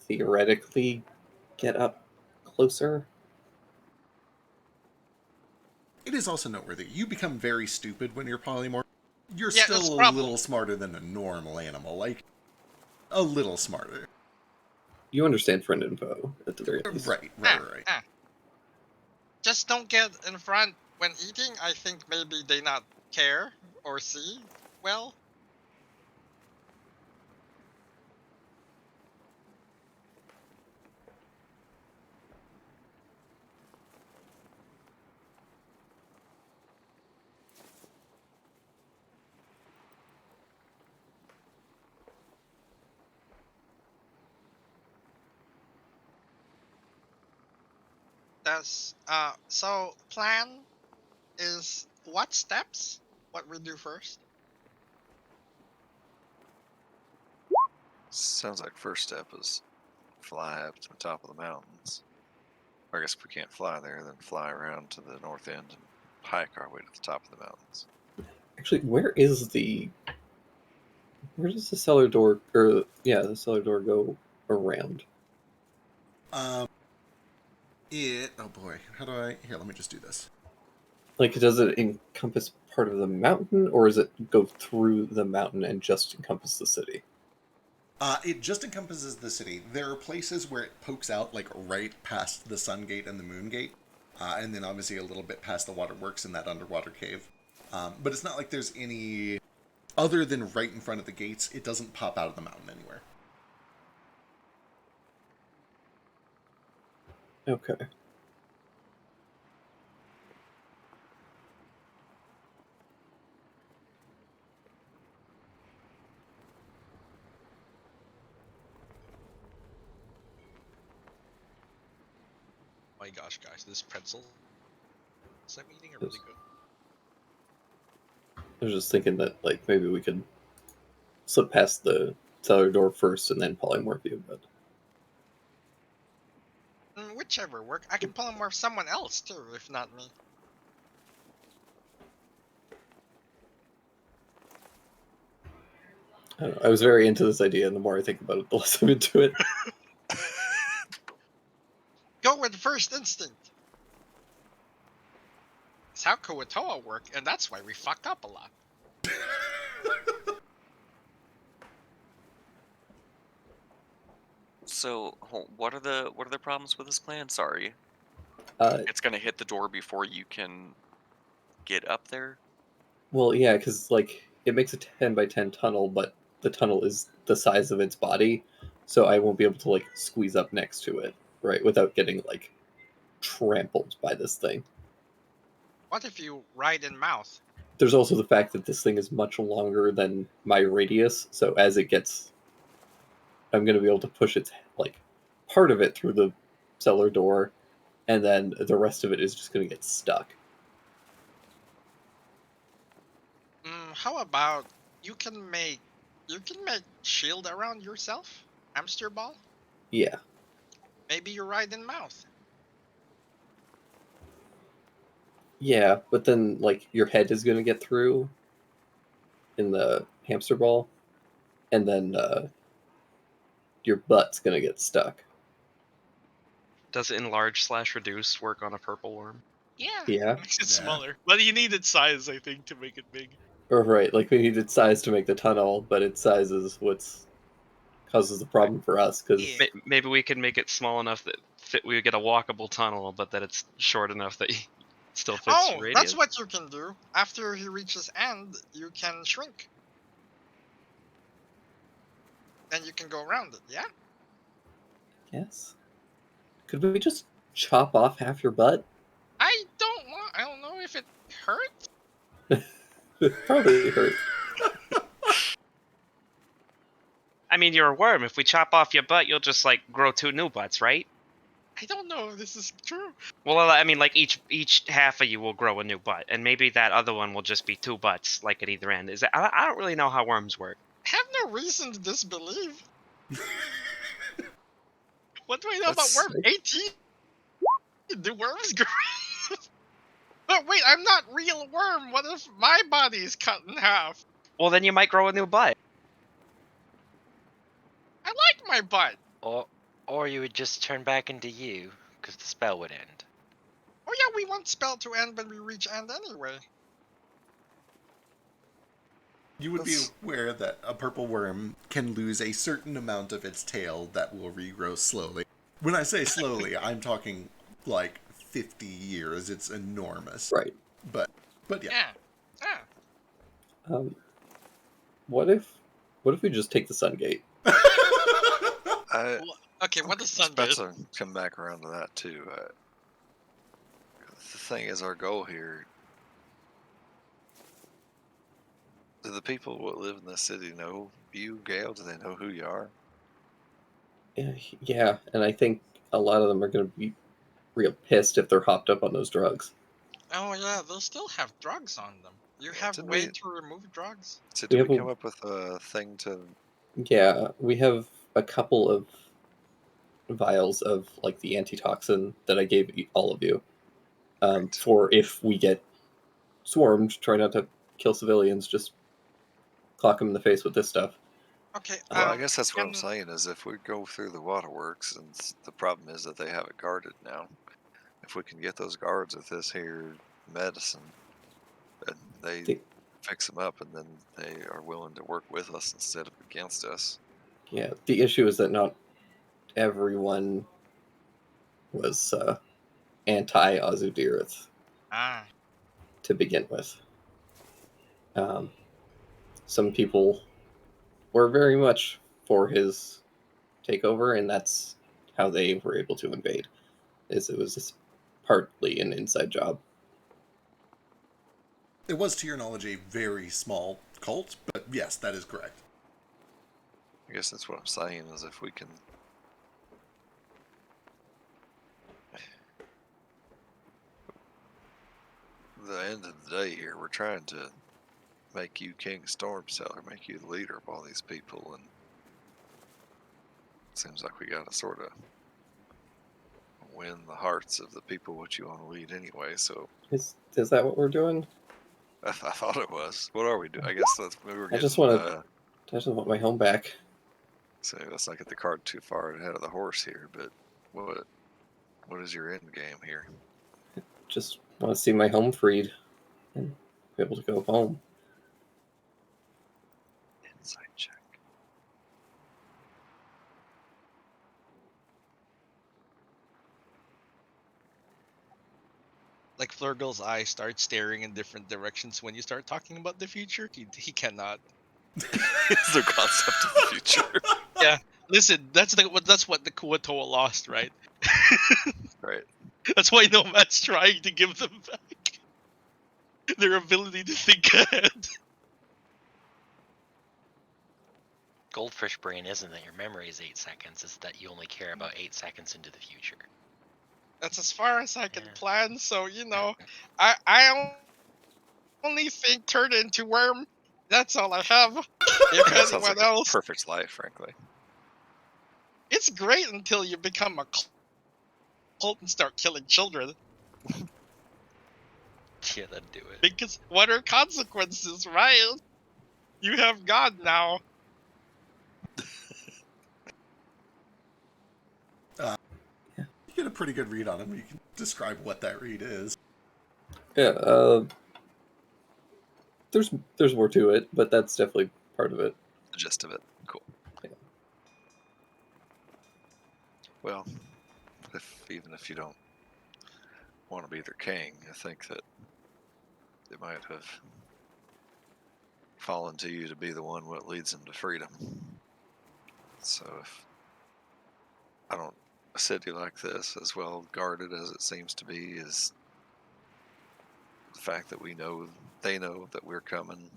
theoretically get up closer. It is also noteworthy. You become very stupid when you're polymorph. You're Yeah, that's still the a problem. little smarter than a normal animal. Like, a little smarter. You understand friend info at the very least. Right. Just don't get in front when eating. I think maybe they not care or see well. That's so plan is what steps? What we do first? Sounds like first step is fly up to the top of the mountains. Or I guess if we can't fly there, then fly around to the north end and hike our way to the top of the mountains. Actually, where does the cellar door the cellar door go around? Oh boy, how do I? Here, let me just do this. Like, does it encompass part of the mountain, or does it go through the mountain and just encompass the city? It just encompasses the city. There are places where it pokes out, like right past the Sun Gate and the Moon Gate, and then obviously a little bit past the waterworks in that underwater cave. But it's not like there's any, other than right in front of the gates, it doesn't pop out of the mountain anywhere. Okay. Oh my gosh, guys, this pretzel I'm eating are really good. I was just thinking that like maybe we could slip past the cellar door first and then polymorph you, but Whichever work. I can polymorph someone else too, if not me. I don't know. I was very into this idea, and the more I think about it, the less I'm into it. Go with first instinct. It's how Koatoa work, and that's why we fuck up a lot. So, what are the problems with this plan? Sorry, it's gonna hit the door before you can get up there. Well, yeah, because like it makes a 10 by 10 tunnel, but the tunnel is the size of its body, so I won't be able to like squeeze up next to it, right, without getting like trampled by this thing. What if you ride in mouth? There's also the fact that this thing is much longer than my radius, so as it gets, I'm going to be able to push its like part of it through the cellar door, and then the rest of it is just going to get stuck. How about you can make shield around yourself? Hamster ball? Yeah. Maybe you ride in mouth. Yeah, but then like your head is going to get through in the hamster ball, and then your butt's going to get stuck. Does enlarge/reduce work on a purple worm? Yeah. Yeah. Makes it Yeah. smaller. But you need its size, I think, to make it big. Or right, like we needed size to make the tunnel, but its size is what's causes the problem for us because Yeah. Maybe we can make it small enough that we would get a walkable tunnel, but that it's short enough that it still fits Oh, your radius. that's what you can do. After he reaches end, you can shrink. And you can go around it, yeah? yes. Could we just chop off half your butt? I don't know if it hurts. It probably hurt. I mean, you're a worm. If we chop off your butt, you'll just like grow 2 new butts, right? I don't know if this is true. Well, I mean, like each half of you will grow a new butt, and maybe that other one will just be 2 butts, like at either end. I don't really know how worms work. I have no reason to disbelieve. What do I know That's about worms? 18? Do worms grow? But wait, I'm not real worm. What if my body's cut in half? Well, then you might grow a new butt. I like my butt. Or you would just turn back into you, because the spell would end. Oh yeah, we want spell to end when we reach end anyway. You would be aware that a purple worm can lose a certain amount of its tail that will regrow slowly. When I say slowly, I'm talking like 50 years. It's enormous. Right. But yeah. Yeah. What if we just take the Sun Gate? Okay, what does sun about do? to come back around to that too. The thing is, our goal here. Do the people that live in this city know you, Gale? Do they know who you are? Yeah, and I think a lot of them are going to be real pissed if they're hopped up on those drugs. Oh yeah, they'll still have drugs on them. You have a Didn't way we- to remove drugs? So We did have we a- come up with a thing to? Yeah, we have a couple of vials of like the antitoxin that I gave all of you Right. for if we get swarmed. Try not to kill civilians. Just clock them in the face with this stuff. Okay. Well, I guess that's what I'm can- saying. Is if we go through the waterworks, and the problem is that they have it guarded now. If we can get those guards with this here medicine, and they fix them up, and then they are willing to work with us instead of against us. Yeah, the issue is that not everyone was anti-Azudirith Ah. to begin with. Some people were very much for his takeover, and that's how they were able to invade. It was just partly an inside job. It was, to your knowledge, a very small cult, but yes, that is correct. I guess that's what I'm saying. Is if we can. The end of the day here, we're trying to make you King Stormseller, make you the leader of all these people, and it seems like we gotta sort of win the hearts of the people what you want to lead anyway. So Is that what we're doing? I thought it was. What are we doing? I guess we were I getting. just want my home back. So let's not get the cart too far ahead of the horse here. But what is your end game here? Just want to see my home freed and be able to go home. Insight check. Like Flurgle's eyes start staring in different directions when you start talking about the future. He cannot. It's the concept of the future. Listen, that's what the Kuatoa lost, right? Right. That's why Nomad's trying to give them back their ability to think ahead. Goldfish brain isn't that your memory is 8 seconds, it's that you only care about 8 seconds into the future. That's as far as I can Yeah. plan. So I only think turn into worm. That's all I have. If That sounds anyone like else, a perfect life, frankly. it's great until you become a cult and start killing children. Yeah, that'd do it. Because what are consequences, right? You have God now. You get a pretty good read on him. You can describe what that read is. Yeah. there's more to it, but that's definitely part of it. The gist of it. Cool. Yeah. Well, even if you don't want to be their king, I think that they might have fallen to you to be the one what leads them to freedom. So if a city like this, as well guarded as it seems to be, is the fact that they know that we're coming.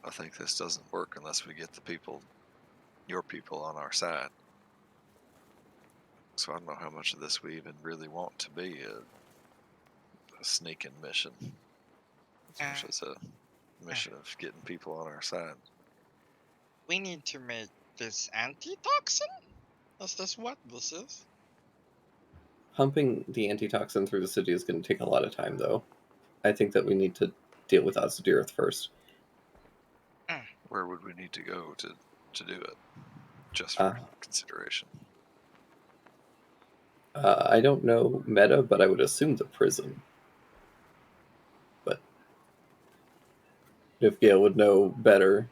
I think this doesn't work unless we get your people on our side. So I don't know how much of this we even really want to be a sneaking mission, as much as a mission of getting people on our side. We need to make this antitoxin? Is this what this is? Pumping the antitoxin through the city is going to take a lot of time, though. I think that we need to deal with Azdirith first. Where would we need to go to do it? Just for consideration. I don't know meta, but I would assume the prison. But if Gale would know better.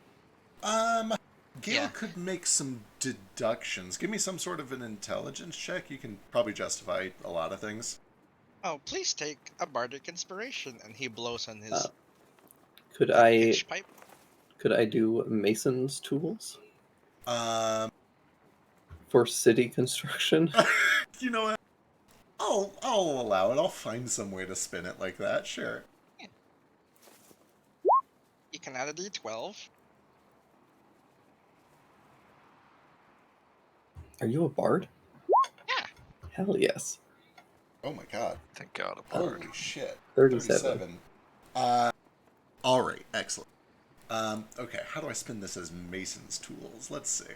Gale could make some deductions. Give me some sort of an intelligence check. You can probably justify a lot of things. Oh, please take a bardic inspiration, and he blows on his Could I pitch pipe. Could I do Mason's tools For city construction? You know what? I'll allow it. I'll find some way to spin it like that. Sure. Yeah. You can add a d12. Are you a bard? Yeah. Hell yes. Oh my god. Thank God, a bard. Holy shit. 37. All right. Excellent. Okay. How do I spin this as Mason's tools? Let's see.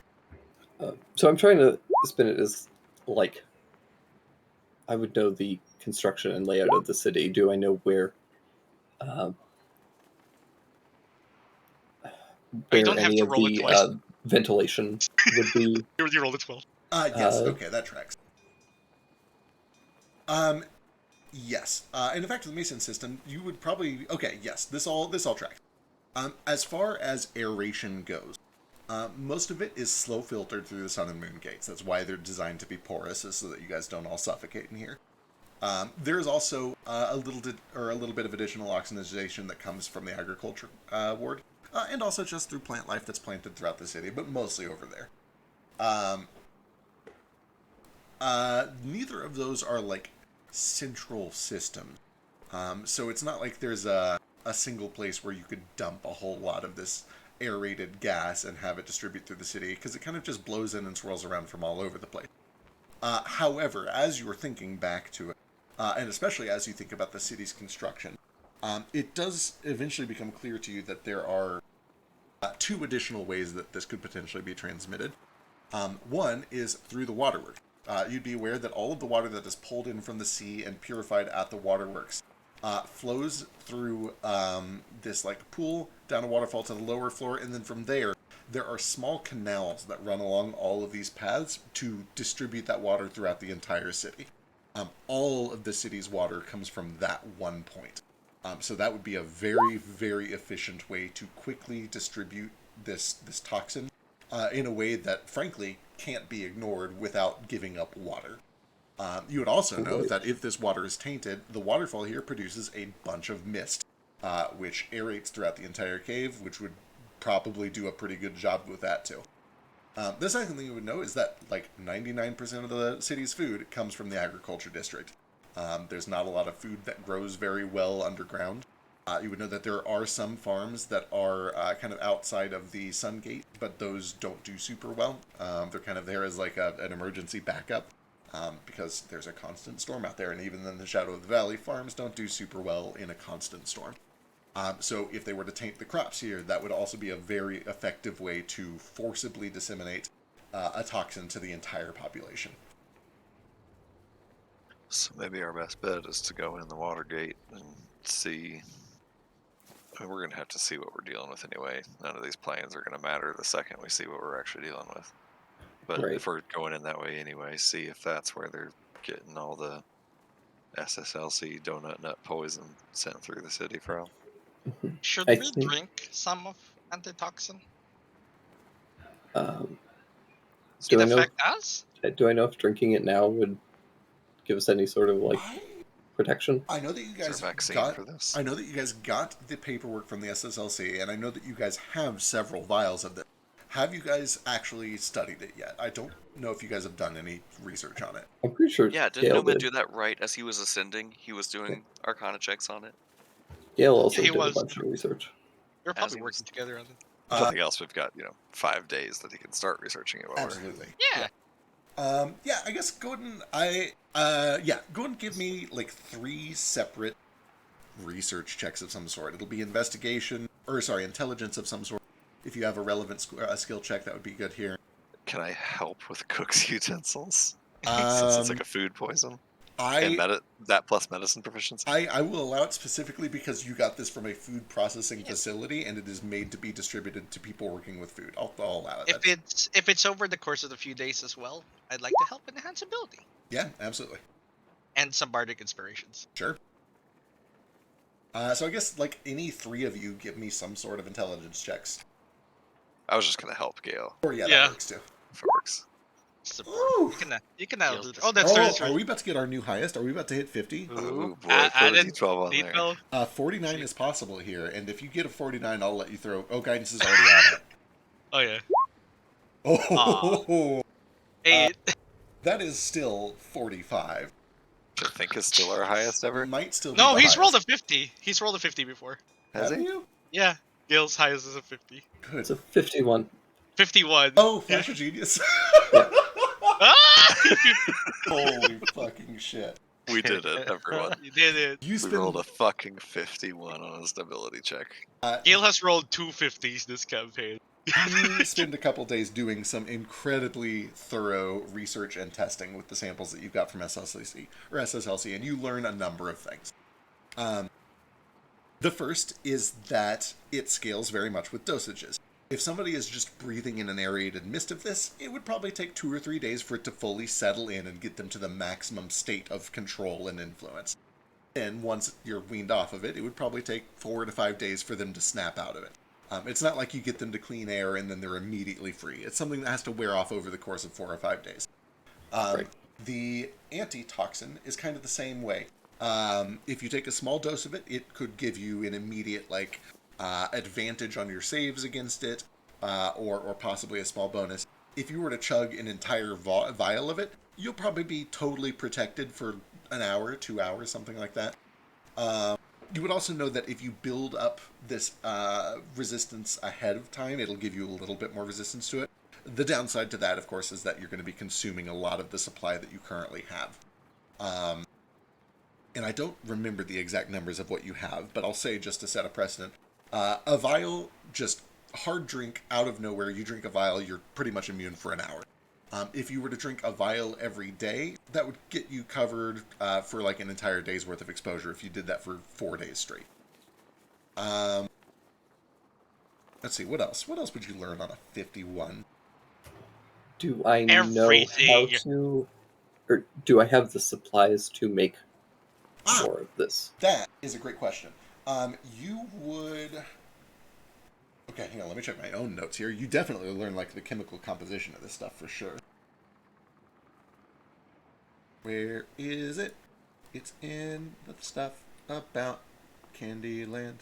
So I'm trying to spin it as, like, I would know the construction and layout of the city. Do I know where don't have any to of roll it the twice. ventilation would be? You rolled a 12. Yes. Okay. That tracks. Yes. And in fact, with the Mason system, you would probably... Okay, yes. This all tracks. As far as aeration goes, most of it is slow filtered through the sun and moon gates. That's why they're designed to be porous, is so that you guys don't all suffocate in here. There is also a little bit of additional oxygenation that comes from the agriculture ward, and also just through plant life that's planted throughout the city, but mostly over there. Neither of those are like central systems, so it's not like there's a single place where you could dump a whole lot of this aerated gas and have it distribute through the city, because it kind of just blows in and swirls around from all over the place. However, as you're thinking back to it, and especially as you think about the city's construction, it does eventually become clear to you that there are two additional ways that this could potentially be transmitted. One is through the waterworks. You'd be aware that all of the water that is pulled in from the sea and purified at the waterworks flows through this like pool down a waterfall to the lower floor, and then from there are small canals that run along all of these paths to distribute that water throughout the entire city. All of the city's water comes from that one point. So that would be a very, very efficient way to quickly distribute this toxin in a way that, frankly, can't be ignored without giving up water. You would also know that if this water is tainted, the waterfall here produces a bunch of mist, which aerates throughout the entire cave, which would probably do a pretty good job with that too. The second thing you would know is that like 99% of the city's food comes from the agriculture district. There's not a lot of food that grows very well underground. You would know that there are some farms that are kind of outside of the sun gate, but those don't do super well. They're kind of there as like an emergency backup, because there's a constant storm out there, and even in the Shadow of the Valley, farms don't do super well in a constant storm. So if they were to taint the crops here, that would also be a very effective way to forcibly disseminate a toxin to the entire population. So maybe our best bet is to go in the Watergate and see. I mean, we're going to have to see what we're dealing with anyway. None of these plans are going to matter the second we see what we're actually dealing with. But Right. if we're going in that way anyway, see if that's where they're getting all the SSLC donut nut poison sent through the city from. Should I we think- drink some of antitoxin? Um, It do I know? affect us? Do I know if drinking it now would give us any sort of like protection? I know that you Is there a guys vaccine got. for this? I know that you guys got the paperwork from the SSLC, and I know that you guys have several vials of this. Have you guys actually studied it yet? I don't know if you guys have done any research on it. I'm pretty sure Yeah, didn't Gale Nomad did. do that right as he was ascending? He was doing Arcana checks on it. Gale also he did a was. bunch of research. We're As probably he working was- together on it. If nothing else, we've got 5 days that he can start researching it. While Absolutely. Yeah. Yeah, I guess go ahead and go and give me like 3 separate research checks of some sort. It'll be intelligence of some sort. If you have a relevant skill check, that would be good here. Can I help with cook's utensils? Since it's like a food poison. And that plus medicine proficiency. I will allow it specifically because you got this from a food processing facility, and it is made to be distributed to people working with food. I'll allow it. If it's over the course of the few days as well, I'd like to help enhance ability Yeah, absolutely. and some bardic inspirations. Sure. So I guess like any 3 of you give me some sort of intelligence checks. I was just gonna help Gale Or yeah, Yeah. that works too. if it works. Support. Ooh. You can now Feels do the Oh, that's Oh, right. are we about to get our new highest? Are we about to hit 50? Ooh boy, I put a didn't D12 on need there. no- 49 is possible here, and if you get a 49, I'll let you throw. Oh, guidance is already on it. Oh yeah. Oh, 8. that is still 45. Which I think is still our highest ever. Might still be No, the he's rolled a highest. 50. He's rolled a 50 before. Has Have he? you? Yeah. Gale's highest is a 50. Good. It's a 51. 51. Oh, Flash of Genius. Ah! Holy fucking shit. We did it, everyone. You did it. You We spend, rolled a fucking 51 on his ability check. Gale has rolled 2 50s this campaign. you spend a couple days doing some incredibly thorough research and testing with the samples that you've got from SSLC, and you learn a number of things. The first is that it scales very much with dosages. If somebody is just breathing in an aerated mist of this, it would probably take 2 or 3 days for it to fully settle in and get them to the maximum state of control and influence. Then, once you're weaned off of it, it would probably take 4 to 5 days for them to snap out of it. It's not like you get them to clean air and then they're immediately free. It's something that has to wear off over the course of 4 or 5 days. Right. The antitoxin is kind of the same way. If you take a small dose of it, it could give you an immediate advantage on your saves against it, or possibly a small bonus. If you were to chug an entire vial of it, you'll probably be totally protected for an hour, 2 hours, something like that. You would also know that if you build up this resistance ahead of time, it'll give you a little bit more resistance to it. The downside to that, of course, is that you're going to be consuming a lot of the supply that you currently have. And I don't remember the exact numbers of what you have, but I'll say just to set a precedent, a vial, just hard drink out of nowhere, you drink a vial, you're pretty much immune for an hour. If you were to drink a vial every day, that would get you covered for like an entire day's worth of exposure if you did that for 4 days straight. Let's see, what else? What else would you learn on a 51? Do I know how Everything. to, or do I have the supplies to make more of this? That is a great question. You would... Okay, hang on, let me check my own notes here. You definitely learn, like, the chemical composition of this stuff, for sure. Where is it? It's in the stuff about Candyland.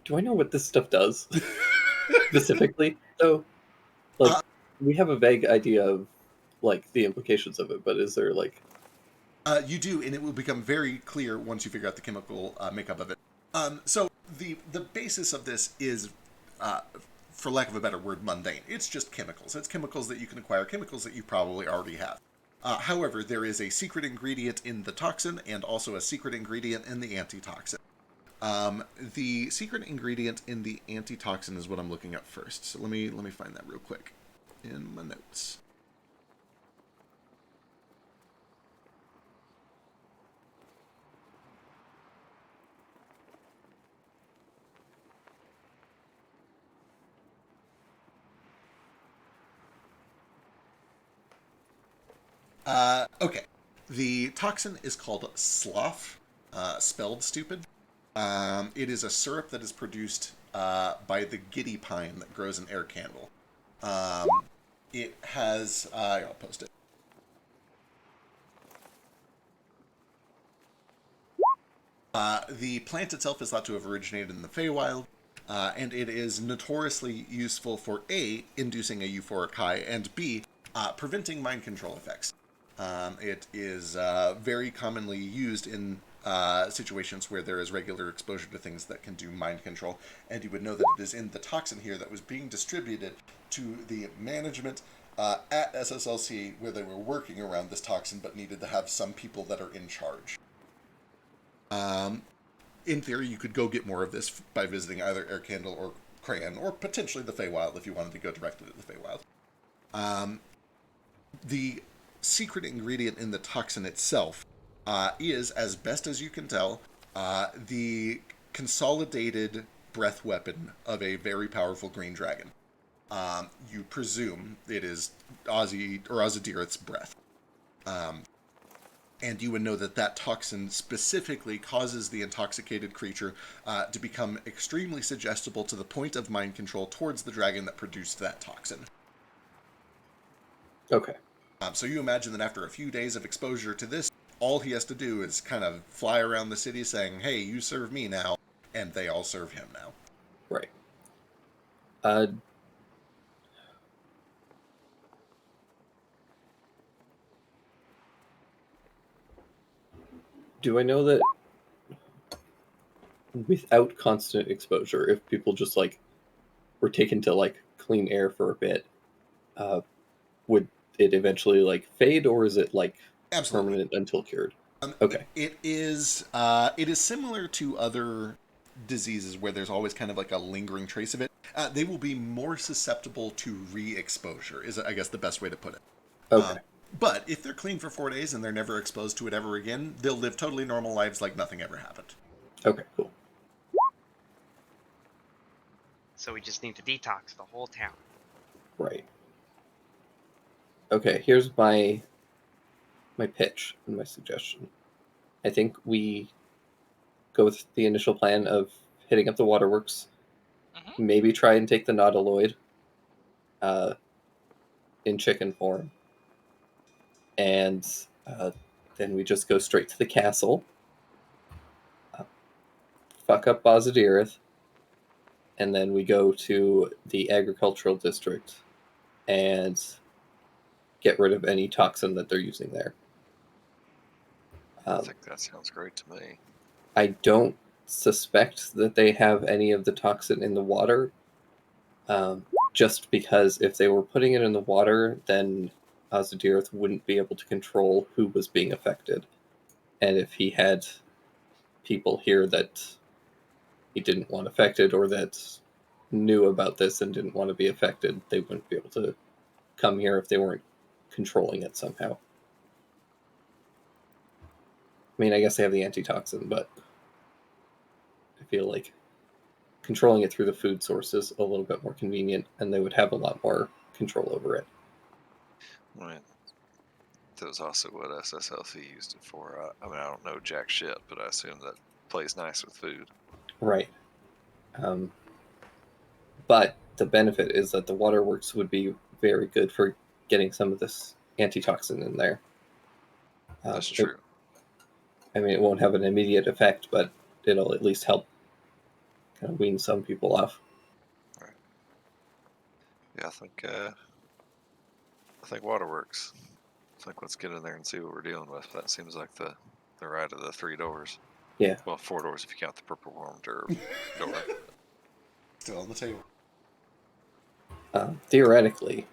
Do I know what this stuff does specifically? Though, like, we have a vague idea of like the implications of it, but is there like? You do, and it will become very clear once you figure out the chemical makeup of it. So the basis of this is, for lack of a better word, mundane. It's just chemicals. It's chemicals that you can acquire, chemicals that you probably already have. However, there is a secret ingredient in the toxin and also a secret ingredient in the antitoxin. The secret ingredient in the antitoxin is what I'm looking at first. So let me find that real quick in my notes. Okay. The toxin is called slough, spelled stupid. It is a syrup that is produced by the giddy pine that grows in air candle. It has... I'll post it. The plant itself is thought to have originated in the Feywild, and it is notoriously useful for A, inducing a euphoric high, and B, preventing mind control effects. It is very commonly used in situations where there is regular exposure to things that can do mind control, and you would know that it is in the toxin here that was being distributed to the management at SSLC, where they were working around this toxin but needed to have some people that are in charge. In theory, you could go get more of this by visiting either Aircandle or Crayon, or potentially the Feywild if you wanted to go directly to the Feywild. The secret ingredient in the toxin itself is, as best as you can tell, the consolidated breath weapon of a very powerful green dragon. You presume it is Ozydirith's breath. And you would know that that toxin specifically causes the intoxicated creature to become extremely suggestible to the point of mind control towards the dragon that produced that toxin. Okay. So you imagine that after a few days of exposure to this, all he has to do is kind of fly around the city saying, hey, you serve me now, and they all serve him now. Right. Do I know that without constant exposure, if people just like were taken to like clean air for a bit, would it eventually like fade, or is it like Absolutely. permanent until cured? Okay. It is similar to other diseases where there's always kind of like a lingering trace of it. They will be more susceptible to re-exposure, is I guess the best way to put it. Okay. But if they're clean for 4 days and they're never exposed to it ever again, they'll live totally normal lives like nothing ever happened. Okay, cool. So we just need to detox the whole town. Right. Okay, here's my pitch and my suggestion. I think we go with the initial plan of hitting up the waterworks, maybe try and take the nautiloid in chicken form, and then we just go straight to the castle, fuck up Ozydirith, and then we go to the agricultural district and get rid of any toxin that they're using there. I think that sounds great to me. I don't suspect that they have any of the toxin in the water, just because if they were putting it in the water, then Ozydirith wouldn't be able to control who was being affected. And if he had people here that he didn't want affected, or that knew about this and didn't want to be affected, they wouldn't be able to come here if they weren't controlling it somehow. I mean, I guess they have the antitoxin, but I feel like controlling it through the food source is a little bit more convenient, and they would have a lot more control over it. Right. That was also what SSLC used it for. I mean, I don't know jack shit, but I assume that plays nice with food. Right. But the benefit is that the waterworks would be very good for getting some of this antitoxin in there. That's true. I mean, it won't have an immediate effect, but it'll at least help kind of wean some people off. Right. Yeah, I think waterworks. I think let's get in there and see what we're dealing with. That seems like the right of the 3 doors. Yeah. Well, 4 doors if you count the purple worm door. Still on the table. Theoretically,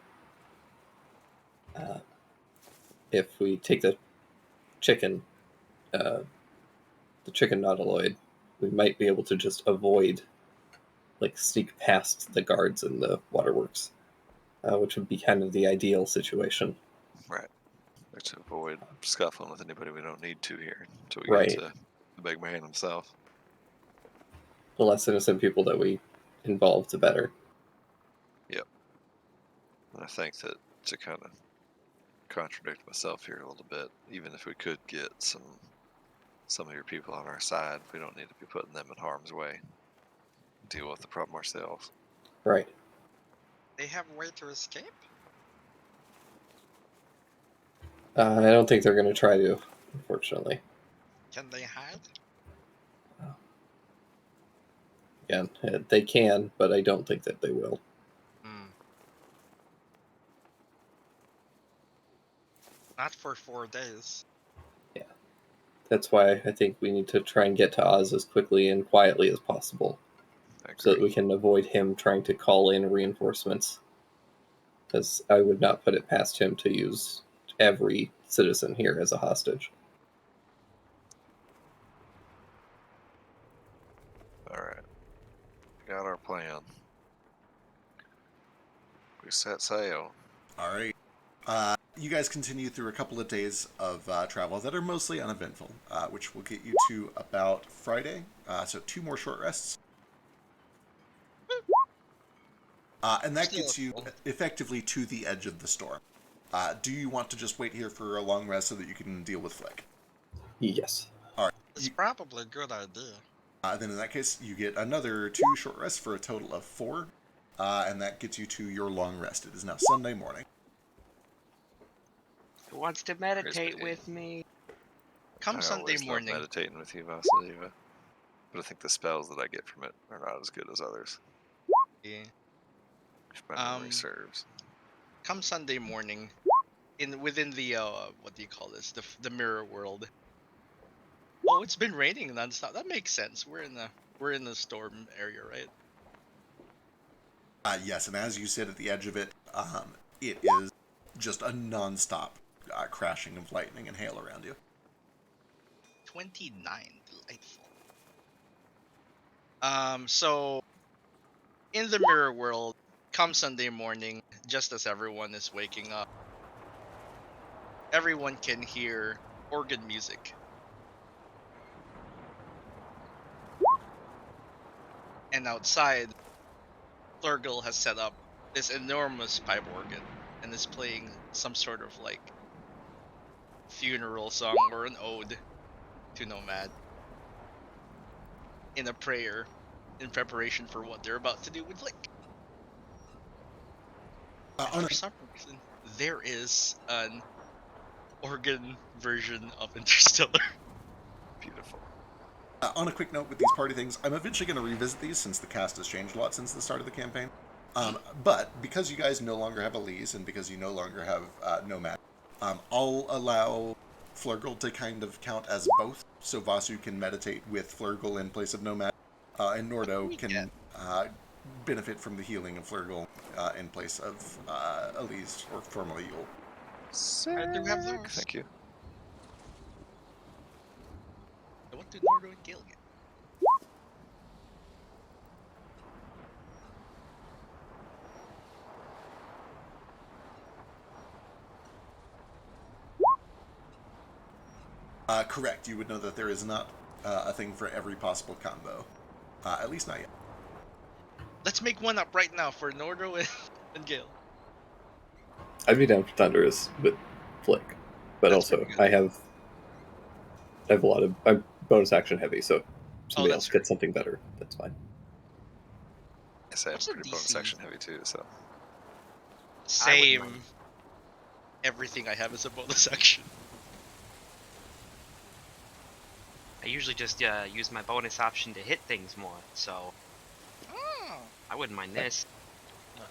if we take the chicken nautiloid, we might be able to just avoid, like, sneak past the guards in the waterworks, which would be kind of the ideal situation. Right. To avoid scuffling with anybody we don't need to here until we Right. get to the big man himself. The less innocent people that we involve, the better. Yep. And I think that to kind of contradict myself here a little bit. Even if we could get some of your people on our side, we don't need to be putting them in harm's way. Deal with the problem ourselves. Right. They have a way to escape? I don't think they're going to try to, unfortunately. Can they hide? Again, they can, but I don't think that they will. Not for 4 days. Yeah. That's why I think we need to try and get to Oz as quickly and quietly as possible, so that we can avoid him trying to call in reinforcements. Because I would not put it past him to use every citizen here as a hostage. Alright. We got our plan. We set sail. All right. You guys continue through a couple of days of travel that are mostly uneventful, which will get you to about Friday. So 2 more short rests. And that gets you effectively to the edge of the storm. Do you want to just wait here for a long rest so that you can deal with Flick? Yes. All right. It's probably a good idea. Then in that case, you get another 2 short rests for a total of 4. And that gets you to your long rest. It is now Sunday morning. Who wants to meditate with me? Come Sunday morning. I'm meditating with you, Vasiliva. But I think the spells that I get from it are not as good as others. Yeah. If my memory serves. Come Sunday morning, within the what do you call this? The mirror world. Oh, it's been raining nonstop. That makes sense. We're in the storm area, right? Yes, and as you sit at the edge of it, it is just a non-stop crashing of lightning and hail around you. 29, delightful. So in the mirror world, come Sunday morning, just as everyone is waking up, everyone can hear organ music. And outside, Flurgle has set up this enormous pipe organ and is playing some sort of like funeral song or an ode to Nomad in a prayer in preparation for what they're about to do with Lick. For some reason, there is an organ version of Interstellar. Beautiful. On a quick note with these party things, I'm eventually going to revisit these since the cast has changed a lot since the start of the campaign. But because you guys no longer have Elise and because you no longer have Nomad, I'll allow Flurgle to kind of count as both. So Vasu can meditate with Flurgle in place of Nomad, and Nordo can benefit from the healing of Flurgle in place of Elise, or formerly Yule. I do have those. Thank you. What did Nordo and Gale get? Correct. You would know that there is not a thing for every possible combo. At least not yet. Let's make one up right now for Nordo and Gale. I'd be down for Thunderous with Flick, but That's also I have a lot of. I'm bonus action heavy, so if somebody else gets something better, that's fine. Yes, I have What's the pretty bonus DC? action heavy too, so. Same. Everything I have is a bonus action. I usually just use my bonus option to hit things more, so I wouldn't mind this.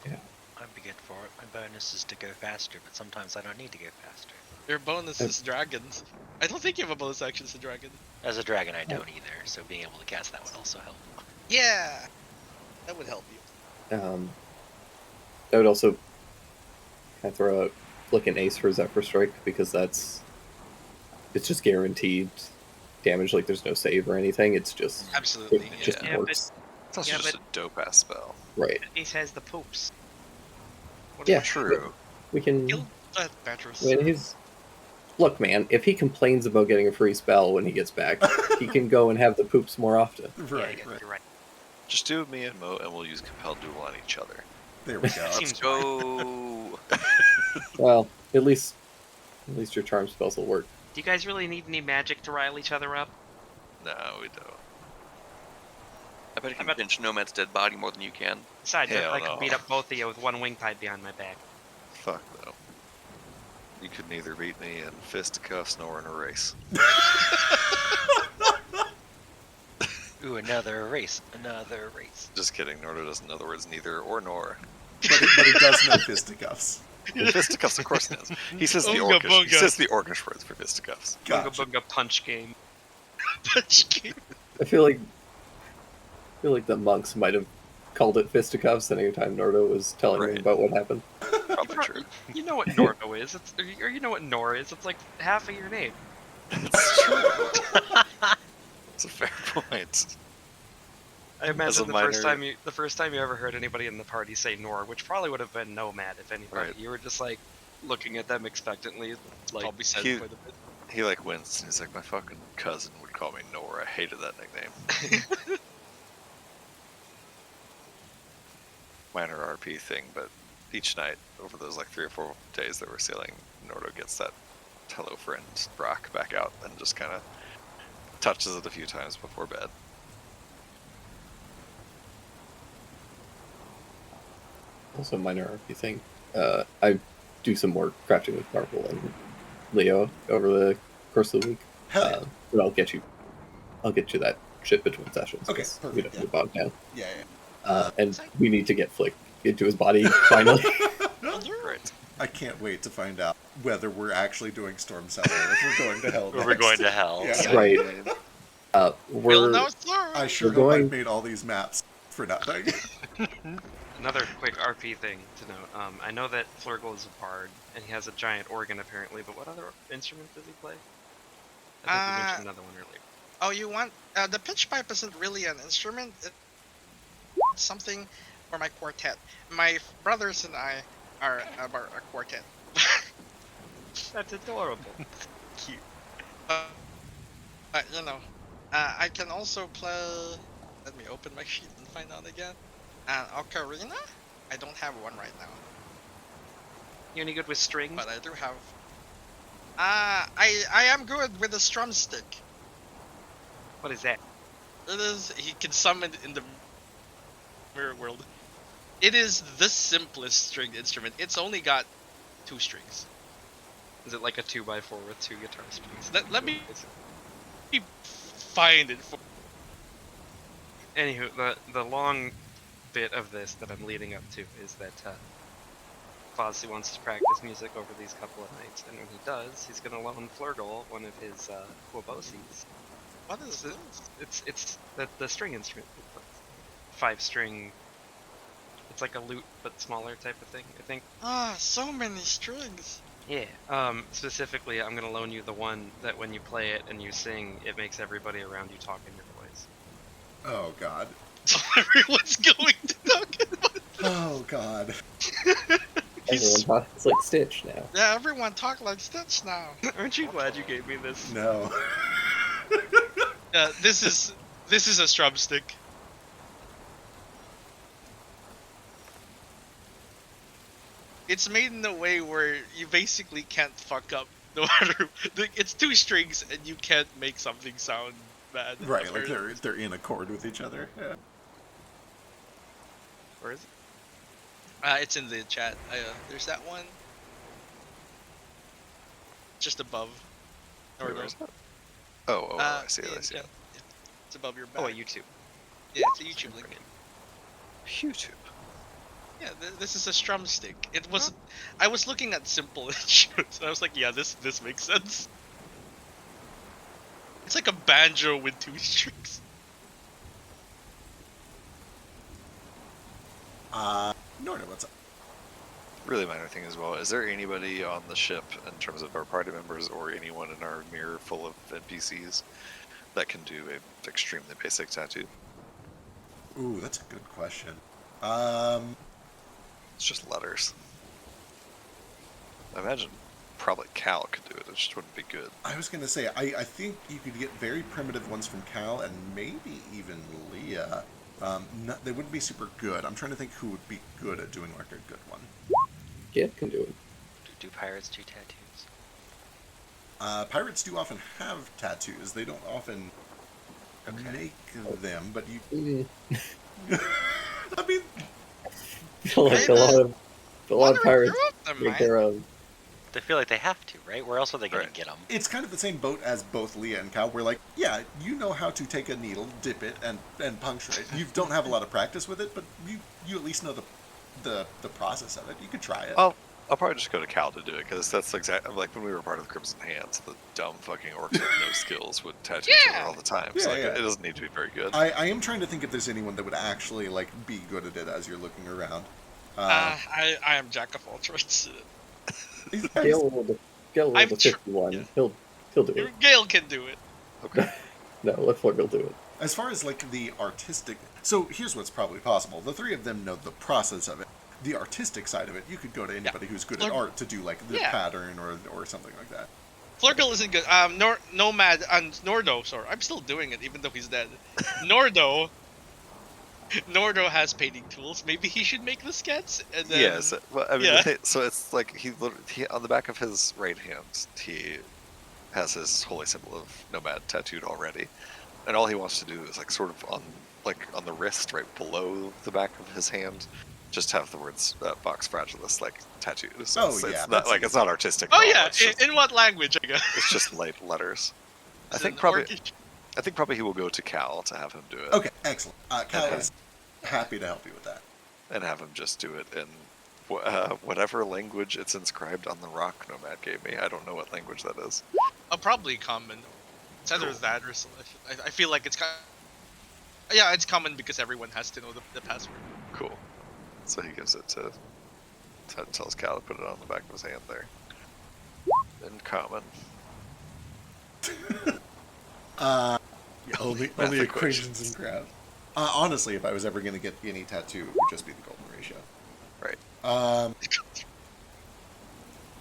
Yeah. I'd be good for it. My bonus is to go faster, but sometimes I don't need to go faster. Your bonus is dragons. I don't think you have a bonus action as a dragon. As a dragon, I don't either, so being able to cast that would also help. Yeah, that would help you. I would also kind of throw out Flick and Ace for Zephyr Strike, because it's just guaranteed damage. Like there's no save or anything. It's just Absolutely. it just Yeah, works. It's also just a dope ass spell. Right. Ace has the poops. Yeah, True. we can. Kill that Patros. I mean, look, man. If he complains about getting a free spell when he gets back, he can go and have the poops more often. Right, Yeah, right. you're right. Just do me and Mo, and we'll use Compelled Duel on each other. There we go. Seems Go. Well, at least At least your charm spells will work. Do you guys really need any magic to rile each other up? No, we don't. I bet I can bet- pinch Nomad's dead body more than you can. Besides, Hell I could no. beat up both of you with one wing tied behind my back. Fuck no. You could neither beat me in fisticuffs nor in a race. Ooh, another race. Another race. Just kidding. Nordo doesn't know the words neither or nor. But he does know fisticuffs. In fisticuffs, of course, he knows. He says the Oonga Orcish. He boonga. says the Orcish words for fisticuffs. Gotcha. Bunga bunga punch game. Punch game. I feel like the monks might have called it fisticuffs anytime Nordo was telling them Right. about what happened. Probably true. You know what Nordo is. Or you know what Nor is. It's like half of your name. It's true. It's a fair point. I imagine a the first time you ever heard anybody in the party say Nor, which probably would have been Nomad if anybody. Right. You were just like looking at them expectantly, like Probably said he- quite a bit. He like winced and he's like, my fucking cousin would call me Nor. I hated that nickname. Minor RP thing, but each night over those like 3 or 4 days that we're sailing, Nordo gets that hello friend rock back out and just kind of touches it a few times before bed. Also, minor RP thing. I do some more crafting with Marvel and Leo over the course of the week. Hell yeah. But I'll get you that ship between sessions. Okay, 'cause perfect, We don't yeah. get bogged down. Yeah, And we need to get Flick into his body finally. Right. I can't wait to find out whether we're actually doing Storm Cellar or if we're going to hell. We're next. going to hell. Yeah. Right. Bill We're knows Laura. I sure We're hope going- I've made all these maps for nothing. Another quick RP thing to note. I know that Flurgle is a bard, and he has a giant organ apparently, but what other instrument does he play? I think you mentioned another one earlier. Oh, you want the pitch pipe isn't really an instrument. It's something for my quartet. My brothers and I are a quartet. That's adorable. Cute. You know, I can also play. Let me open my sheet and find out again. Ocarina? I don't have one right now, You any good with strings? but I do have. I am good with the strum stick. What is that? It is. He can summon in the mirror world. It is the simplest stringed instrument. It's only got 2 strings. Is it like a 2x4 with 2 guitar strings? Let me find it. Anywho, the long bit of this that I'm leading up to is that Fozzie wants to practice music over these couple of nights, and when he does, he's gonna loan Flurgle one of his Quabosies. What is this? It's the string instrument. 5-string. It's like a lute but smaller type of thing, I think. Ah, so many strings. Yeah. Specifically, I'm gonna loan you the one that when you play it and you sing, it makes everybody around you talk in your voice. Oh god. Everyone's going to talk about. Oh god. everyone talks it's like Stitch now. Yeah, everyone talk like Stitch now. Aren't you glad you gave me this? No. This is a strum stick. It's made in a way where you basically can't fuck up. No matter, it's 2 strings and you can't make something sound bad. Right, like apparently. they're in accord with each other. Yeah. Where is it? It's in the chat. There's that one. Just above. Or Where no. is it? Oh, I see it. yeah, I see yeah. it. It's above your back. Oh, YouTube. Yeah, it's a YouTube link. YouTube. Yeah, this is a strum stick. It was. I was looking at simple instruments, and I was like, yeah, this makes sense. It's like a banjo with 2 strings. Norda, what's up? Really minor thing as well. Is there anybody on the ship in terms of our party members or anyone in our mirror full of NPCs that can do a extremely basic tattoo? Ooh, that's a good question. It's just letters. I imagine probably Cal could do it. It just wouldn't be good. I was gonna say, I think you could get very primitive ones from Cal and maybe even Leah. They wouldn't be super good. I'm trying to think who would be good at doing like a good one. Git can do it. Do pirates do tattoos? Pirates do often have tattoos. They don't often make them, but you. I mean, I feel like Maybe a lot of pirates of them make might. their own. They feel like they have to, right? Where else are they gonna Right. get them? it's kind of the same boat as both Leah and Cal. We're like, yeah, you know how to take a needle, dip it, and puncture it. You don't have a lot of practice with it, but you at least know the process of it. You could try it. I'll probably just go to Cal to do it, because that's exactly like when we were part of the Crimson Hands, the dumb fucking orcs with no skills would tattoo each Yeah. other all the time. Yeah, So like, yeah. it doesn't need to be very good. I am trying to think if there's anyone that would actually like be good at it as you're looking around. I am jack of all trades. Gale rolled a I'm tr- 51. yeah. He'll do it. Gale can do it. Okay. No, Lefort will do it. As far as like the artistic, so here's what's probably possible. The three of them know the process of it. The artistic side of it, you could go to anybody who's good at Fleur- art to do like the Yeah. pattern or something like that. Flurgle isn't good. Nomad and Nordo. Sorry, I'm still doing it even though he's dead. Nordo has painting tools. Maybe he should make the sketch. And then, Yes. Well, I mean, yeah. so it's like he on the back of his right hand, he has his holy symbol of Nomad tattooed already, and all he wants to do is like sort of on the wrist, right below the back of his hand, just have the words Vox Fragilis like tattooed. So Oh, it's, yeah, it's not that's like it's easy. not artistic. Oh at all. yeah, It's just, in what language? I guess. it's just light letters. I Is think it probably Orcish? I think probably he will go to Cal to have him do it. Okay, excellent. Cal is happy to help you with that. And have him just do it in whatever language it's inscribed on the rock Nomad gave me. I don't know what language that is. Probably common. It's either Cool. that or I feel like it's kind. Yeah, it's common because everyone has to know the password. Cool. So he gives it to tells Cal to put it on the back of his hand there. In common. Only Math equations equations. and crowds. Honestly, if I was ever going to get any tattoo, it would just be the golden ratio. Right.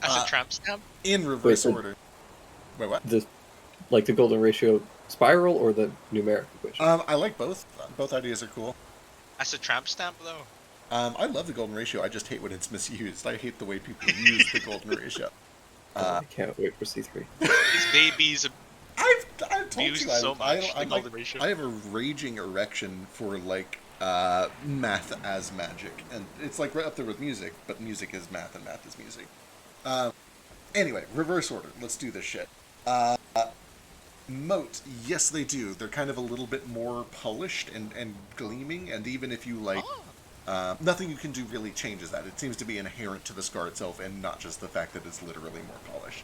As a tramp stamp. In reverse Wait, order. Wait, what? The golden ratio spiral or the numeric equation? I like both. Both ideas are cool. As a tramp stamp, though. I love the golden ratio. I just hate when it's misused. I hate the way people use the golden ratio. I can't wait for C3. These babies I've told abuse you, so much. The I'm golden ratio. I have a raging erection for like math as magic, and it's like right up there with music. But music is math, and math is music. Anyway, reverse order. Let's do this shit. Moat, yes, they do. They're kind of a little bit more polished and gleaming, and even if you like. Nothing you can do really changes that. It seems to be inherent to the scar itself, and not just the fact that it's literally more polished.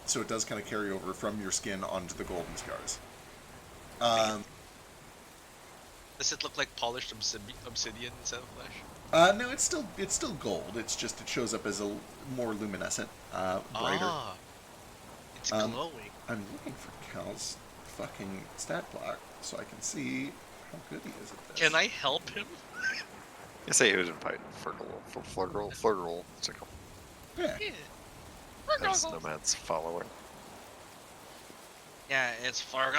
So it does kind of carry over from your skin onto the golden scars. Does it look like polished obsidian instead of flesh? No, it's still gold. It's just it shows up as a more luminescent, brighter. Ah, it's Um, glowing. I'm looking for Cal's fucking stat block so I can see how good he is at this. Can I help him? You say he would invite Flurgle to come Yeah. Yeah. as Nomad's follower. Yeah, it's for.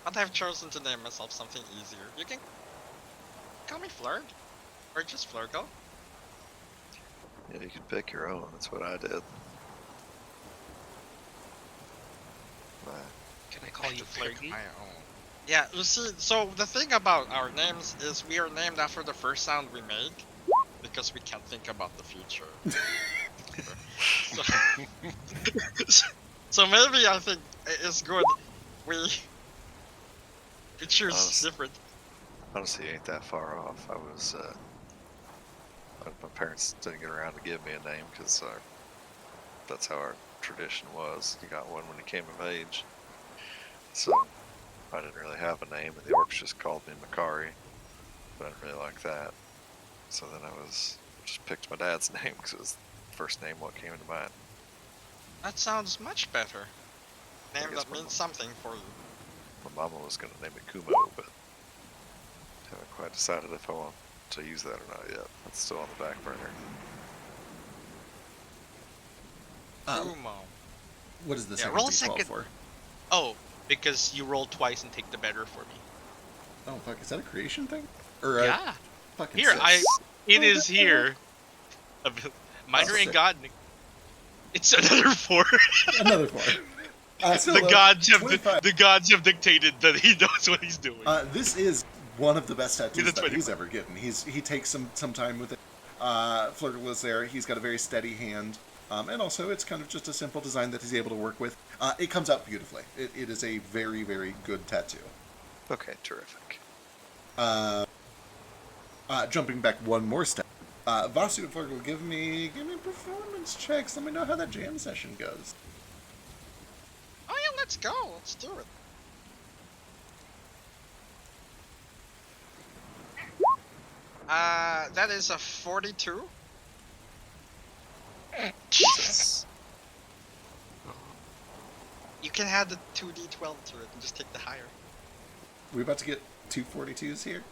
But I've chosen to name myself something easier. You can call me Flurg, or just Flurgle. Yeah, you can pick your own. That's what I did. Can I call you pick Flurgy? my own. Yeah, you see, so the thing about our names is we are named after the first sound we make because we can't think about the future. so maybe I think it's good we choose different. Honestly, ain't that far off. I was, my parents didn't get around to give me a name because that's how our tradition was. You got one when you came of age. So I didn't really have a name, and the orcs just called me Makari, but I didn't really like that. So then I just picked my dad's name because it was the first name what came to mind. That sounds much better. Name guess that my means something for you. My mama was going to name it Kumo, but haven't quite decided if I want to use that or not yet. That's still on the back burner. Kumo. What is the Yeah, second roll a D12 second. for? Oh, because you roll twice and take the better for me. Oh fuck, is that a creation thing? Or Yeah. fucking Here, six. it is here. Minor ain't sick. God. It's another 4. Another 4. So, the gods have 25. the gods have dictated that he knows what he's doing. This is one of the best tattoos With a that he's 25. ever gotten. He takes some time with it. Flirtless there. He's got a very steady hand. And also, it's kind of just a simple design that he's able to work with. It comes out beautifully. It is a very, very good tattoo. Okay, terrific. Jumping back one more step. Vasu and Flurgle, give me performance checks. Let me know how that jam session goes. Oh yeah, let's go. Let's do it. That is a 42. Jesus. You can add the 2d12 to it and just take the higher. We about to get 242s here?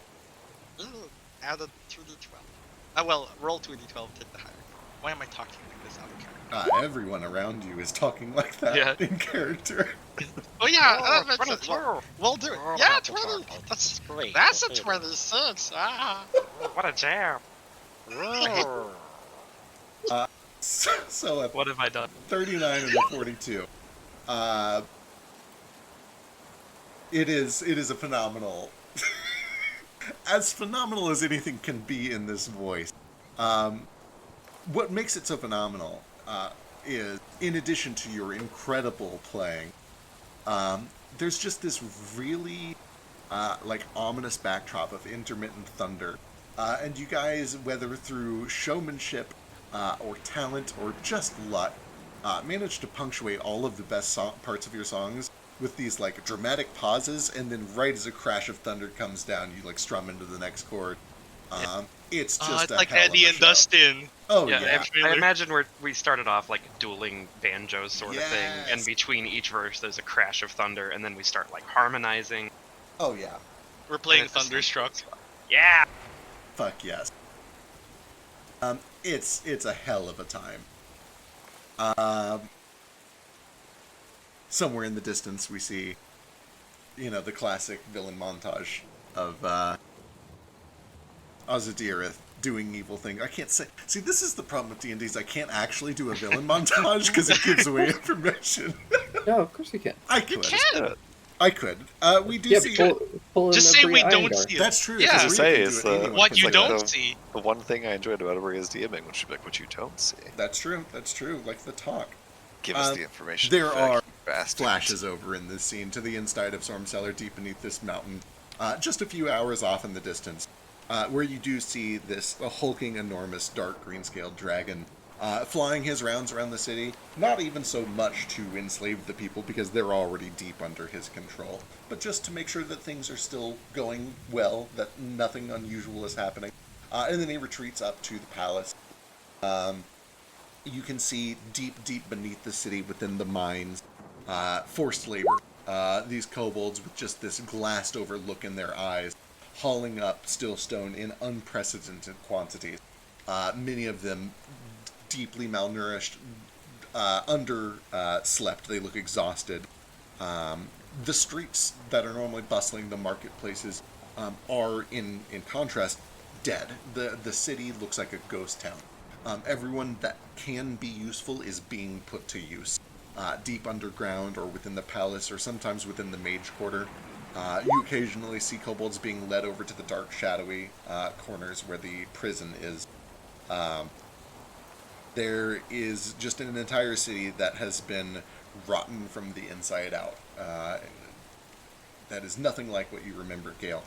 Add a 2d12. Well, roll 2d12, take the higher. Why am I talking like this out of character? Everyone around you is talking like that Yeah. in character. Oh yeah, Oh, that makes sense. We'll do it. Oh, Yeah, that's 20. That's great. That's a We'll do 26. Ah. What a jam! it. So a What have I done? 39 and a 42. It is a phenomenal, as phenomenal as anything can be in this voice. What makes it so phenomenal is, in addition to your incredible playing, there's just this really ominous backdrop of intermittent thunder, and you guys, whether through showmanship or talent or just luck, manage to punctuate all of the best parts of your songs with these dramatic pauses, and then right as a crash of thunder comes down, you strum into the next chord. It's just It's a like hell of Eddie a and show. Dustin. Oh Yeah, yeah. I imagine we started off like dueling banjos sort of thing, and Yes. between each verse there's a crash of thunder, and then we start harmonizing. Oh yeah. We're playing And it's- Thunderstruck. Yeah! Fuck yes. It's a hell of a time. Somewhere in the distance we see, the classic villain montage of Azadirith doing evil things. I can't say. See, this is the problem with D&D is I can't actually do a villain montage because it gives away information. No, of course you can. I You could. can. I could. We do Yeah, see. pull in Just the say Bria we don't Iyengar. see it. That's true. Yeah. because To Rhea say can do is it, the- anyone What can you do it. don't see. The one thing I enjoyed about Aria's DMing, which should be what you don't see. That's true. That's true. Like the talk. Give us the information. There back, are you bastards. flashes over in this scene to the inside of Storm Cellar, deep beneath this mountain, just a few hours off in the distance, where you do see this hulking, enormous, dark green-scaled dragon flying his rounds around the city, not even so much to enslave the people because they're already deep under his control, but just to make sure that things are still going well, that nothing unusual is happening. And then he retreats up to the palace. You can see deep beneath the city, within the mines, forced labor. These kobolds with just this glassed-over look in their eyes, hauling up still stone in unprecedented quantities. Many of them deeply malnourished, underslept. They look exhausted. The streets that are normally bustling, the marketplaces, are, in contrast, dead. The city looks like a ghost town. Everyone that can be useful is being put to use, deep underground or within the palace or sometimes within the mage quarter. You occasionally see kobolds being led over to the dark, shadowy corners where the prison is. There is just an entire city that has been rotten from the inside out. That is nothing like what you remember, Gale,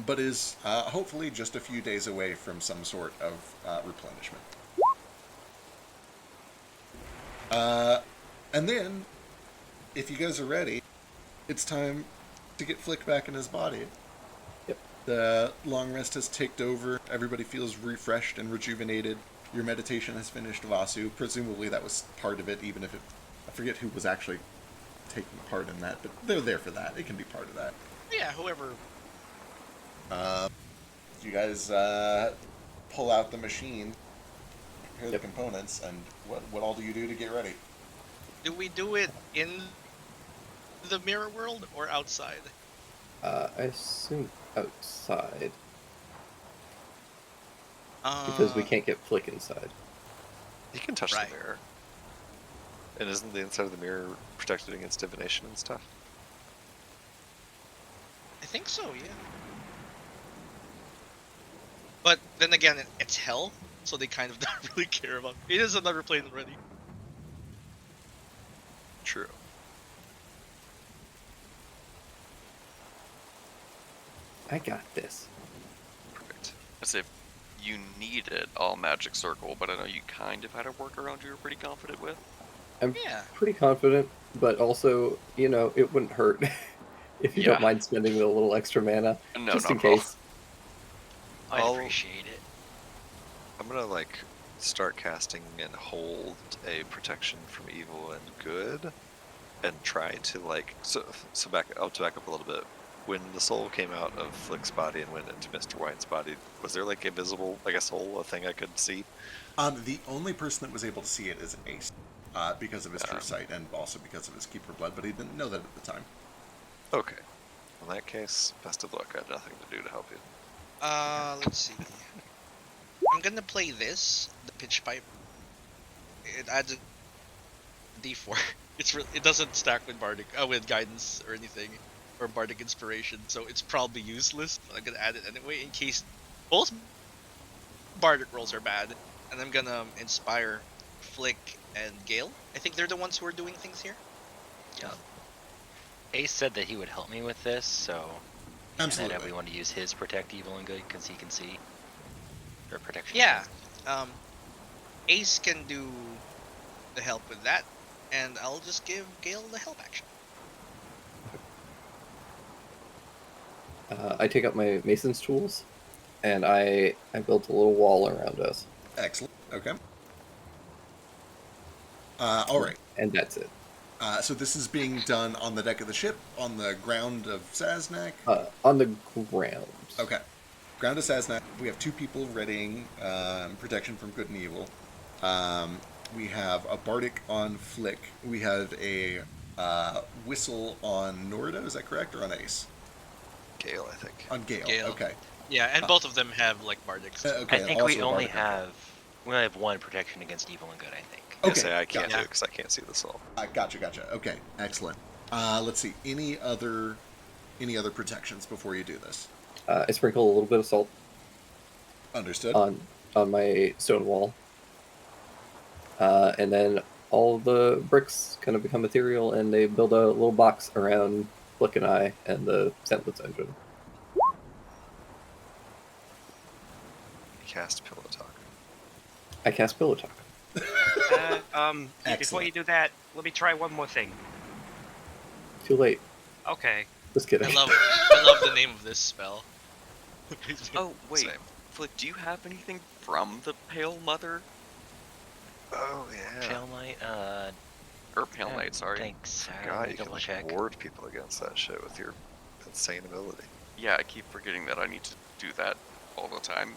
but is hopefully just a few days away from some sort of replenishment. And then, if you guys are ready, it's time to get Flick back in his body. Yep. The long rest has ticked over. Everybody feels refreshed and rejuvenated. Your meditation has finished, Vasu. Presumably that was part of it, even if I forget who was actually taking part in that, but they're there for that. It can be part of that. Yeah, whoever. You guys pull out the machine, here are Yep. the components, and what all do you do to get ready? Do we do it in the mirror world or outside? I assume outside, because we can't get Flick inside. You can touch Right. the mirror. And isn't the inside of the mirror protected against divination and stuff? I think so, yeah. But then again, it's hell, so they kind of don't really care about it. It is another plane already. True. I got this. Perfect. As if you needed all magic circle, but I know you kind of had a workaround you were pretty confident with. I'm Yeah. pretty confident, but also, it wouldn't hurt if you don't Yeah. mind spending the little extra mana, No, just not in at all. case. I'd I'll- appreciate it. I'm gonna like start casting and hold a protection from evil and good, and try to to back up a little bit. When the soul came out of Flick's body and went into Mr. White's body, was there like invisible, like a soul, a thing I could see? The only person that was able to see it is an ace, because of his true sight and also because of his keeper blood, but he didn't know that at the time. Okay. In that case, best of luck. I have nothing to do to help you. Let's see. I'm gonna play this, the pitch pipe. It adds a D4. It doesn't stack with bardic, with guidance or anything, or bardic inspiration, so it's probably useless. But I'm gonna add it anyway in case both bardic rolls are bad, and I'm gonna inspire Flick and Gale. I think they're the ones who are doing things here. Yeah. Ace said that he would help me with this, so Absolutely. and that we want to use his protect evil and good because he can see. Or protection. Yeah. Ace can do the help with that, and I'll just give Gale the help action. I take up my mason's tools, and I built a little wall around us, Excellent. Okay. All right. and that's it. So this is being done on the deck of the ship, on the ground of Saznak. On the ground. Okay. Ground of Saznak. We have two people readying protection from good and evil. We have a bardic on Flick. We have a whistle on Norda. Is that correct, or on Ace? Gale, I think. On Gale. Gale. Okay. Yeah, and both of them have like bardics. Okay. I think also we a only bardic on Gale. have one protection against evil and good. I think. Yeah, Okay, say I can't gotcha. do it because I can't see the soul. Gotcha. Okay, excellent. Let's see. Any other protections before you do this? I sprinkle a little bit of salt Understood. on my stone wall, and then all the bricks kind of become ethereal, and they build a little box around Flick and I and the Sentless engine. Cast Pillow Talk. I cast Pillow Talk. Before Excellent. you do that, let me try one more thing. Too late. Okay. Just kidding. I love the name of this spell. Oh, wait. Same. Flick, do you have anything from the Pale Mother? Oh yeah. Pale Knight. Or Pale Knight, sorry. Thanks. God, you double can check. ward people against that shit with your insane ability. Yeah, I keep forgetting that I need to do that all the time.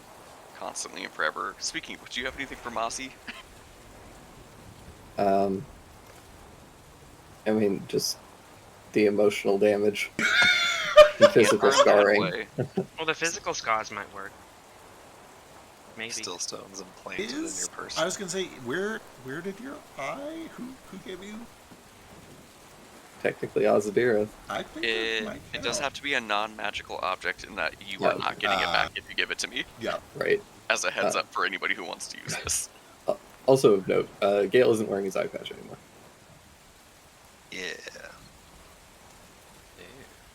Constantly and forever. Speaking of which, do you have anything for Mossy? I mean, just the emotional damage and physical Earn that scarring. way. Well, the physical scars might work. Maybe. Still stones implanted in your I person. was gonna say, where did your eye? Who gave you? Technically, Azadira. I think It might does count. have to be a non-magical object in that you Yeah. are not getting it back if you give it to me. Yeah. Right. As a heads up for anybody who wants to use this. Also of note, Gale isn't wearing his eye patch anymore. Yeah.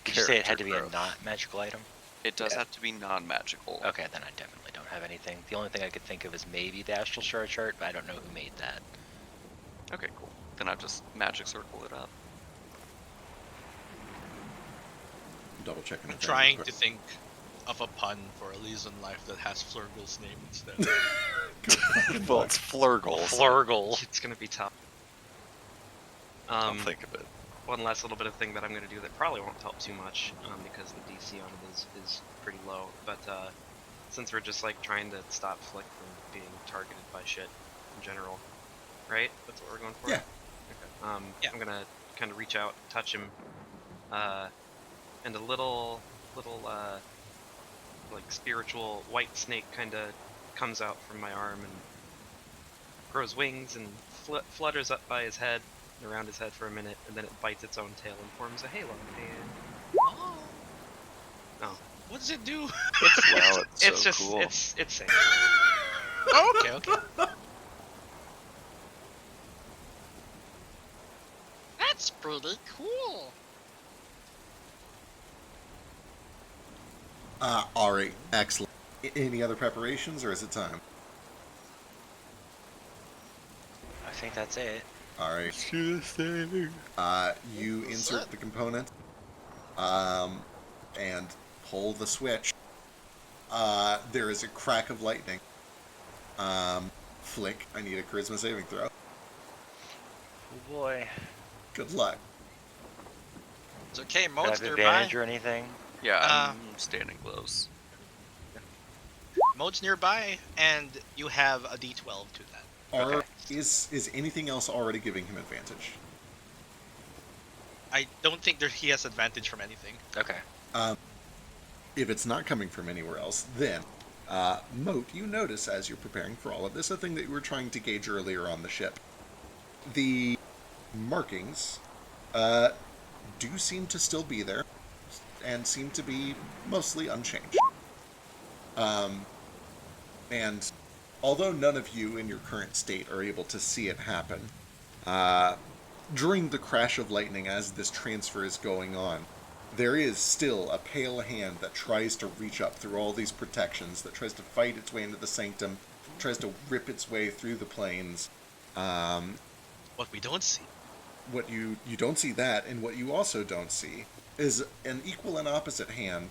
Did you say it had Character to be a growth. not magical item? It does Yeah. have to be non-magical. Okay, then I definitely don't have anything. The only thing I could think of is maybe the Astral Shard chart, but I don't know who made that. Okay, cool. Then I'll just magic circle it up. Double checking. I'm trying to think of a pun for Elysian Life that has Flurgle's name instead. Well, it's Flurgles. Flurgle. It's gonna be tough. I'll think of it. One last little bit of thing that I'm going to do that probably won't help too much because the DC on it is pretty low. But since we're just like trying to stop Flick from being targeted by shit in general, right? That's what we're going for. Yeah. Okay. Yeah. I'm gonna kind of reach out, touch him, and a little like spiritual white snake kind of comes out from my arm and grows wings and flutters up by his head, around his head for a minute, and then it bites its own tail and forms a halo. And oh, What does it do? Wow, it's it's so just cool. it's safe. Oh, okay. That's pretty cool. Alright, excellent. Any other preparations, or is it time? I think that's it. Alright. You insert the component, and pull the switch. There is a crack of lightning. Flick, I need a charisma saving throw. Oh boy. Good luck. It's okay, Do I Mode's have nearby. advantage or anything? Yeah, I'm standing close. Mode's nearby, and you have a D12 to that. Are, Okay. is anything else already giving him advantage? I don't think he has advantage from anything. Okay. If it's not coming from anywhere else, then, Moat, you notice as you're preparing for all of this, a thing that you were trying to gauge earlier on the ship. The markings do seem to still be there, and seem to be mostly unchanged. And although none of you in your current state are able to see it happen, during the crash of lightning as this transfer is going on, there is still a pale hand that tries to reach up through all these protections, that tries to fight its way into the sanctum, tries to rip its way through the planes. What we don't see. What you don't see that, and what you also don't see is an equal and opposite hand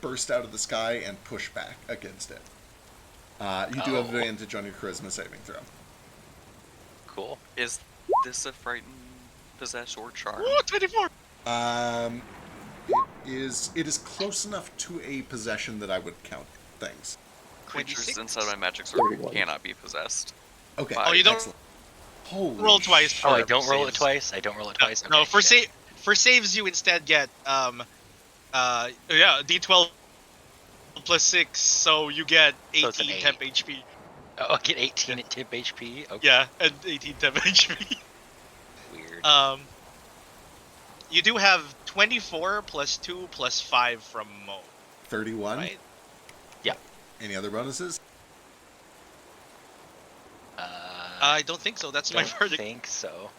burst out of the sky and push back against it. You do have advantage on your charisma saving throw. Cool. Is this a frighten, possess, or charm? Ooh, 24! It is close enough to a possession that I would count things. Creatures 26? inside my magic sword 31. cannot be possessed. Okay. Oh, you don't excellent. Holy roll twice. Oh, I for don't roll it saves. twice? I don't roll it twice? No, Okay, for shit. for saves you instead get D12 plus 6, so you get So it's an 18 8. temp HP. Oh, I'll get 18 at tip HP? Okay. Yeah, and 18 temp HP. Weird. You do have 24 plus 2 plus 5 from Mo, 31. right? Any other bonuses? I don't think so. That's my don't verdict. think so.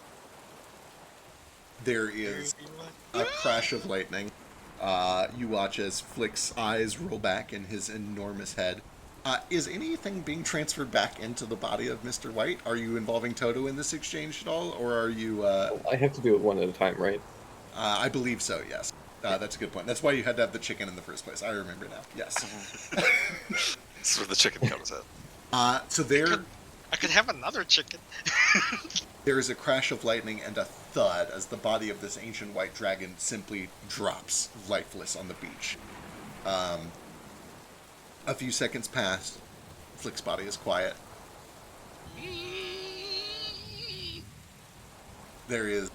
There is a crash of lightning. You watch as Flick's eyes roll back in his enormous head. Is anything being transferred back into the body of Mr. White? Are you involving Toto in this exchange at all, or are you... I have to do it one at a time, right? I believe so, yes. That's a good point. That's why you had to have the chicken in the first place. I remember now. Yes. This is where the chicken comes in. So there... I could have another chicken. There is a crash of lightning and a thud as the body of this ancient white dragon simply drops lifeless on the beach. A few seconds pass. Flick's body is quiet. There is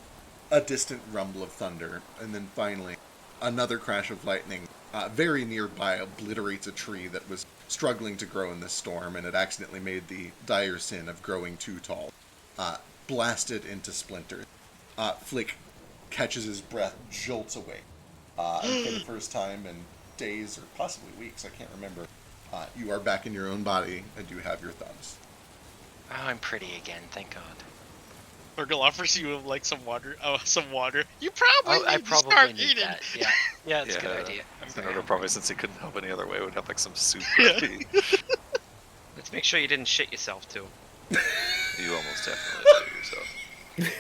a distant rumble of thunder, and then finally, another crash of lightning very nearby obliterates a tree that was struggling to grow in this storm, and it accidentally made the dire sin of growing too tall. Blasted into splinters. Flick catches his breath, jolts away. And for the first time in days, or possibly weeks, I can't remember, you are back in your own body, and you have your thumbs. Oh, I'm pretty again, thank God. Urgle offers you like some water. You probably Oh, I need to probably start need eating. that. Yeah, yeah, that's a good idea. Or probably since he couldn't help any other way, would have like some soup. Yeah. ready. Let's make sure you didn't shit yourself too. You almost definitely do yourself.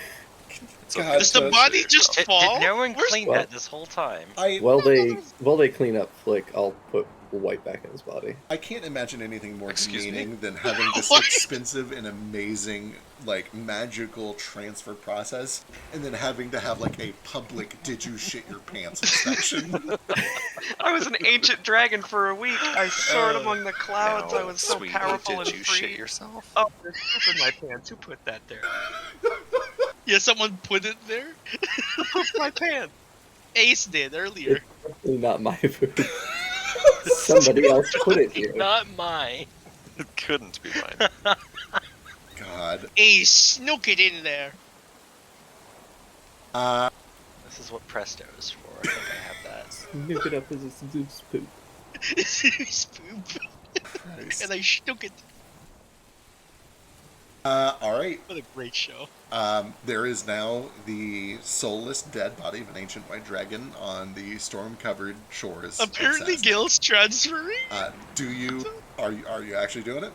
It's God, okay. Does the Does- body just Did fall? no one Where's- clean Well- that this whole time? While they clean up Flick, I'll put White back in his body. I can't imagine anything more Excuse me? demeaning than having this What? expensive and amazing, like, magical transfer process, and then having to have, like, a public did you shit your pants inspection. I was an ancient dragon for a week. I soared among the clouds. I Now, was so sweetie, powerful did and you free. shit yourself? Oh, there's poop in my pants. Who put that there? Yeah, someone put it there. Who pooped my pants? Ace did earlier. It's definitely not my food. Somebody else put it here. Not mine. It couldn't be mine. God, god. Hey, snook it in there. This is what Presto is for. I think I have that. Snoop it up as a Zeus poop. Spoop. Christ. And I snook it. All right. What a great show. There is now the soulless dead body of an ancient white dragon on the storm-covered shores. of Apparently, Sasna. Gil's transferring. Are you actually doing it?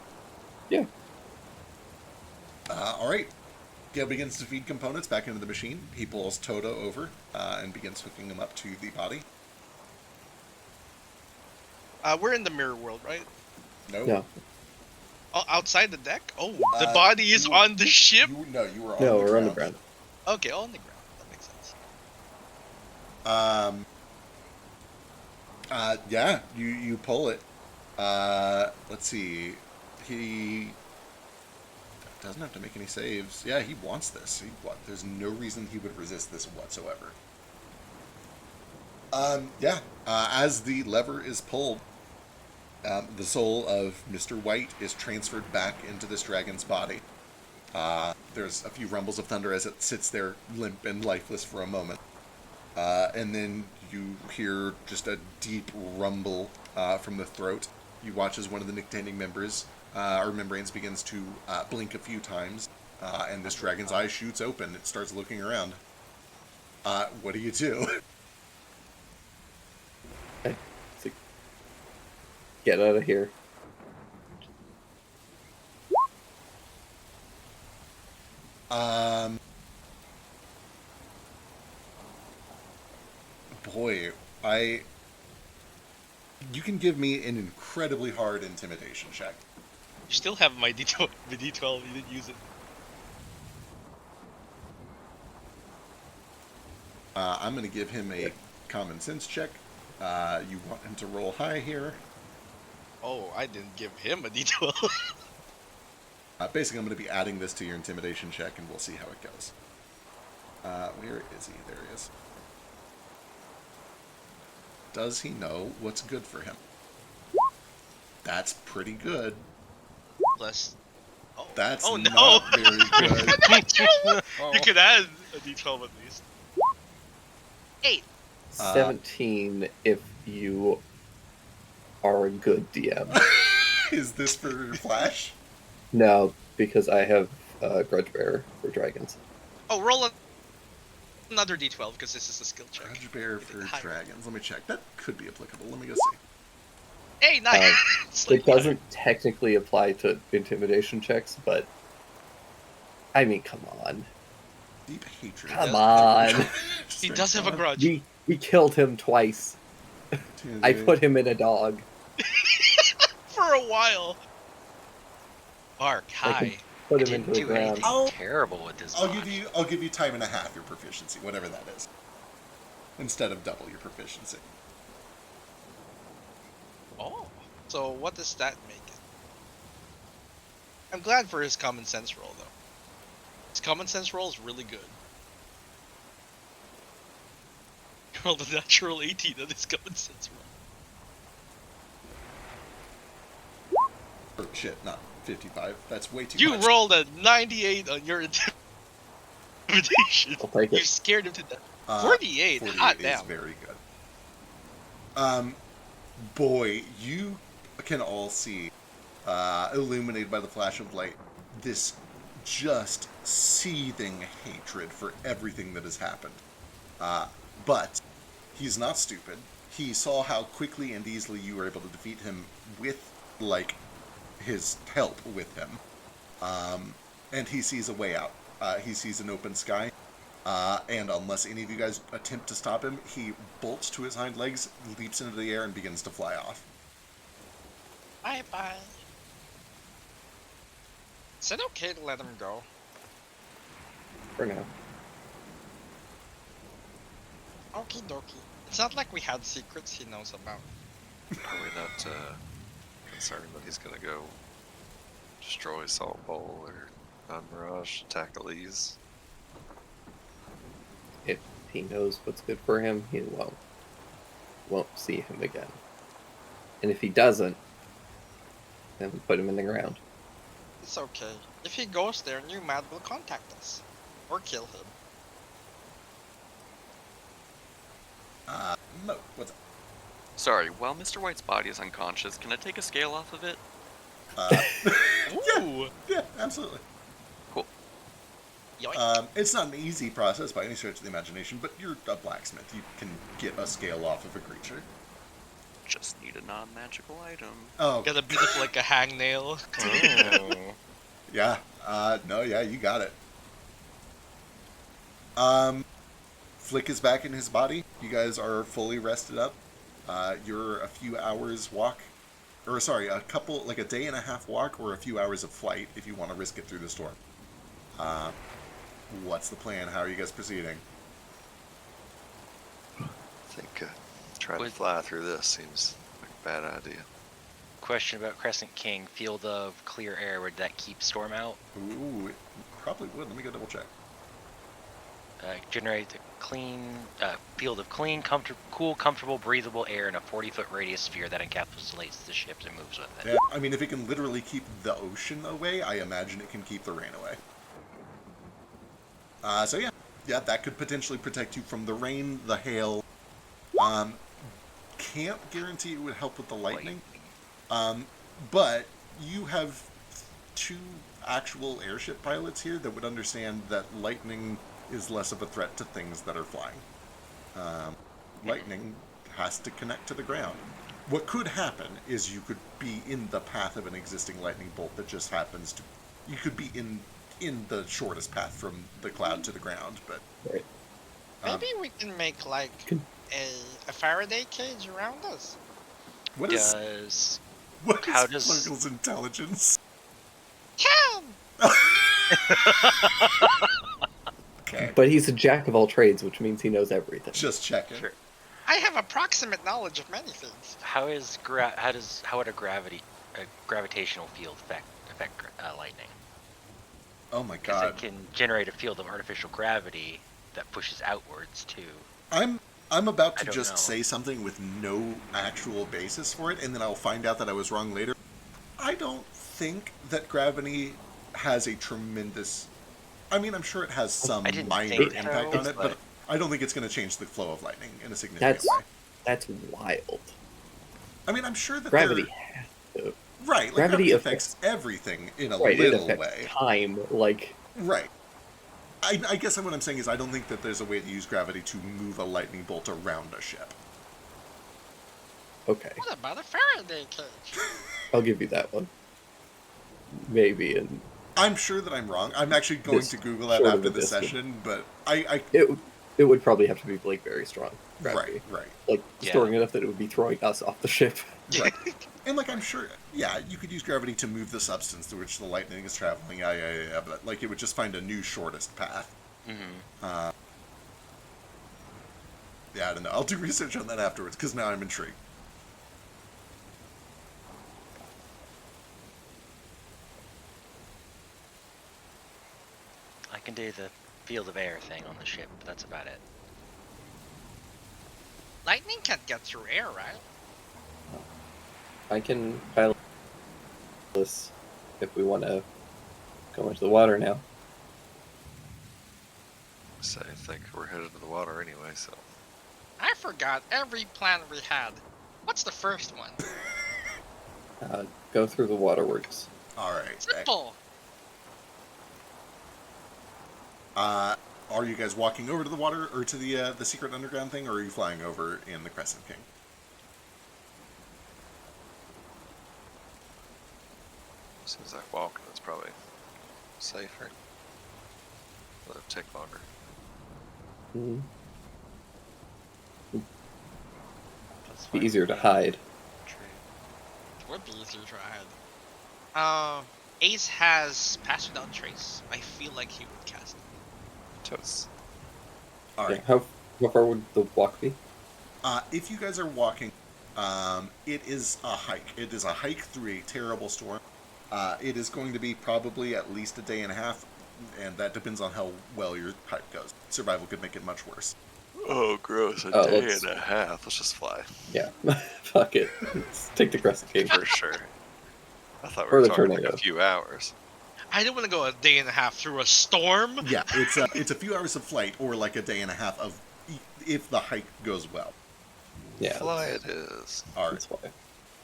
Yeah. All right. Gale begins to feed components back into the machine. He pulls Toto over and begins hooking them up to the body. We're in the mirror world, right? No. Oh, outside the deck? Oh, the body is on the ship? You were on No, the we're ground. on the ground. Okay, on the ground. That makes sense. Yeah, you pull it. Let's see. He doesn't have to make any saves. Yeah, he wants this. There's no reason he would resist this whatsoever. As the lever is pulled, the soul of Mr. White is transferred back into this dragon's body. There's a few rumbles of thunder as it sits there limp and lifeless for a moment. And then you hear just a deep rumble from the throat. You watch as one of the nictating members, or membranes, begins to blink a few times, and this dragon's eye shoots open. It starts looking around. What do you do? Get out of here. Boy, you can give me an incredibly hard intimidation check. You still have my D12, you didn't use it. I'm going to give him a common sense check. You want him to roll high here. Oh, I didn't give him a D12. Basically, I'm going to be adding this to your intimidation check, and we'll see how it goes. Where is he? There he is. Does he know what's good for him? That's pretty good. Less. Oh. That's oh, no. not very good. You could add a D12 at least. 8. 17 if you are a good DM. Is this for Flash? No, because I have Grudge Bearer for dragons. Oh, roll another D12 because this is a skill check. Grudge Bear for dragons. Let me check. That could be applicable. Let me go see. Hey, nice. It doesn't technically apply to intimidation checks, but I mean, come on. Deep hatred. Come on. He does have a grudge. We killed him twice. I put him in a dog. For a while. Bark, hi. Put him Didn't into the do ground. anything terrible with this. I'll give you time and a half your proficiency, whatever that is, instead of double your proficiency. Oh. So what does that make it? I'm glad for his common sense roll, though. His common sense roll is really good. He rolled a natural 18 on his common sense roll. Or shit, not 55. That's way too You much. rolled a 98 on your intimidation. I'll take You it. scared him to death. 48? 48 Hot is damn. very good. Boy, you can all see, illuminated by the flash of light, this just seething hatred for everything that has happened. But he's not stupid. He saw how quickly and easily you were able to defeat him with, his help with him. And he sees a way out. He sees an open sky. And unless any of you guys attempt to stop him, he bolts to his hind legs, leaps into the air, and begins to fly off. Bye-bye. Is it okay to let him go? For now. Okie dokie. It's not like we had secrets he knows about. Are we not concerned that he's gonna go destroy Salt Bowl or Mirage, attack Elise? If he knows what's good for him, he won't see him again. And if he doesn't, then we put him in the ground. It's okay. If he goes there, New Mad will contact us. Or kill him. Mo, what's up? Sorry, while Mr. White's body is unconscious, can I take a scale off of it? Ooh. Yeah, absolutely. Cool. Yoink. It's not an easy process by any stretch of the imagination, but you're a blacksmith. You can get a scale off of a creature. Just need a non-magical item. Oh, Got a beautiful like a hangnail. Oh. yeah. No, yeah, you got it. Flick is back in his body. You guys are fully rested up. You're a few hours walk, or sorry, a couple, like a day and a half walk, or a few hours of flight if you want to risk it through the storm. What's the plan? How are you guys proceeding? I think trying to fly through this seems like a bad idea. Question about Crescent King. Field of clear air, would that keep storm out? Ooh, it probably would. Let me go double check. Generate a clean field of clean, cool, comfortable, breathable air in a 40-foot radius sphere that encapsulates the ship and moves with it. Yeah, I mean, if it can literally keep the ocean away, I imagine it can keep the rain away. So yeah, that could potentially protect you from the rain, the hail. Can't guarantee it would help with the lightning. But you have two actual airship pilots here that would understand that lightning is less of a threat to things that are flying. Lightning has to connect to the ground. What could happen is you could be in the path of an existing lightning bolt that just happens to... You could be in the shortest path from the cloud to the ground, but... Right. Maybe we can make like a Faraday cage around us. What is How does Slurgle's intelligence? 10! Okay, But he's a jack of all trades, which means he knows everything. just checking. Sure. I have approximate knowledge of many things. how would a gravitational field affect lightning? Oh my Because god. it can generate a field of artificial gravity that pushes outwards too. I'm about I to don't just know. say something with no actual basis for it, and then I'll find out that I was wrong later. I don't think that gravity has a tremendous... I mean, I'm sure it has some I didn't minor think so, impact on it, but but- I don't think it's going to change the flow of lightning in a significant way. That's wild. I mean, I'm sure that Gravity they're... has to. Right, like Gravity gravity affects everything in a Right, it little affects way. time. Like, Right. I guess what I'm saying is I don't think that there's a way to use gravity to move a lightning bolt around a ship. okay, What about a Faraday cage? I'll give you that one. Maybe, and I'm sure that I'm wrong. I'm actually going This to Google that sort of after a the distance. session, but I it would probably have to be like very strong gravity, right. like Yeah. strong enough that it would be throwing us off the ship. Right. And, like, I'm sure, yeah, you could use gravity to move the substance through which the lightning is traveling, yeah, but, like, it would just find a new shortest path. Mm-hmm. Yeah, I don't know. I'll do research on that afterwards, because now I'm intrigued. I can do the field of air thing on the ship, but that's about it. Lightning can't get through air, right? I can pilot this if we want to go into the water now. So I think we're headed to the water anyway, so. I forgot every plan we had. What's the first one? Go through the waterworks. Alright. Simple. Are you guys walking over to the water, or to the secret underground thing, or are you flying over in the Crescent King? Seems like walking is probably safer. It'll take longer. Mhm. That's Be fine. easier to hide. True. It would be easier to hide. Ace has Pass Without Trace. I feel like he would cast it. Totes. Alright. Yeah, how far would the walk be? If you guys are walking, it is a hike. It is a hike through a terrible storm. It is going to be probably at least a day and a half, and that depends on how well your hike goes. Survival could make it much worse. Oh, gross. A Oh, day let's- and a half. Let's just fly. Yeah, fuck it. Let's take the Crescent King. For sure. I thought we Or were the talking like tornado. a few hours. I don't want to go a day and a half through a storm. Yeah, it's a few hours of flight, or like a day and a half of if the hike goes well. Yeah, Fly it is. All right. that's why.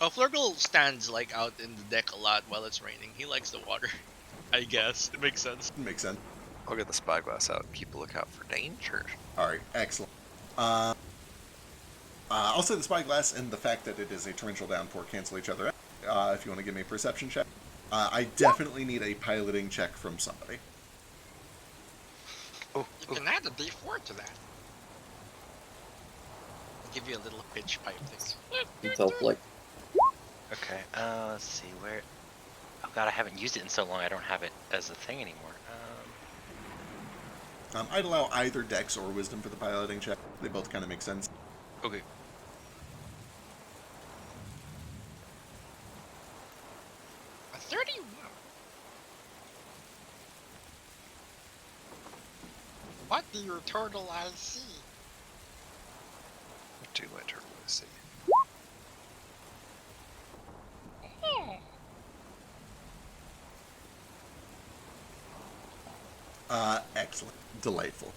Oh, Flurgle stands like out in the deck a lot while it's raining. He likes the water. I guess it makes sense. Makes sense. I'll get the spyglass out and keep a lookout for danger. All right, excellent. I'll say the spyglass and the fact that it is a torrential downpour cancel each other out. If you want to give me a perception check, I definitely need a piloting check from somebody. Oh, You can add a D4 to that. I'll give you a little pitch pipe thing. It's all like Okay, let's see where. Oh god, I haven't used it in so long. I don't have it as a thing anymore. I'd allow either Dex or Wisdom for the piloting check. They both kind of make sense. Okay. A 31. What do your turtle eyes see? what do my turtle see? Excellent. Delightful.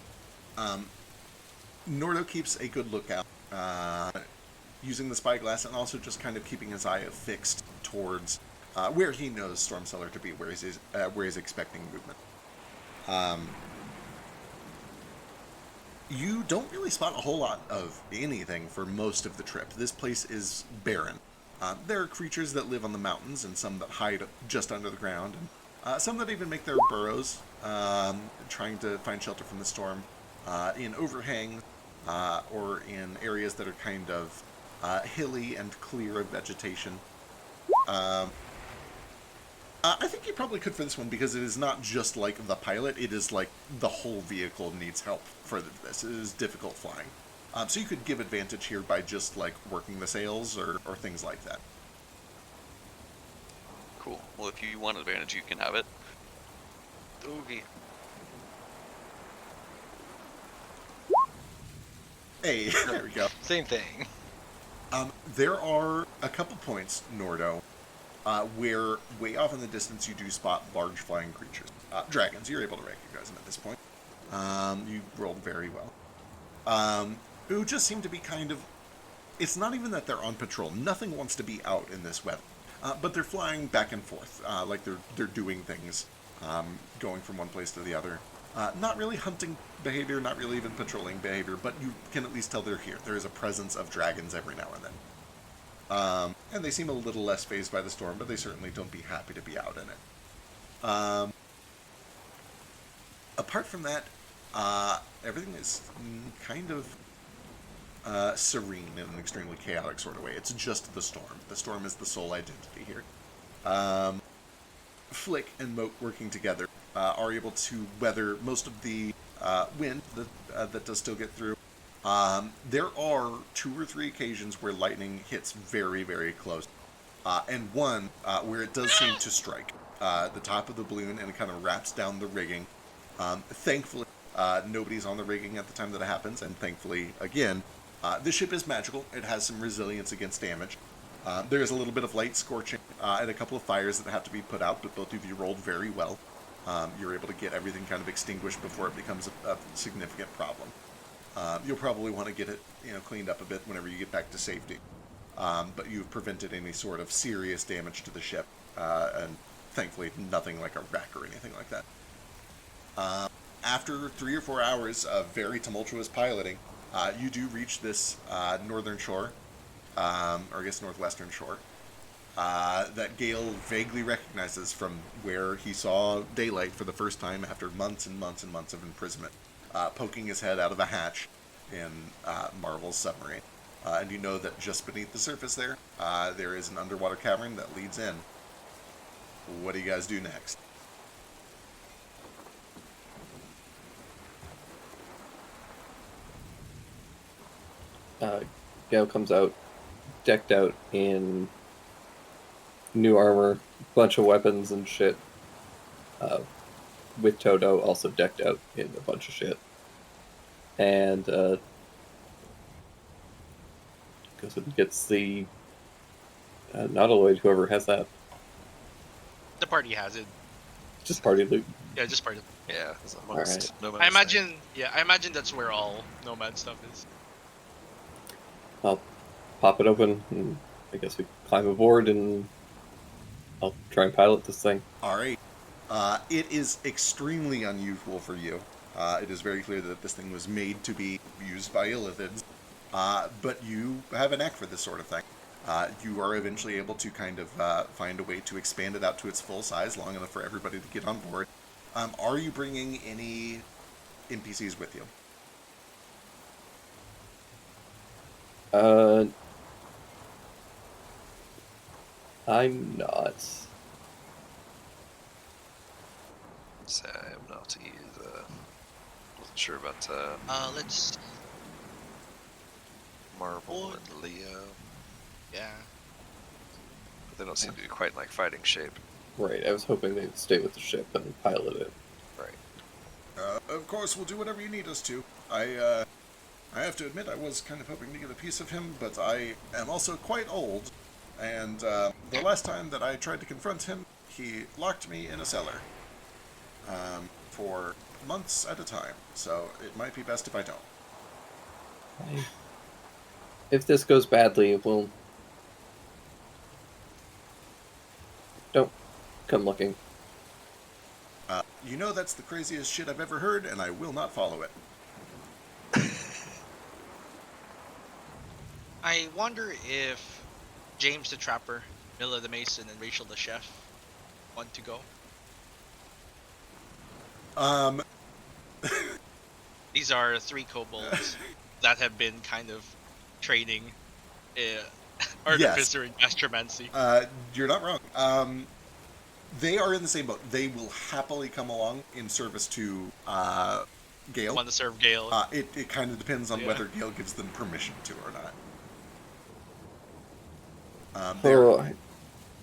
Nordo keeps a good lookout, using the spyglass and also just kind of keeping his eye fixed towards where he knows Stormcellar to be, where he's expecting movement. You don't really spot a whole lot of anything for most of the trip. This place is barren. There are creatures that live on the mountains and some that hide just under the ground, and some that even make their burrows, trying to find shelter from the storm, in overhangs or in areas that are kind of hilly and clear of vegetation. I think you probably could for this one because it is not just like the pilot, it is like the whole vehicle needs help for this. It is difficult flying. So you could give advantage here by just like working the sails or things like that. Cool. Well, if you want advantage, you can have it. Okay. Hey, there we go. Same thing. There are a couple points, Nordo, where way off in the distance you do spot large flying creatures. Dragons, you're able to recognize them at this point. You rolled very well. Who just seem to be kind of... It's not even that they're on patrol. Nothing wants to be out in this weather. But they're flying back and forth, like they're doing things, going from one place to the other. Not really hunting behavior, not really even patrolling behavior, but you can at least tell they're here. There is a presence of dragons every now and then. And they seem a little less fazed by the storm, but they certainly don't be happy to be out in it. Apart from that, everything is kind of serene in an extremely chaotic sort of way. It's just the storm. The storm is the sole identity here. Flick and Moat working together are able to weather most of the wind that does still get through. There are 2 or 3 occasions where lightning hits very, very close. And one where it does seem to strike the top of the balloon and it kind of wraps down the rigging. Thankfully, nobody's on the rigging at the time that it happens, and thankfully, again, the ship is magical. It has some resilience against damage. There is a little bit of light scorching and a couple of fires that have to be put out, but both of you rolled very well. You're able to get everything kind of extinguished before it becomes a significant problem. You'll probably want to get it, cleaned up a bit whenever you get back to safety. But you've prevented any sort of serious damage to the ship, and thankfully nothing like a wreck or anything like that. After 3 or 4 hours of very tumultuous piloting, you do reach this northern shore, or I guess northwestern shore, that Gale vaguely recognizes from where he saw daylight for the first time after months and months and months of imprisonment, poking his head out of a hatch in Marvel's submarine. And you know that just beneath the surface there, there is an underwater cavern that leads in. What do you guys do next? Gale comes out, decked out in new armor, bunch of weapons and shit. With Toto also decked out in a bunch of shit. And goes and gets the nautiloid, whoever has that. The party has it. Just party loot. Yeah, just part of. Yeah, it's amongst nomads. I imagine. Yeah, I imagine that's where all nomad stuff is. I'll pop it open, and I guess we climb aboard, and I'll try and pilot this thing. All right. It is extremely unusual for you. It is very clear that this thing was made to be used by Illithids, but you have a knack for this sort of thing. You are eventually able to kind of find a way to expand it out to its full size, long enough for everybody to get on board. Are you bringing any NPCs with you? I'm not. Say I am not either. Wasn't sure about Let's. Marvel and Leo, Yeah. but they don't seem to be quite in like fighting shape. Right, I was hoping they'd stay with the ship and pilot it. Right. Of course, we'll do whatever you need us to. I have to admit, I was kind of hoping to get a piece of him, but I am also quite old, and the last time that I tried to confront him, he locked me in a cellar for months at a time, so it might be best if I don't. If this goes badly, we'll... Don't come looking. You know that's the craziest shit I've ever heard, and I will not follow it. I wonder if James the Trapper, Milla the Mason, and Rachel the Chef want to go. These are 3 kobolds that have been kind of training artificer and astromancy. You're not wrong. They are in the same boat. They will happily come along in service to Gale. Want to serve Gale. It kind of depends on whether Gale gives them permission to or not.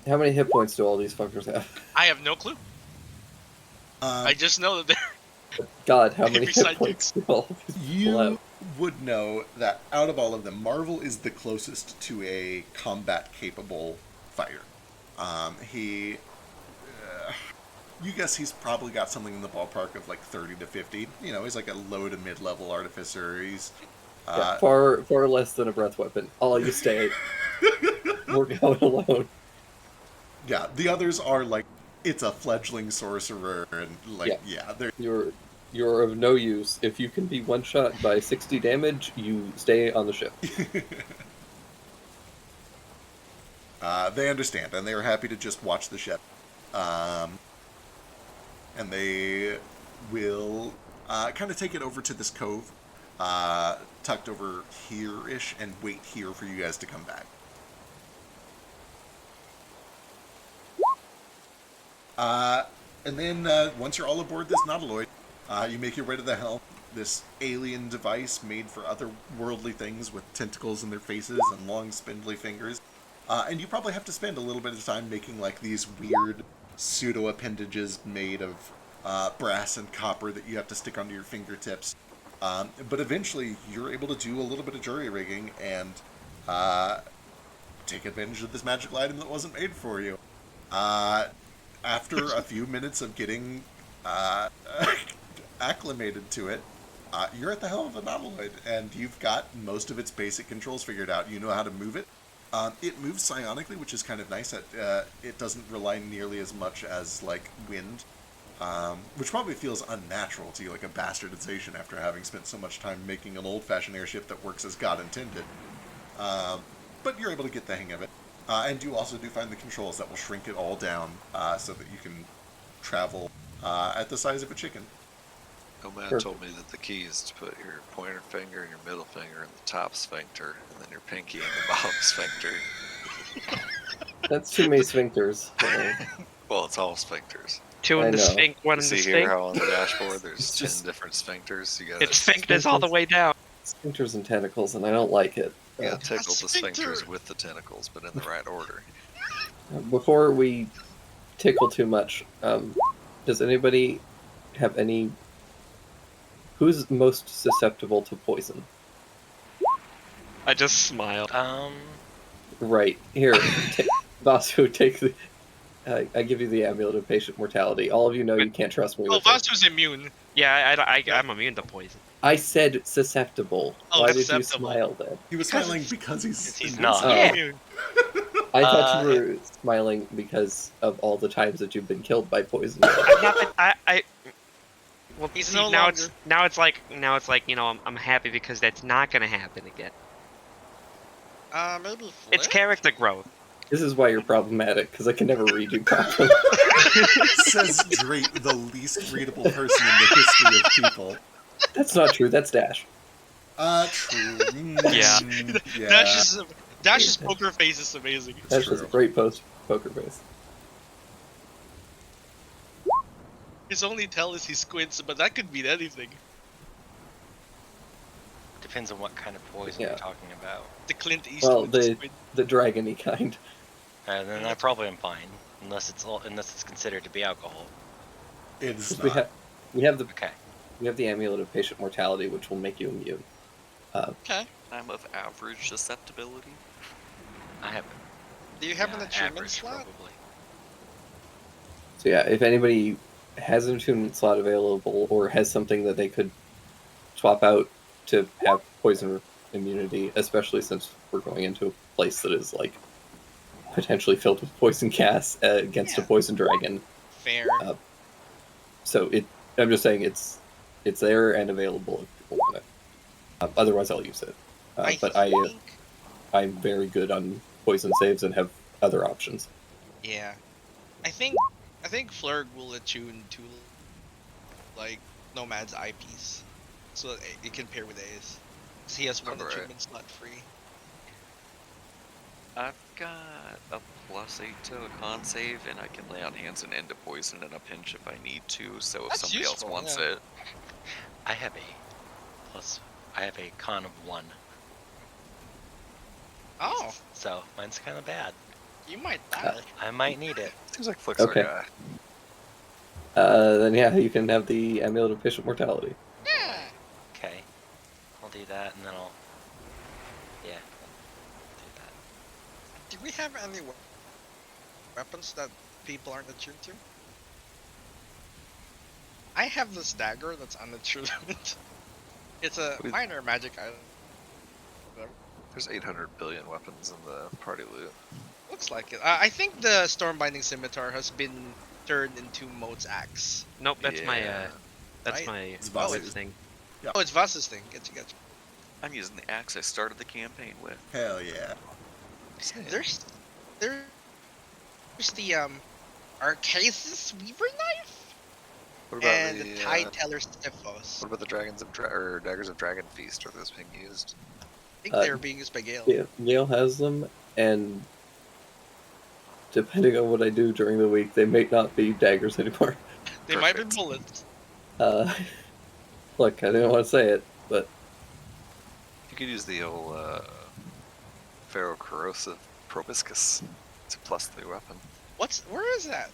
How many hit points do all these fuckers have? I have no clue. I just know that they're... God, how many hit Beside points do all these people You have? would know that out of all of them, Marvel is the closest to a combat-capable fighter. You guess he's probably got something in the ballpark of like 30 to 50. You know, he's like a low to mid-level artificer. He's Yeah, far less than a breath weapon. I'll let you stay. We're going alone. Yeah, the others are like, it's a fledgling sorcerer, and like, they're... You're of no use. If you can be one-shot by 60 damage, you stay on the ship. They understand, and they are happy to just watch the ship. And they will kind of take it over to this cove, tucked over here-ish, and wait here for you guys to come back. And then once you're all aboard this Nautiloid, you make your way to the Helm, this alien device made for otherworldly things with tentacles in their faces and long spindly fingers. And you probably have to spend a little bit of time making like these weird pseudo-appendages made of brass and copper that you have to stick onto your fingertips. But eventually you're able to do a little bit of jury rigging and take advantage of this magical item that wasn't made for you. After a few minutes of getting acclimated to it, you're at the helm of a Nautiloid, and you've got most of its basic controls figured out. You know how to move it. It moves psionically, which is kind of nice. It doesn't rely nearly as much as, like, wind, which probably feels unnatural to you, like a bastardization after having spent so much time making an old-fashioned airship that works as God intended. But you're able to get the hang of it. And you also do find the controls that will shrink it all down so that you can travel at the size of a chicken. Nomad told me that the key is to put your pointer finger and your middle finger in the top sphincter, and then your pinky in the bottom sphincter. That's too many sphincters. Well, it's all sphincters. 2 in the sphinx, 1 in the See here sphinx. how on the dashboard there's It's 10 just- different sphincters? You gotta, It's sphincters all the way down. Sphincters and tentacles, and I don't like it. you gotta tickle the sphincter. sphincters with the tentacles, but in the right order. Before we tickle too much, does anybody have any... Who's most susceptible to poison? I just smiled. Right. Here, Vasu, take the... I give you the amulet of patient mortality. All of you know you can't trust me Oh, with it. Vasu's immune. Yeah, I'm immune to poison. I said susceptible. Oh, Why did you susceptible. smile then? He was Because smiling it's- because he's He's invincible. not. Oh. Immune. I thought you were smiling because of all the times that you've been killed by poison. I've not been, well, He's see, no now longer- it's like I'm happy because that's not gonna happen again. Maybe It's Flip? character growth. This is why you're problematic, because I can never read you properly. Says Drake, the least readable person in the history of people. That's not true. That's Dash. True. Yeah. Dash's poker face is amazing. Dash has a great poker face. His only tell is he squints, but that could mean anything. Depends on what kind of poison Yeah. you're talking about. The Clint Eastwood Well, squint. the dragony kind. And then I probably am fine, unless it's considered to be alcohol. It's We not. have Okay. we have the amulet of patient mortality, which will make you immune. Okay. I'm of average susceptibility. I have. Do you have an yeah, attunement average, slot? probably. So yeah, if anybody has an attunement slot available or has something that they could swap out to have poison immunity, especially since we're going into a place that is like potentially filled with poison gas against a Yeah. poison dragon. Fair. So I'm just saying it's there and available if people want it. Otherwise, I'll use it. But think, I'm very good on poison saves and have other options. yeah, I think Flurg will attune to like Nomad's eyepiece, so that it can pair with Ace. 'Cause he has one Alright. attunement slot free. I've got a +8 to a con save, and I can lay on hands and end a poison in a pinch if I need to. So if That's somebody useful, else wants yeah. it, I have a con of 1, Oh, so mine's kind of bad. you might die. I might need it. Seems like Flick's Okay. our guy. Then yeah, you can have the amulet of patient mortality. Yeah. Okay. I'll do that, and then I'll do that. Do we have any weapons that people aren't attuned to? I have this dagger that's unattuned. It's a We- minor magic item. There's 800 billion weapons in the party loot. Looks like it. I think the Stormbinding Scimitar has been turned into Moat's axe. Nope, that's my Yeah. that's Right? my It's Vasu's. Vasu's thing. Oh, it's Vasa's thing. Getcha. I'm using the axe I started the campaign with. Hell yeah. There's the Arcasis Weaver knife What about and the Tide Teller what Stiphos. about the dragons of or daggers of Dragon Feast? Are those being used? I think they're being used by Gale. Yeah, Yale has them, and depending on what I do during the week, they may not be daggers anymore. They might be Perfect. bullets. Look, I didn't want to say it, but You could use the old Pharaoh Corrosive Proboscis. It's a +3 weapon. Where is that?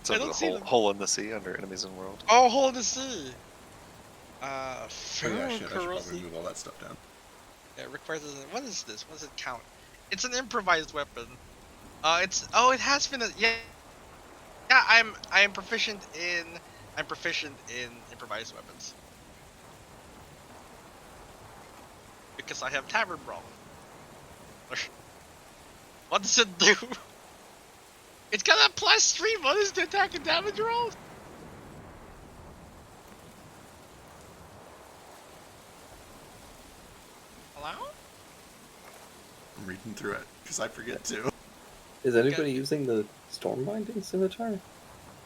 It's I under don't the see hole, them. hole in the sea under enemies in world. Oh, Hole in the Sea. Oh yeah, Pharaoh shit, I should probably Corrosive. move all that stuff down. Yeah, it requires. What is this? What does it count? It's an improvised weapon. It has been. Yeah, I'm proficient in improvised weapons because I have Tavern Brawl. What does it do? It's got a +3 bonus to attack and damage rolls. Hello? I'm reading through it because I forget to. is anybody using the Stormbinding Scimitar?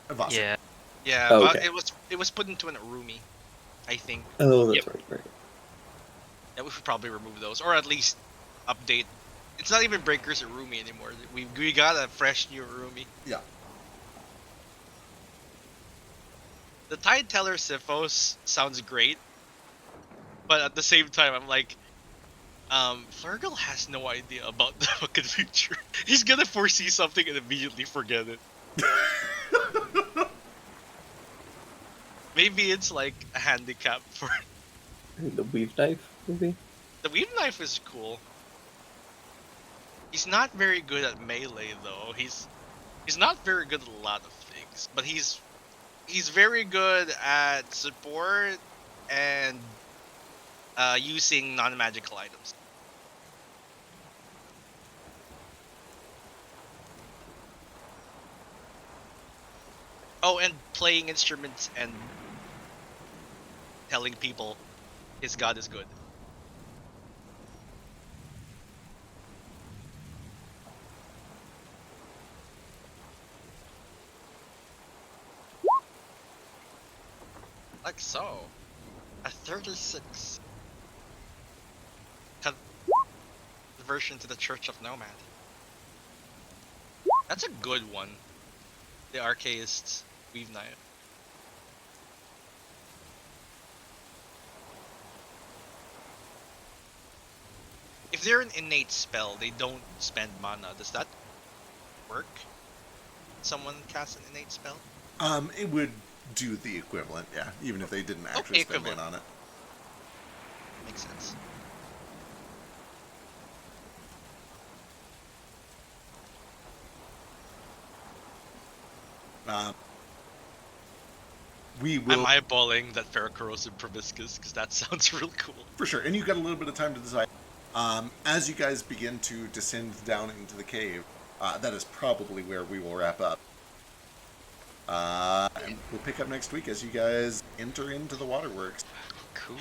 Vasu. Yeah. Yeah, Oh, but okay. it was put into an Urumi, I think. Oh, that's Yep. right. Yeah, we should probably remove those, or at least update. It's not even Breaker's Urumi anymore. We got a fresh new Urumi. Yeah. The Tide Teller Siphos sounds great, but at the same time, I'm like, Flurgle has no idea about the fucking future. He's gonna foresee something and immediately forget it. Maybe it's like a handicap for The weave knife, maybe. the weave knife is cool. He's not very good at melee though. He's not very good at a lot of things, but he's very good at support and using non-magical items. Oh, and playing instruments and telling people his god is good. Like so. A 36. Conversion to the Church of Nomad. That's a good one. The Archaist's Weave Knife. If they're an innate spell, they don't spend mana. Does that work? Someone casts an innate spell? It would do the equivalent, yeah, even if they didn't actually Okay, spend equivalent. in on it. Makes sense. We will, I'm eyeballing that Ferrocorrosive Proboscis because that sounds real cool. for sure, and you've got a little bit of time to decide. As you guys begin to descend down into the cave, that is probably where we will wrap up. And we'll pick up next week as you guys enter into the waterworks. Cool.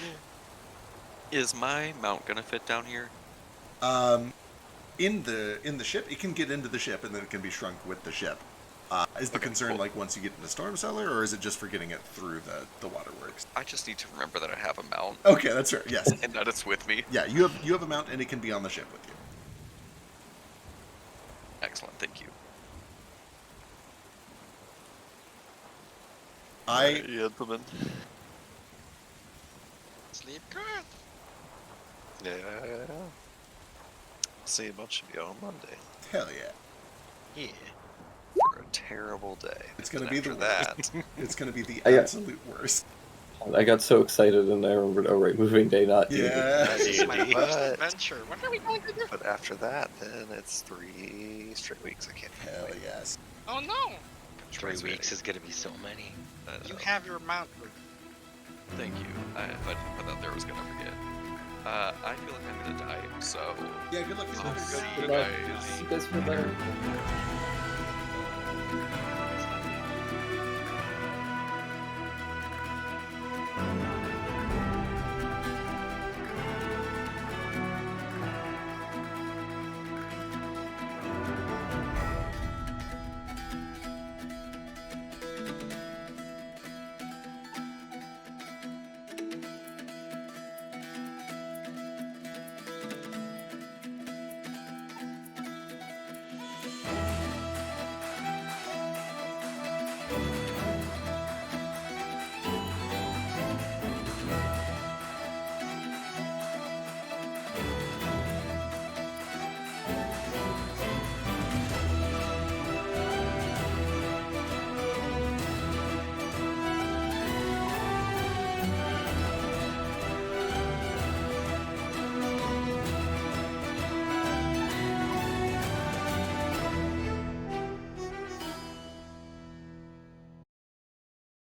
Is my mount gonna fit down here? In the ship, it can get into the ship, and then it can be shrunk with the ship. Is the Okay, concern cool. like once you get into Storm Cellar, or is it just for getting it through the waterworks? I just need to remember that I have a mount Okay, that's right. Yes, and that it's with me. yeah, you have a mount, and it can be on the ship with you. Excellent, thank you. Gentlemen. Sleep good. Yeah. See a bunch of you on Monday Hell yeah, Yeah. for a terrible day. it's gonna And be after the that. worst. It's gonna be the I got- absolute worst. I got so excited and I remembered, oh right, moving day, not D&D. Yeah. This is my D&D, first but- adventure. What are we going to do? But after that, then it's 3 straight weeks. I can't. Hell yes. Oh no! 3 weeks is gonna be so many. You have your mount. Thank you. I thought there was gonna forget. I feel like I'm gonna die, so Yeah, good luck. I'll Good see luck. you Good luck. guys. You guys feel better.